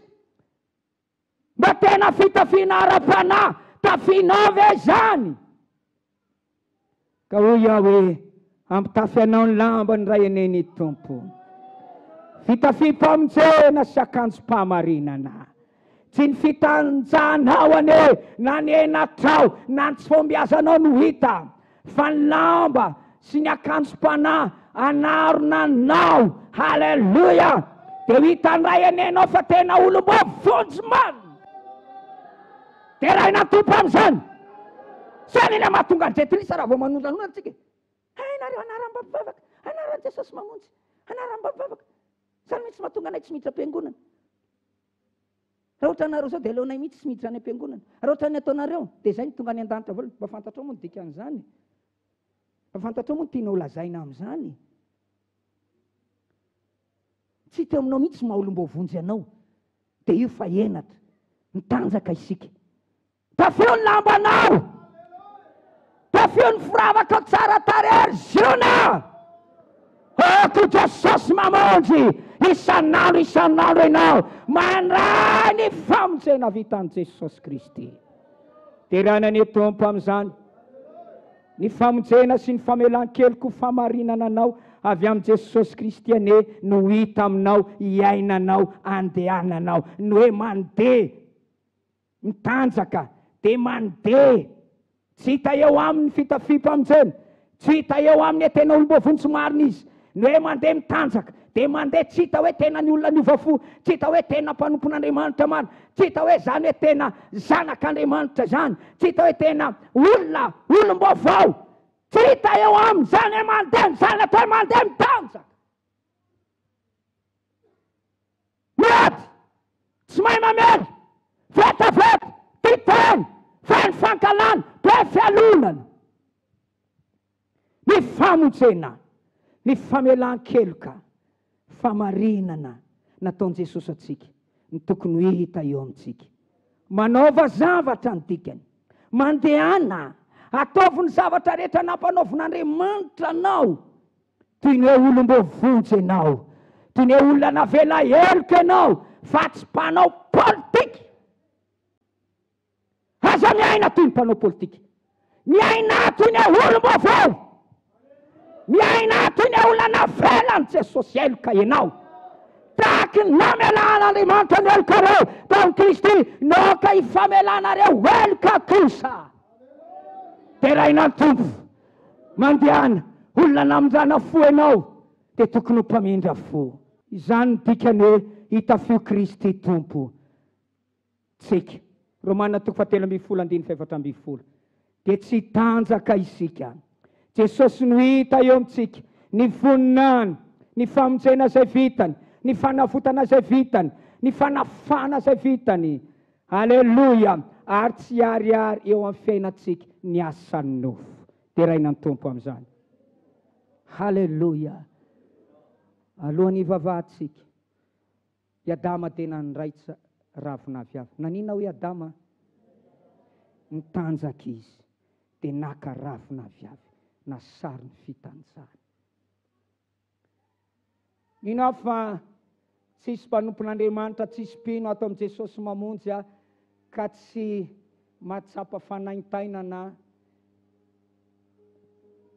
Mba tena fitafiana ara-panahy, tafianao ve zany? Ka hoy aho hoe ampitafy anao ny lambany ray aneny tompo. Fitafiam-pamonjena sy akanjom-pahamarinana. Tsy ny fitanjanao ane na ny enatrao na ny tsy fombiazanao no hita, fa ny lamba sy ny akanjom-panahy anarona anao. Haleluya! Dia hitan'ny ray anenao fa tena olom-bavonjy marina. Dia raina tompo amin'izany. Zany ilay mahatonga ny jetrisa raha vao manondranona antsika. Nareo anaram-bavavaka, anaran'i Jesosy mamonjy, anaram-bavavaka. Zany mihitsy mahatonga anay tsy miditra am-piangonana. Raha ohatra anareo zao dia aleonay mihitsy tsy miditra any am-piangonana. Raha ohatra ny ataonareo dia izay ny tonga any an-danitra voalohany. Mba fantatrao moa ny dikan'izany. Mba fantatrao moa ny tiana ho lazaina amin'izany. Tsy teo aminao mihitsy maha-olom-bavonjy anao. Dia io fa henatra. Mitanjaka isika. Tafio ny lambanao. Tafio ny firavaka tsara tarehy ziona. Ko Jesosy mamonjy. Isan'andro ianao mandray ny famonjena vitan'i Jesosy Kristy. Terana ny tompo amin'izany. Ny famonjena sy ny famelan-keloka famarinana anao avy amin'i Jesosy Kristy ane no hita aminao, iainanao, andehananao. No hoe mandeha mitanjaka dia mandeha. Tsy hita eo amin'ny fitafiam-pamonjena, tsy hita eo amin'ny tena olom-bavonjy marina izy. No hoe mandeha mitanjaka dia mandeha tsy hita hoe tena ny olona niovafo, tsy hita hoe tena mpanompon'Andriamanitra marina, tsy hita hoe zany hoe tena zanak'Andriamanitra zany, tsy hita hoe tena olona olom-baovao, tsy hita eo amin'izany hoe mandeha zany atao hoe mandeha mitanjaka. Mety tsy mahay mamely vetaveta titeny fa ny fankalana toe fialonana. Ny famonjena, ny famelan-keloka, famarinana nataon'i Jesosy atsika ny tokony hita eo amintsika. Manaova zavatra ny dikany, mandehana, ataovy ny zavatra rehetra nampanaovin'Andriamanitra anao. Toy ny hoe olom-bavonjy ianao, toy ny hoe olona navela heloka ianao, fa tsy mpanao politika. Aza miaina toy ny mpanao politika, miaina toy ny olom-bavao, miaina toy ny olona navelany Jesosy heloka ianao. Tahaky namelan'Andriamanitra ny heloka reo tamin'i Kristy, naoka hifamelanareo heloka kosa. Teraina ny tompo, mandehana, olona namondrana fo ianao dia tokony ho mpamindra fo. Izany ny dikany hoe hitafio Kristy tompo. Tsika Romana 3:7-4 dia tsy tanjaka isika. Jesosy no hita eo amintsika, ny voninany, ny famonjena izay vitany, ny fanavotana izay vitany, ny fanafana izay vitany. Aleluia! Ary tsy ariary eo amin'ny fiainantsika ny asany nofo. Teraina ny tompo amin'izany. Haleluia! Alohan'ny hivavahantsika, i Adama tena niraitra ravina viavy. Nanina hoe Adama? Nitanjaka izy dia naka ravina viavy, na sary ny fitanjana. Mino fa tsisy mpanompon'Andriamanitra, tsisy mpino ato amin'i Jesosy mamonjy ka tsy mahatsapa fanaintaina na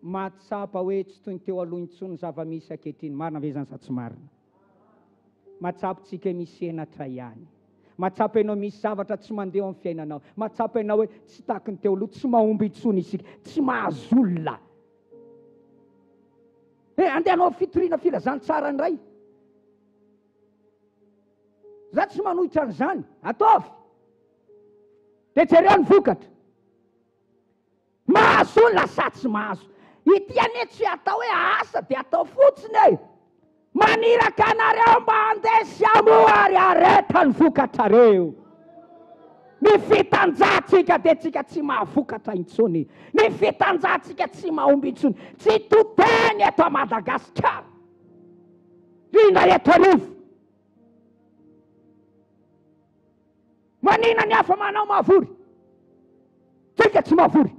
mahatsapa hoe tsy toy ny teo aloha intsony zava-misy ankehitriny. Marina ve zany sa tsy marina? Mahatsapitsika misy henatra ihany. Mahatsapa ianao misy zavatra tsy mandeha amin'ny fiainanao. Mahatsapa ianao hoe tsy tahaky ny teo aloha, tsy mahomby intsony isika, tsy mahazo olona. Andehanao fitoriana filazantsara ny ray. Za tsy manohitra an'izany, ataovy. Dia jereo ny vokatra. Mahazo olona sa tsy mahazo. Ity anie tsy atao hoe asa dia atao fotsiny e. Maniraka anareo mba handeha sy hamoary areta ny vokatrareo. Ny fitanjahantsika dia tsika tsy mahavokatra intsony. Ny fitanjahantsika tsy mahomby intsony. Tsy toteny eto a Madagasikara. Indra eto arivo. Manina ny hafa manao mahavory. Tsika tsy mahavory.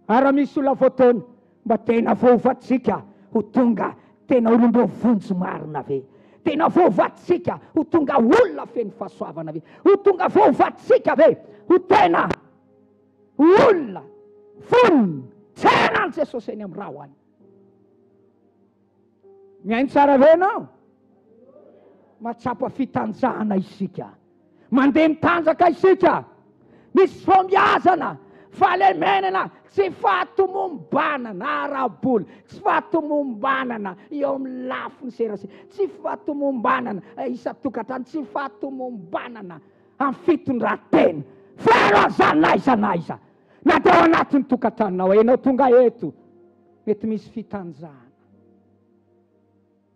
Ara misy olona fotoana mba tena voavatsika ho tonga tena olom-bavonjy marina ve. Tena voavatsika ho tonga olona feno fahasoavana ve. Ho tonga voavatsika ve ho tena olona fonony tsenan'i Jesosy eny amin'ny rahoany. Miaino tsara ve anao? Matsapa fitanjahana isika, mandeha mitanjaka isika, misy fombiazana, falemenana, tsy fatomombanana araboly, tsy fatomombanana eo amin'ny lafiny serasera, tsy fatomombanana isa-tokantrano, tsy fatomombanana amin'ny fitondran-tena. Feno azanaiza na teo anatin'ny tokantranonao enao tonga eto mety misy fitanjahana.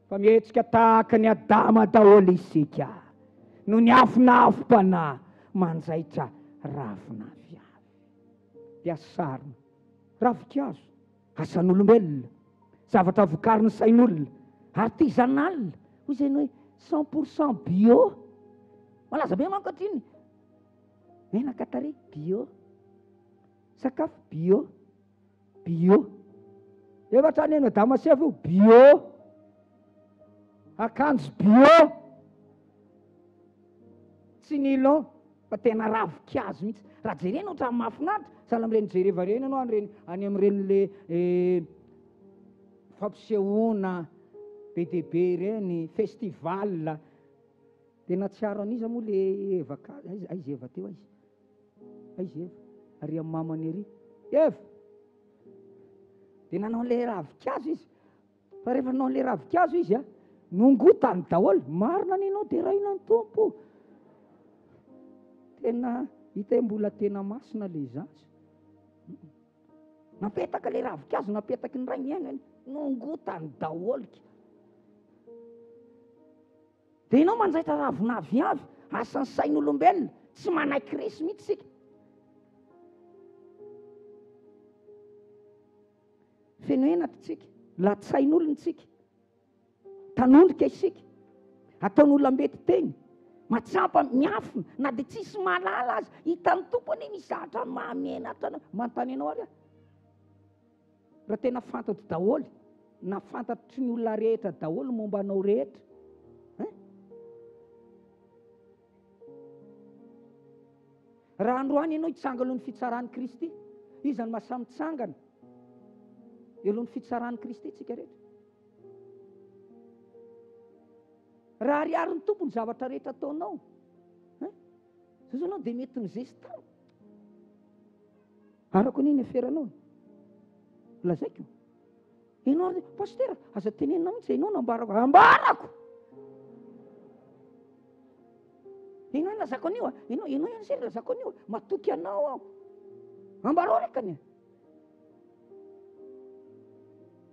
Fa mihetsika tahaka ny Adama daholo isika, no ny afinafim-panahy manjaitra ravina viavy. Dia sarina ravin-kazo, asan'olombelona, zavatra vokarin'ny sain'olona, artisanal, hoy izay hoe 100% bio. Malaza be manko atriny, menaka tarehy bio, sakafo bio, efa trany eny Damasefo bio, akanjo bio, tsy nilon fa tena ravin-kazo mihitsy. Raha jerena ohatran'ny mahafinaritra, sahala amin'ireny jereva reny ianao any amin'ireny fampisehoana be dia be reny festival. Tena tsiaro an'iza moa le Eva-kazo, aiza Eva teo aiza Eva, ary amin'ny mamany ery Eva, dia nanao le ravin-kazo izy. Fa rehefa nanao le ravin-kazo izy nongotany daholo, marina ninao dia rainany tompo. Tena hita mbola tena masina le zaza. Napetaka le ravin-kazo, napetaka ny ray miainany, nongotany daholo. Dia ianao manjaitra ravina viavy, asan'ny sain'olombelona, tsy manaiky resy mihitsy sika. Feno henatra tsika, latsain'olona tsika, tanondrika isika, ataon'olona mety teny, matsapa miafina, na dia tsisy malala azy, hitan'ny tompony mizatra mahamenatra, manontany ianao ary raha tena fantatro daholo, na fantatry ny olona rehetra daholo momba anao rehetra. Raha androany ianao hitsanga alohan'ny fitsaran'i Kristy, iza ny mahasahy mitsangana eo alohan'ny fitsaran'i Kristy tsika rehetra. Raha ariary ny tompony zavatra rehetra ataonao, zao anao dia mety mizesitany. Arako niny eferanao, lazaiko ianao, pastera aza tenenina mihitsy ianao nambarako. Ambarako ianao lazako anio, ianao ihany sery lazako anio, matoky anao aho, ambarao rekany.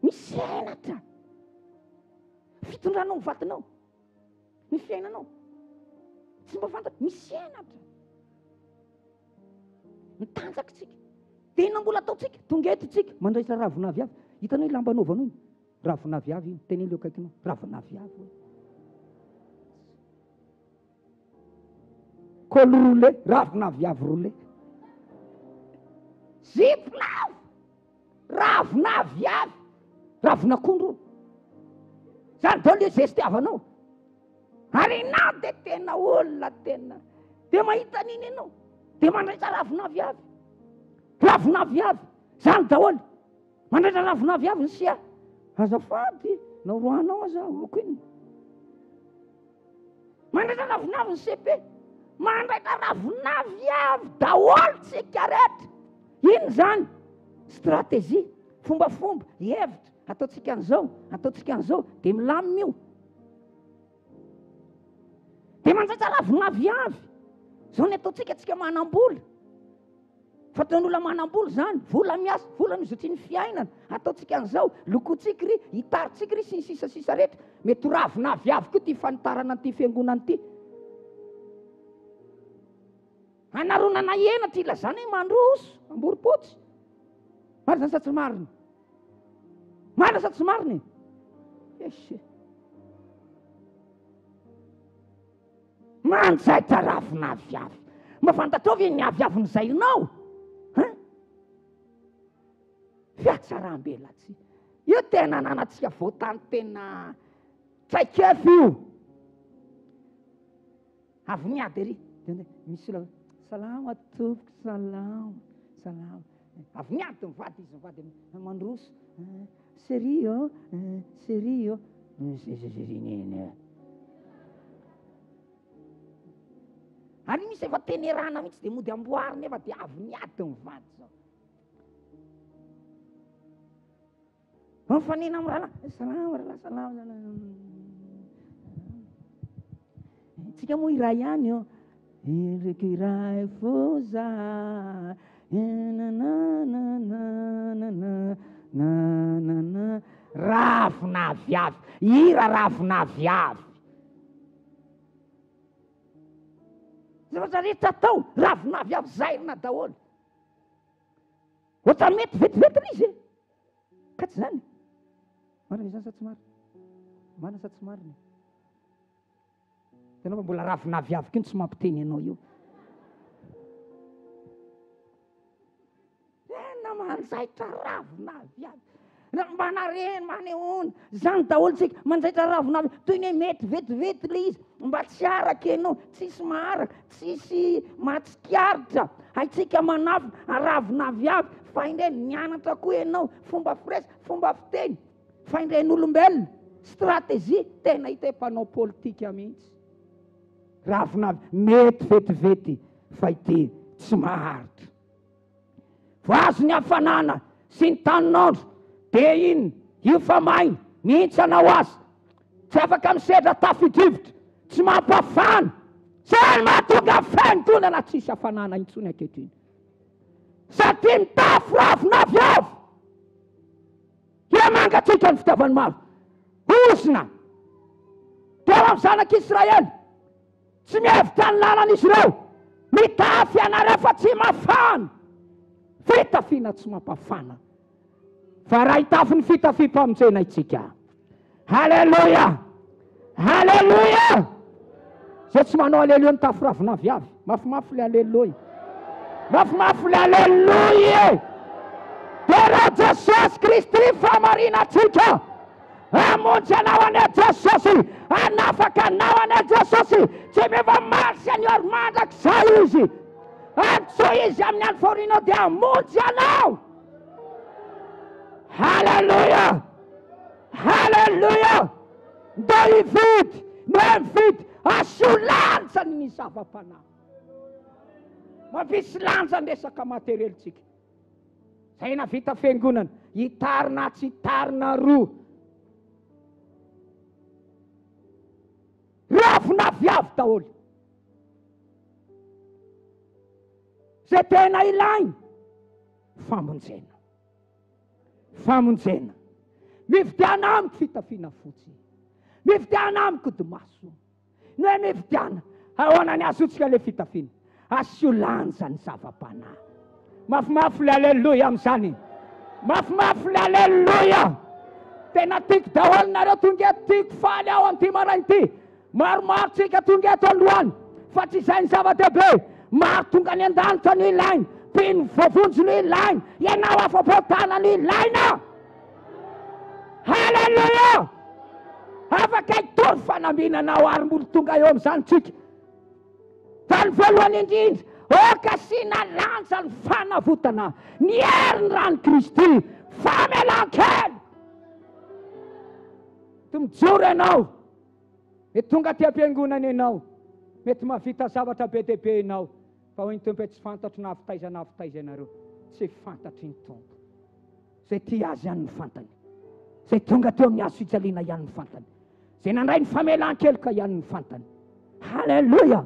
Misy henatra fitondranao ny vatanao, ny fiainanao, tsy mba fantatra, misy henatra mitanjaka tsika. Tena mbola ataotsika, tonga eto tsika mandraitra ravina viavy. Hitanao lamba anaovanao iny, ravina viavy iny, teneny leo akaikinao, ravina viavy. Col roulé, ravina viavy roulé. Zipo lavo, ravina viavy, ravina kondro. Zany daholo le zesitiavanao. Ary ianao dia tena olona tena, dia mahita an'iny ianao, dia mandraitra ravina viavy. Ravina viavy, zany daholo. Mandraitra ravina viavy ny sia. Azafady, naoroanao aza oko iny. Mandraitra ravina viavy ny sepe. Mandraitra ravina viavy daholo tsika rehetra. Iny zany stratégie, fombafomba, hevitra, ataotsika an'izao, ataotsika an'izao, dia milamina io. Dia mandraitra ravina viavy, zao ny ataotsika tsika manam-bola. Fataon'olona manam-bola zany, vola miasa, vola mizotry ny fiainana, ataotsika an'izao, lokotsika ry, hitaritsika ry, sy ny sisa rehetra. Mety ravina viavy koa ty fanitarana an'ity fiangonana ity. Anaronana hena ty ilazana hoe mandroso, amboripotsy. Marina sa tsy marina? Marina sa tsy marina? Esy. Manjaitra ravina viavy. Mba fantatrao ve ny aviavin'izay-nao? Fiatsaram-bela tsy. Io tena nanantsika voatany tena traikefa io. Avy miady ery. Misy olona salama tompoko, salama, salama. Avy miady mivady izy, mivady mandroso. Serio, serio. Ary misy efa tenerana mihitsy dia mody amboarina efa dia avy niady mivady zao. Mifanena amin'ny rahalahy, salama rahalahy, salama. Tsika moa iray ihany io. Endrika iray foza, rafina aviavy, hira rafina aviavy. Zavatra rehetra tao, rafina aviavy zairina daholo. Ohatra mety vetivetina izy. Ka tsy zany. Marina izany sa tsy marina? Marina sa tsy marina? Tena mbola rafina aviavy kiny tsy mampiteny anao io. Tena manjaitra ravina aviavy. Manareny manehoana zany daholo tsika manjaitra ravina aviavy. Toy ny mety vetivety le izy mba tsy araka ianao, tsisy maharaka, tsisy mahatsikaritra. Haitsika manafy ravina aviavy. Fa indray nianatra koa ianao fomba firesaka, fomba fiteny. Fa indray n'olombelona stratezia tena hita mpanao politika mihitsy. Ravina mety vetivety fa ity tsy maharitra. Vazo ny hafanana sy ny taninandro dia iny io fa maina mihitsy anao azy. Tsy afaka misedra tafidrivotra, tsy mampafana. Zany mahatonga faintonana na tsisy hafanana intsony ankehitriny. Satria mitafy ravina aviavy. Ia mangatsiaka ny fitiavany maro. Osina teo amin'ny zanak'Israely. Tsy mihevitra ny lalan'izy ireo. Mitafy ianareo fa tsy mafana. Fitafiana tsy mampafana. Fa raha hitafy ny fitafim-pamonjena itsika. Halleluja! Halleluja! Zay tsy manao aleluia mitafy ravina aviavy. Mafimafy le aleluia. Mafimafy le aleluia. Tera Jesosy Kristy famarina atsika. Amonjy anao anay Jesosy. Anafaka anao anay Jesosy. Tsy meva marsy anio ary mandrakizay izy. Antso izy amin'ny andro fahoriana dia amonjy anao. Halleluja! Halleluja! David mividy asolanjany ny zava-panahy. Mampisy lanja ny resaka materielitsika. Zay navita fiangonana, hitarina tsy hitarina roa. Ravina aviavy daholo. Zay tena ilainy famonjena. Famonjena. Mividiana amiko fitafiana fotsy. Mividiana amiko dimaso. No hoe mividiana. Ahoana ny azotsika le fitafiana. Asolanja ny zava-panahy. Mafimafy le aleluia amin'izany. Mafimafy le aleluia. Tena tiako daholo nareo tonga tiako faly ao amin'ity maraina ity. Maromaro tsika tonga eto androany. Fa tsy izay ny zava-dehibe. Maro tonga ny an-danitra no ilaina. Pino vovonjy no ilaina. Ianao afa-potana no ilaina. Halleluja! Afaka hitory fanaminanao ary molo tonga eo amin'izany tsika. Fa ny voalohany indrindra, okasiana lanja ny fanavotana, ny herin'ny rano Kristy, famelan-kely. Ty mijoro ianao, mety tonga ty am-piangonana ianao, mety mahavita zavatra be dia be ianao, fa hoy ny tompo tsy fantatro na avitaiza ianareo, tsy fantatry ny tompo. Zay ty azy ihany ny fantany. Zay tonga teo amin'ny azo fijaliana ihany ny fantany. Zay nandray ny famelan-keloka ihany ny fantany. Halleluja!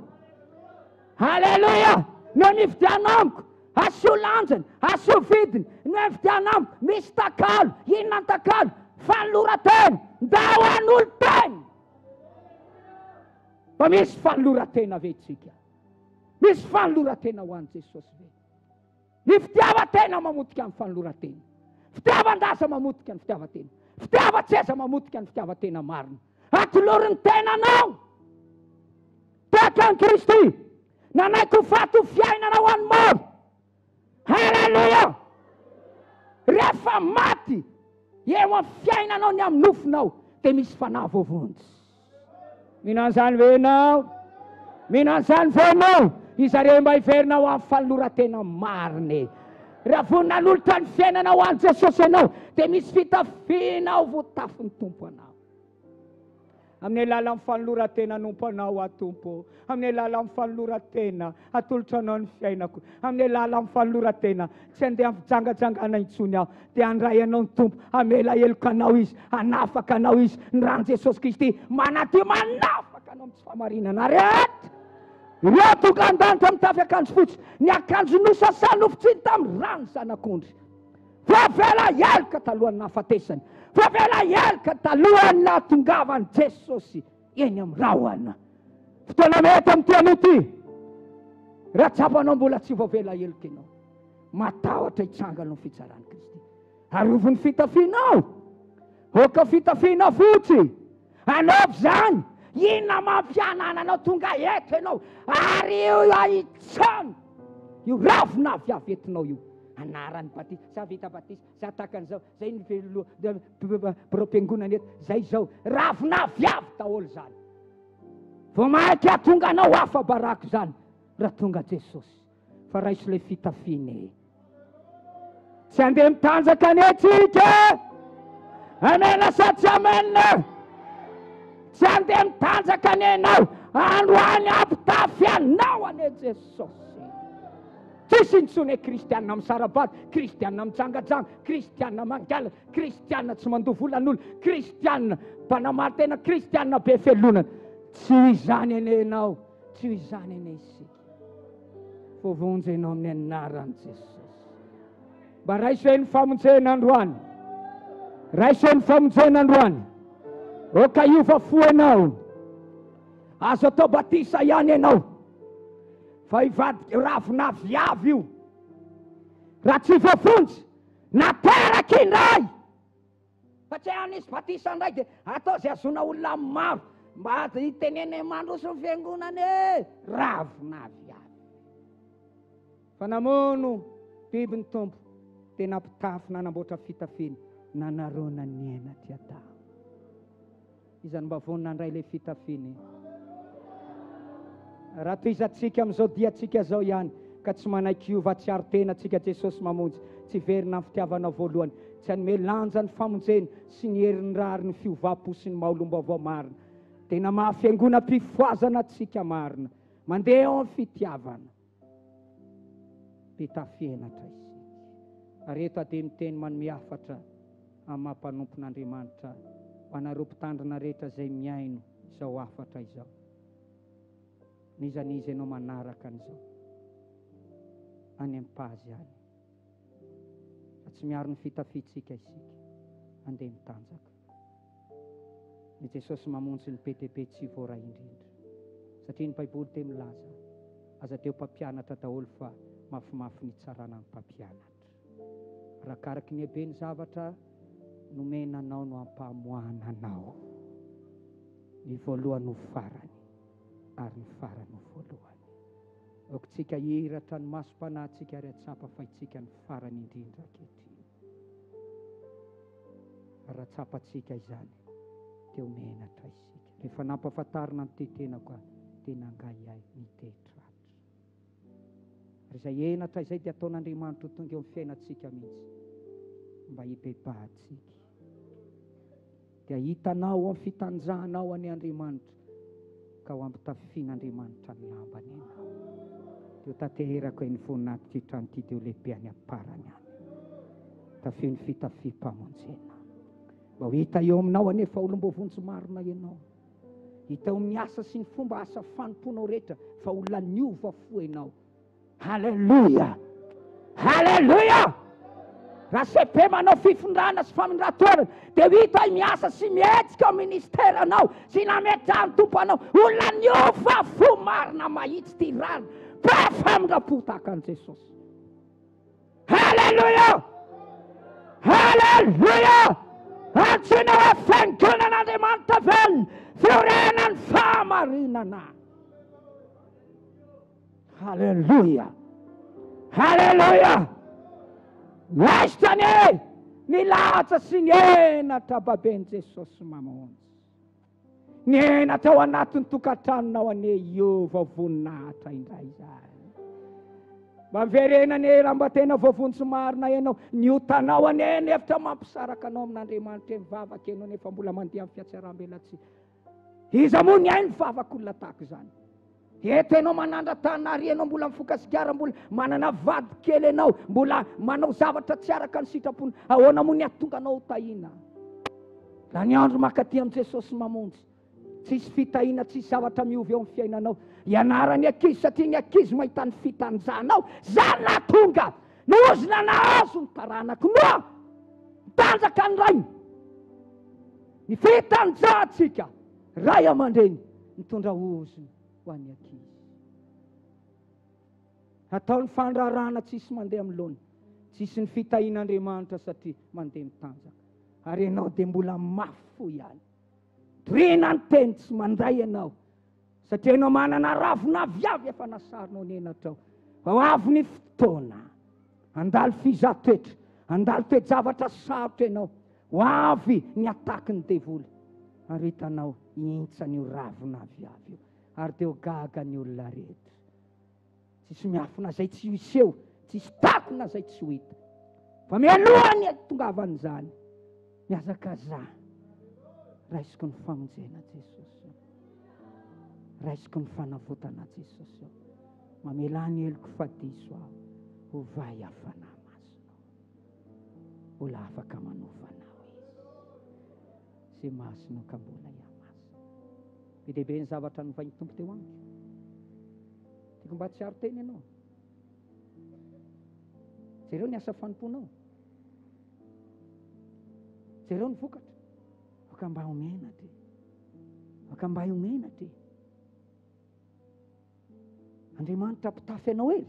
Halleluja! No mividiana amiko, asio lanjany, asio vidiny, no mividiana amiko, misy takalo, inona ny takalo? Fanolora-tena, ndao an'olo-tena. Fa misy fanolora-tena ve tsika? Misy fanolora-tena ho an'i Jesosy ve? Ny fitiavan-tena mamotika amin'ny fanolora-tena. Fitiavan-dasa mamotika ny fitiavan-tena. Fitiavan-tseza mamotika ny fitiavan-tena marina. Atolorin'ny tenanao. Tahaka ny Kristy. Nanaiko fato fiainana ho an'ny maro. Halleluja! Rehefa maty, eo amin'ny fiainanao ny amin'ny nofinao, dia misy fanahy voavonjy. Mihinan'izany ve ianao? Mihinan'izany ve ianao? Izareo mba hiverina ho amin'ny fanolora-tena mariny. Raha vonina n'olotra ny fiainana ho an'i Jesosy ianao, dia misy fitafiana ho voatafin'ny tompo anao. amin'ny alalan'ny fanoloran-tena nompanao atompo, amin'ny alalan'ny fanoloran-tena atolotra anao ny fiainako, amin'ny alalan'ny fanoloran-tena tsy andeha mijangajangana intsony aho, dia andray anao ny tompo, amela heloko anao izy, anafaka anao izy, ny rano Jesosy Kristy manadio manafaka anao amin'ny tsy fahamarinana rehetra. Ireo tonga an-danitra mitafy akanjo fotsy, ny akanjo nosasany nofitsiny tamin'ny rano zanak'ondry, voavela helika talohan'ny nahafatesany, voavela helika talohan'ny nahatongavany Jesosy eny amin'ny rahona. Fotoana mety amin'ny tian'ity, raha tsapanao mbola tsy voavela helika ianao, matahotra hitsangana ny fitsarany Kristy. Arovony fitafianao, oka fitafiana fotsy, anaovy zany, inona mampianana anao tonga eto ianao, ary io ahitsano, io ravina avy avy entinao io. Anarany batisa, za vita batisa, za takan'izao, zay nyrom-piangonana eto, zay zao, ravina avy avy daholo zany. Vao maika tonga anao hafa barako zany, raha tonga Jesosy, fa raisy ilay fitafiana. Tsy andeha mitanjaka anetsika, amena sa tsy amena? Tsy andeha mitanjaka anenao, androany ampitafy anao ane Jesosy. Tsisy intsony kristianina misarabady, kristianina mijangajanga, kristianina mangala, kristianina tsy mandovo olan'olo, kristianina mpanamary tena, kristianina be felonana. Tsy izany anenao, tsy izany ane isika. Fovonjy ianao amin'ny anaran'i Jesosy. Mba raisy ny famonjena androany, raisy ny famonjena androany. Oka iova fo ianao, azo atao batisa ihany ianao, fa ivady ravina viavy io, raha tsy voafonjy nateraky indray, fa tsy anisy batisa indray dia atao zay azona olona maro, mba hitenene mandroso ny fiangonana, ravina viavy. Fa namono bibiny tompo, tena mpitafy nanamboatra fitafiana, nanarona ny aina ty Adamo. Izany mba vonina andray ilay fitafiana. Raha toizatsika amin'izao diatsika zao ihany, ka tsy manaiky iova tsy aro tena tsika Jesosy mamonjy, tsy verina amin'ny fitiavana voalohany, tsy hanome lanja ny famonjena sy ny herin'ny rary ny fiovam-po sy ny mahalom-baovao marina. Tena mahafiangonam-pifoazana tsika marina, mandeha eo amin'ny fitiavana. Pitafienatra isika. Ary eto ade miteny manome hafatra amin'ny mampanompon'Andriamanitra, ho anareo mpitandrina rehetra izay miaino izao hafatra izao. Nizanizy ianao manaraka an'izao, any am-pazy any. Fa tsy miaro ny fitafitsika isika, andeha mitanjaka. Ny Jesosy mamonjy ny be dia be tsy voaray indrindra. Satria ny Baiboly te milaza, aza teo mpampianatra daholo fa mafimafy ny tsarana ny mpampianatra. Rakaraky ny habe ny zavatra nomenanao no ampamoananao, ny voalohany ho farany, ary ny farany ho voalohany. Okotsika hiratra ny masom-panahintsika ary atsapa fa itsika ny farany indrindra ankehitriny. Ratsapantsika izany, teo menatra isika. Rehefa nampafantarina ny tetenako tena angaiay ny tetratra. Ary izay enatra izay dia ataon'Andriamanitra ho tonga eo amin'ny fiainantsika mihitsy, mba hibebahantsika. Dia hitanao amin'ny fitanjahanao any Andriamanitra, ka ho ampitafian'Andriamanitra ny lambany ianao. Teo tanteraka ny voninahitra ty trano ty, teo lehibe any am-parany any. Tafio ny fitafiam-pamonjena. Mba ho hita eo aminao anefa olom-bovonjy marina ianao. Hita eo amin'ny asa sy ny fomba asa fanomponao rehetra, fa olona niova fo ianao. Halleluja! Halleluja! Raha sepe manao fifondrana sy famindratorana, dia hita miasa sy mietsika ao ministeranao, sy nametrahany tompo anao, olona niova fo marina mahitsy ty rano, mba famindrapo tahaka an' Jesosy. Halleluja! Halleluja! Antsoina hoe fiangonan'Andriamanitra velona, fiorenany fahamarinana. Halleluja! Halleluja! Laistany ny lahatra sy ny enatra baben'i Jesosy mamonjy. Ny enatra ao anatin'ny tokantranonao ane io voninahitra indray izany. Mba miverenane raha mba tena voavonjy marina ianao, ny otanao ane ny efitra mampisaraka anao amin'Andriamanitra mivavaka ianao nefa mbola mandeha amin'ny fiatsaram-belatsy. Iza moa ny hainy vavakolona tahaka izany. Eto ianao manandra-tana ary ianao mbola mifokasikara, mbola manana vady kely ianao, mbola manao zavatra tsy araka ny sitrapony. Ahoana moa ny ahatonga anao tahina? Raha ny andro makaty amin'i Jesosy mamonjy, tsisy fitahiana, tsisy zavatra miovy eo amin'ny fiainanao. Ianarany ankizy satria ny ankizy mahita ny fitanjahanao, zany nahatonga nozona nahazo ny taranaka noa mitanjaka ny rainy. Ny fitanjahantsika ray aman-dreny mitondra ozony ho an'ny ankizy. Ataony fandrarana tsisy mandeha amin'ny laona, tsisy ny fitahian'Andriamanitra satria mandeha mitanjaka. Ary ianao dia mbola mafy fo ihany. Torina ny teny tsy mandray ianao, satria ianao manana ravina viavy efa nasarinao ny enatrao. Fa ho avy ny fotoana andalo fiza-toetra, andalo toe-javatra sarotra ianao, ho avy ny ataky ny devoly. Ary hitanao intsany io ravina viavy io, ary dia ho gaga ny olona rehetra. Tsisy miafina zay tsy hiseho, tsisy takona zay tsy ho hita. Fa mialohany tongavan'izany, miazaka za raisiko ny famonjena Jesosy, raisiko ny fanavotana Jesosy. Mamela ny heloko fadiso aho, ho vai hafana masonao, mbola afaka manovanao izy. Izay masonao ka mbola hiamasina. Be dehibe ny zavatra novainy tompo teo amiko. Tiako mba tsy aro teny ianao. Jereo ny asa fanomponao, jereo ny vokatra. Aka mba homena ty, aka mba homena ty. Andriamanitra mpitafy anao ery,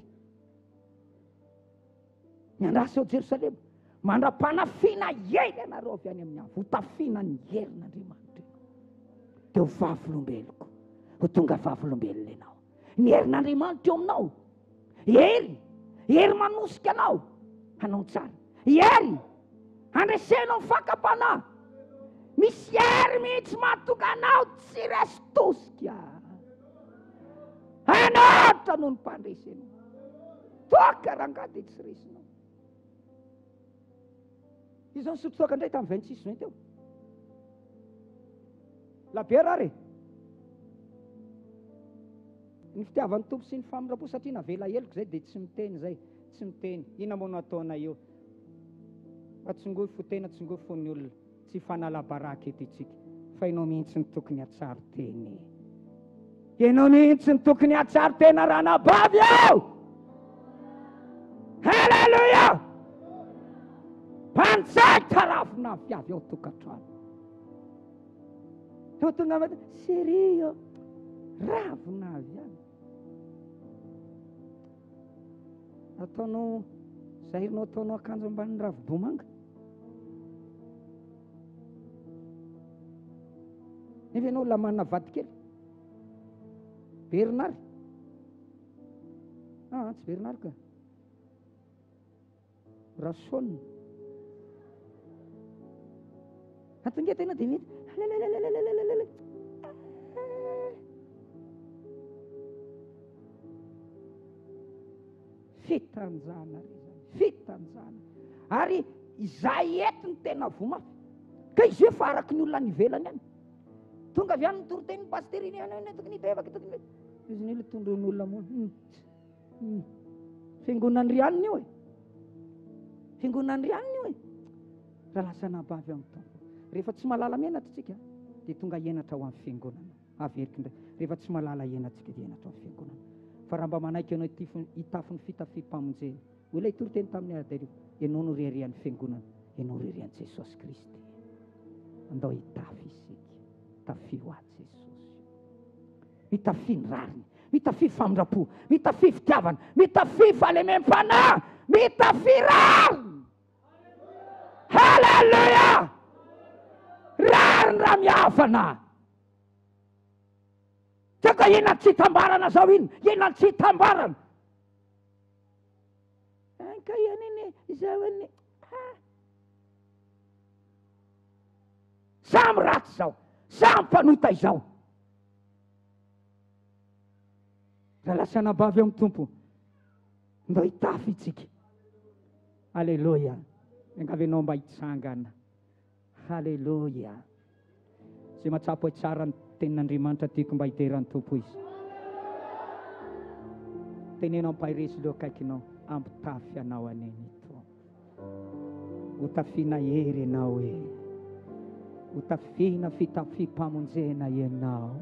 miandrasa ao Jerosalema, mandra-panafina hery ianareo avy any amin'ny avy, ho tafiana ny herin'Andriamanitra. Dia ho vavolombeloko, ho tonga vavolombelona ianao. Ny herin'Andriamanitra eo aminao, hery manosika anao, hanao tsara. Hery andresenao ny fakapanahy. Misy hery mihitsy mahatonga anao tsy resy tosika. Anatra noho ny mpandresenao. Toaka rangady tsy resinao. Izao nisotro toaka indray tamin'ny 26 juin teo. Labe rary. Ny fitiavan'ny tompo sy ny famindrapo satria navela heloko zay dia tsy miteny zay, tsy miteny. Ina moa no ataona io? Fa tsongoy fo tena, tsongoy fo ny olona. Tsy fanala-baraka eto itsika, fa ianao mihitsy ny tokony hatsaro teny. Ianao mihitsy ny tokony hatsaro tena ranabavy ao. Haleluya! Mpanjaitra ravina viavy ao tokantrano. Eo tonga mate, serio, ravina viavy. Ataonao, zahirinao ataonao akanjo amban'ny ravi-bomanga. Nefa ianao la manana vady kely. Bernard. Tsy Bernard ka. Rason. Atongeta ianao dia mety. Fitanjana ry zany. Fitanjana. Ary izay etiny tena vomafy. Ka izy efa araky ny olona nivelany any. Tonga avy any ny toroteny pasteriny tokony hita tokony izy ny tondron'olona moa. Fiangonany ry aniny io e. Fiangonany ry aniny io e. Raha lasa nabavy amin'ny tompo. Rehefa tsy malala menatra tsika dia tonga hienatra ho amin'ny fiangonana. Averiky indray. Rehefa tsy malala hienantsika dia hienatra ho amin'ny fiangonana. Fa raha mba manaiky ianao hitafy ny fitafim-pamonjena, olona itoroteny tamin'ny adarivo, ianao no rerian'ny fiangonana, ianao rerian'i Jesosy Kristy. Andao hitafy isika. Mitafy ho azy Jesosy, mitafy ny rariny, mitafy famindrapo, mitafy fitiavana, mitafy fahalemem-panahy, mitafy rariny. Haleluya! Rariny raha miafana. Tsaka iena tsy hitambarana zao iny, iena tsy hitambarana. Ka ianiny zao iny. Samy ratsy zao. Samy mpanota izao. Raha lasa nabavy amin'ny tompo, ndao hitafy itsika. Haleluya. Engavenao mba hitsangana. Haleluya. Zay matsapo tsara ny tenin'Andriamanitra tiako mba hiteran'ny tompo izy. Tenenao mpahiresy leo akaikinao, ampitafy anao aneny ito. Ho tafiana hery ianao e. Ho tafiana fitafiam-pamonjena ianao.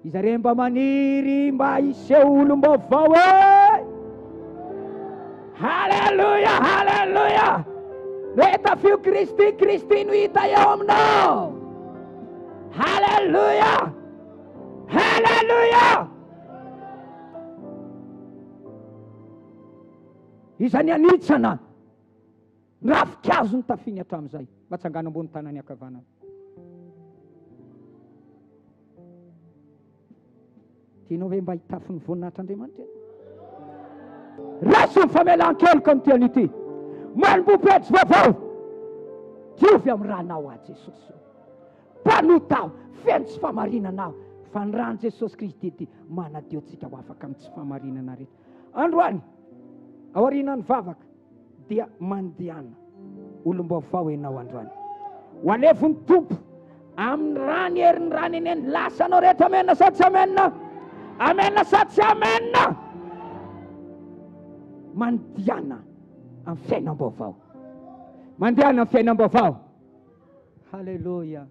Izare mba maniry mba hiseho olom-baovao e. Halleluja, halleluja. Retafio Kristy, Kristy no hita eo aminao. Halleluja, halleluja. Izany anitsana rafikazo ny tafiny hatramin'izay. Matsangana ambony tanany ankavanana. Tianao hoe mba hitafy ny voninahitr'Andriamanitra? Raso ny famelan-keloka amin'ity an'ity. Manombompetry vaovao. Diovy amin'ny ranao a Jesosy. Mpanotao, feno tsy famarinanao. Fa ny rano Jesosy Kristy ity manadio antsika ho afaka amin'ny tsy famarinana rehetra. Androany, aorianany vavaka dia mandehana olom-baovao ianao androany. Ho alevon'ny tompo amin'ny rany herin'ny rany eny lasa anao rehetra. Amena sa tsy amena? Amena sa tsy amena? Mandehana amin'ny fiainam-baovao. Mandehana amin'ny fiainam-baovao. Halleluja.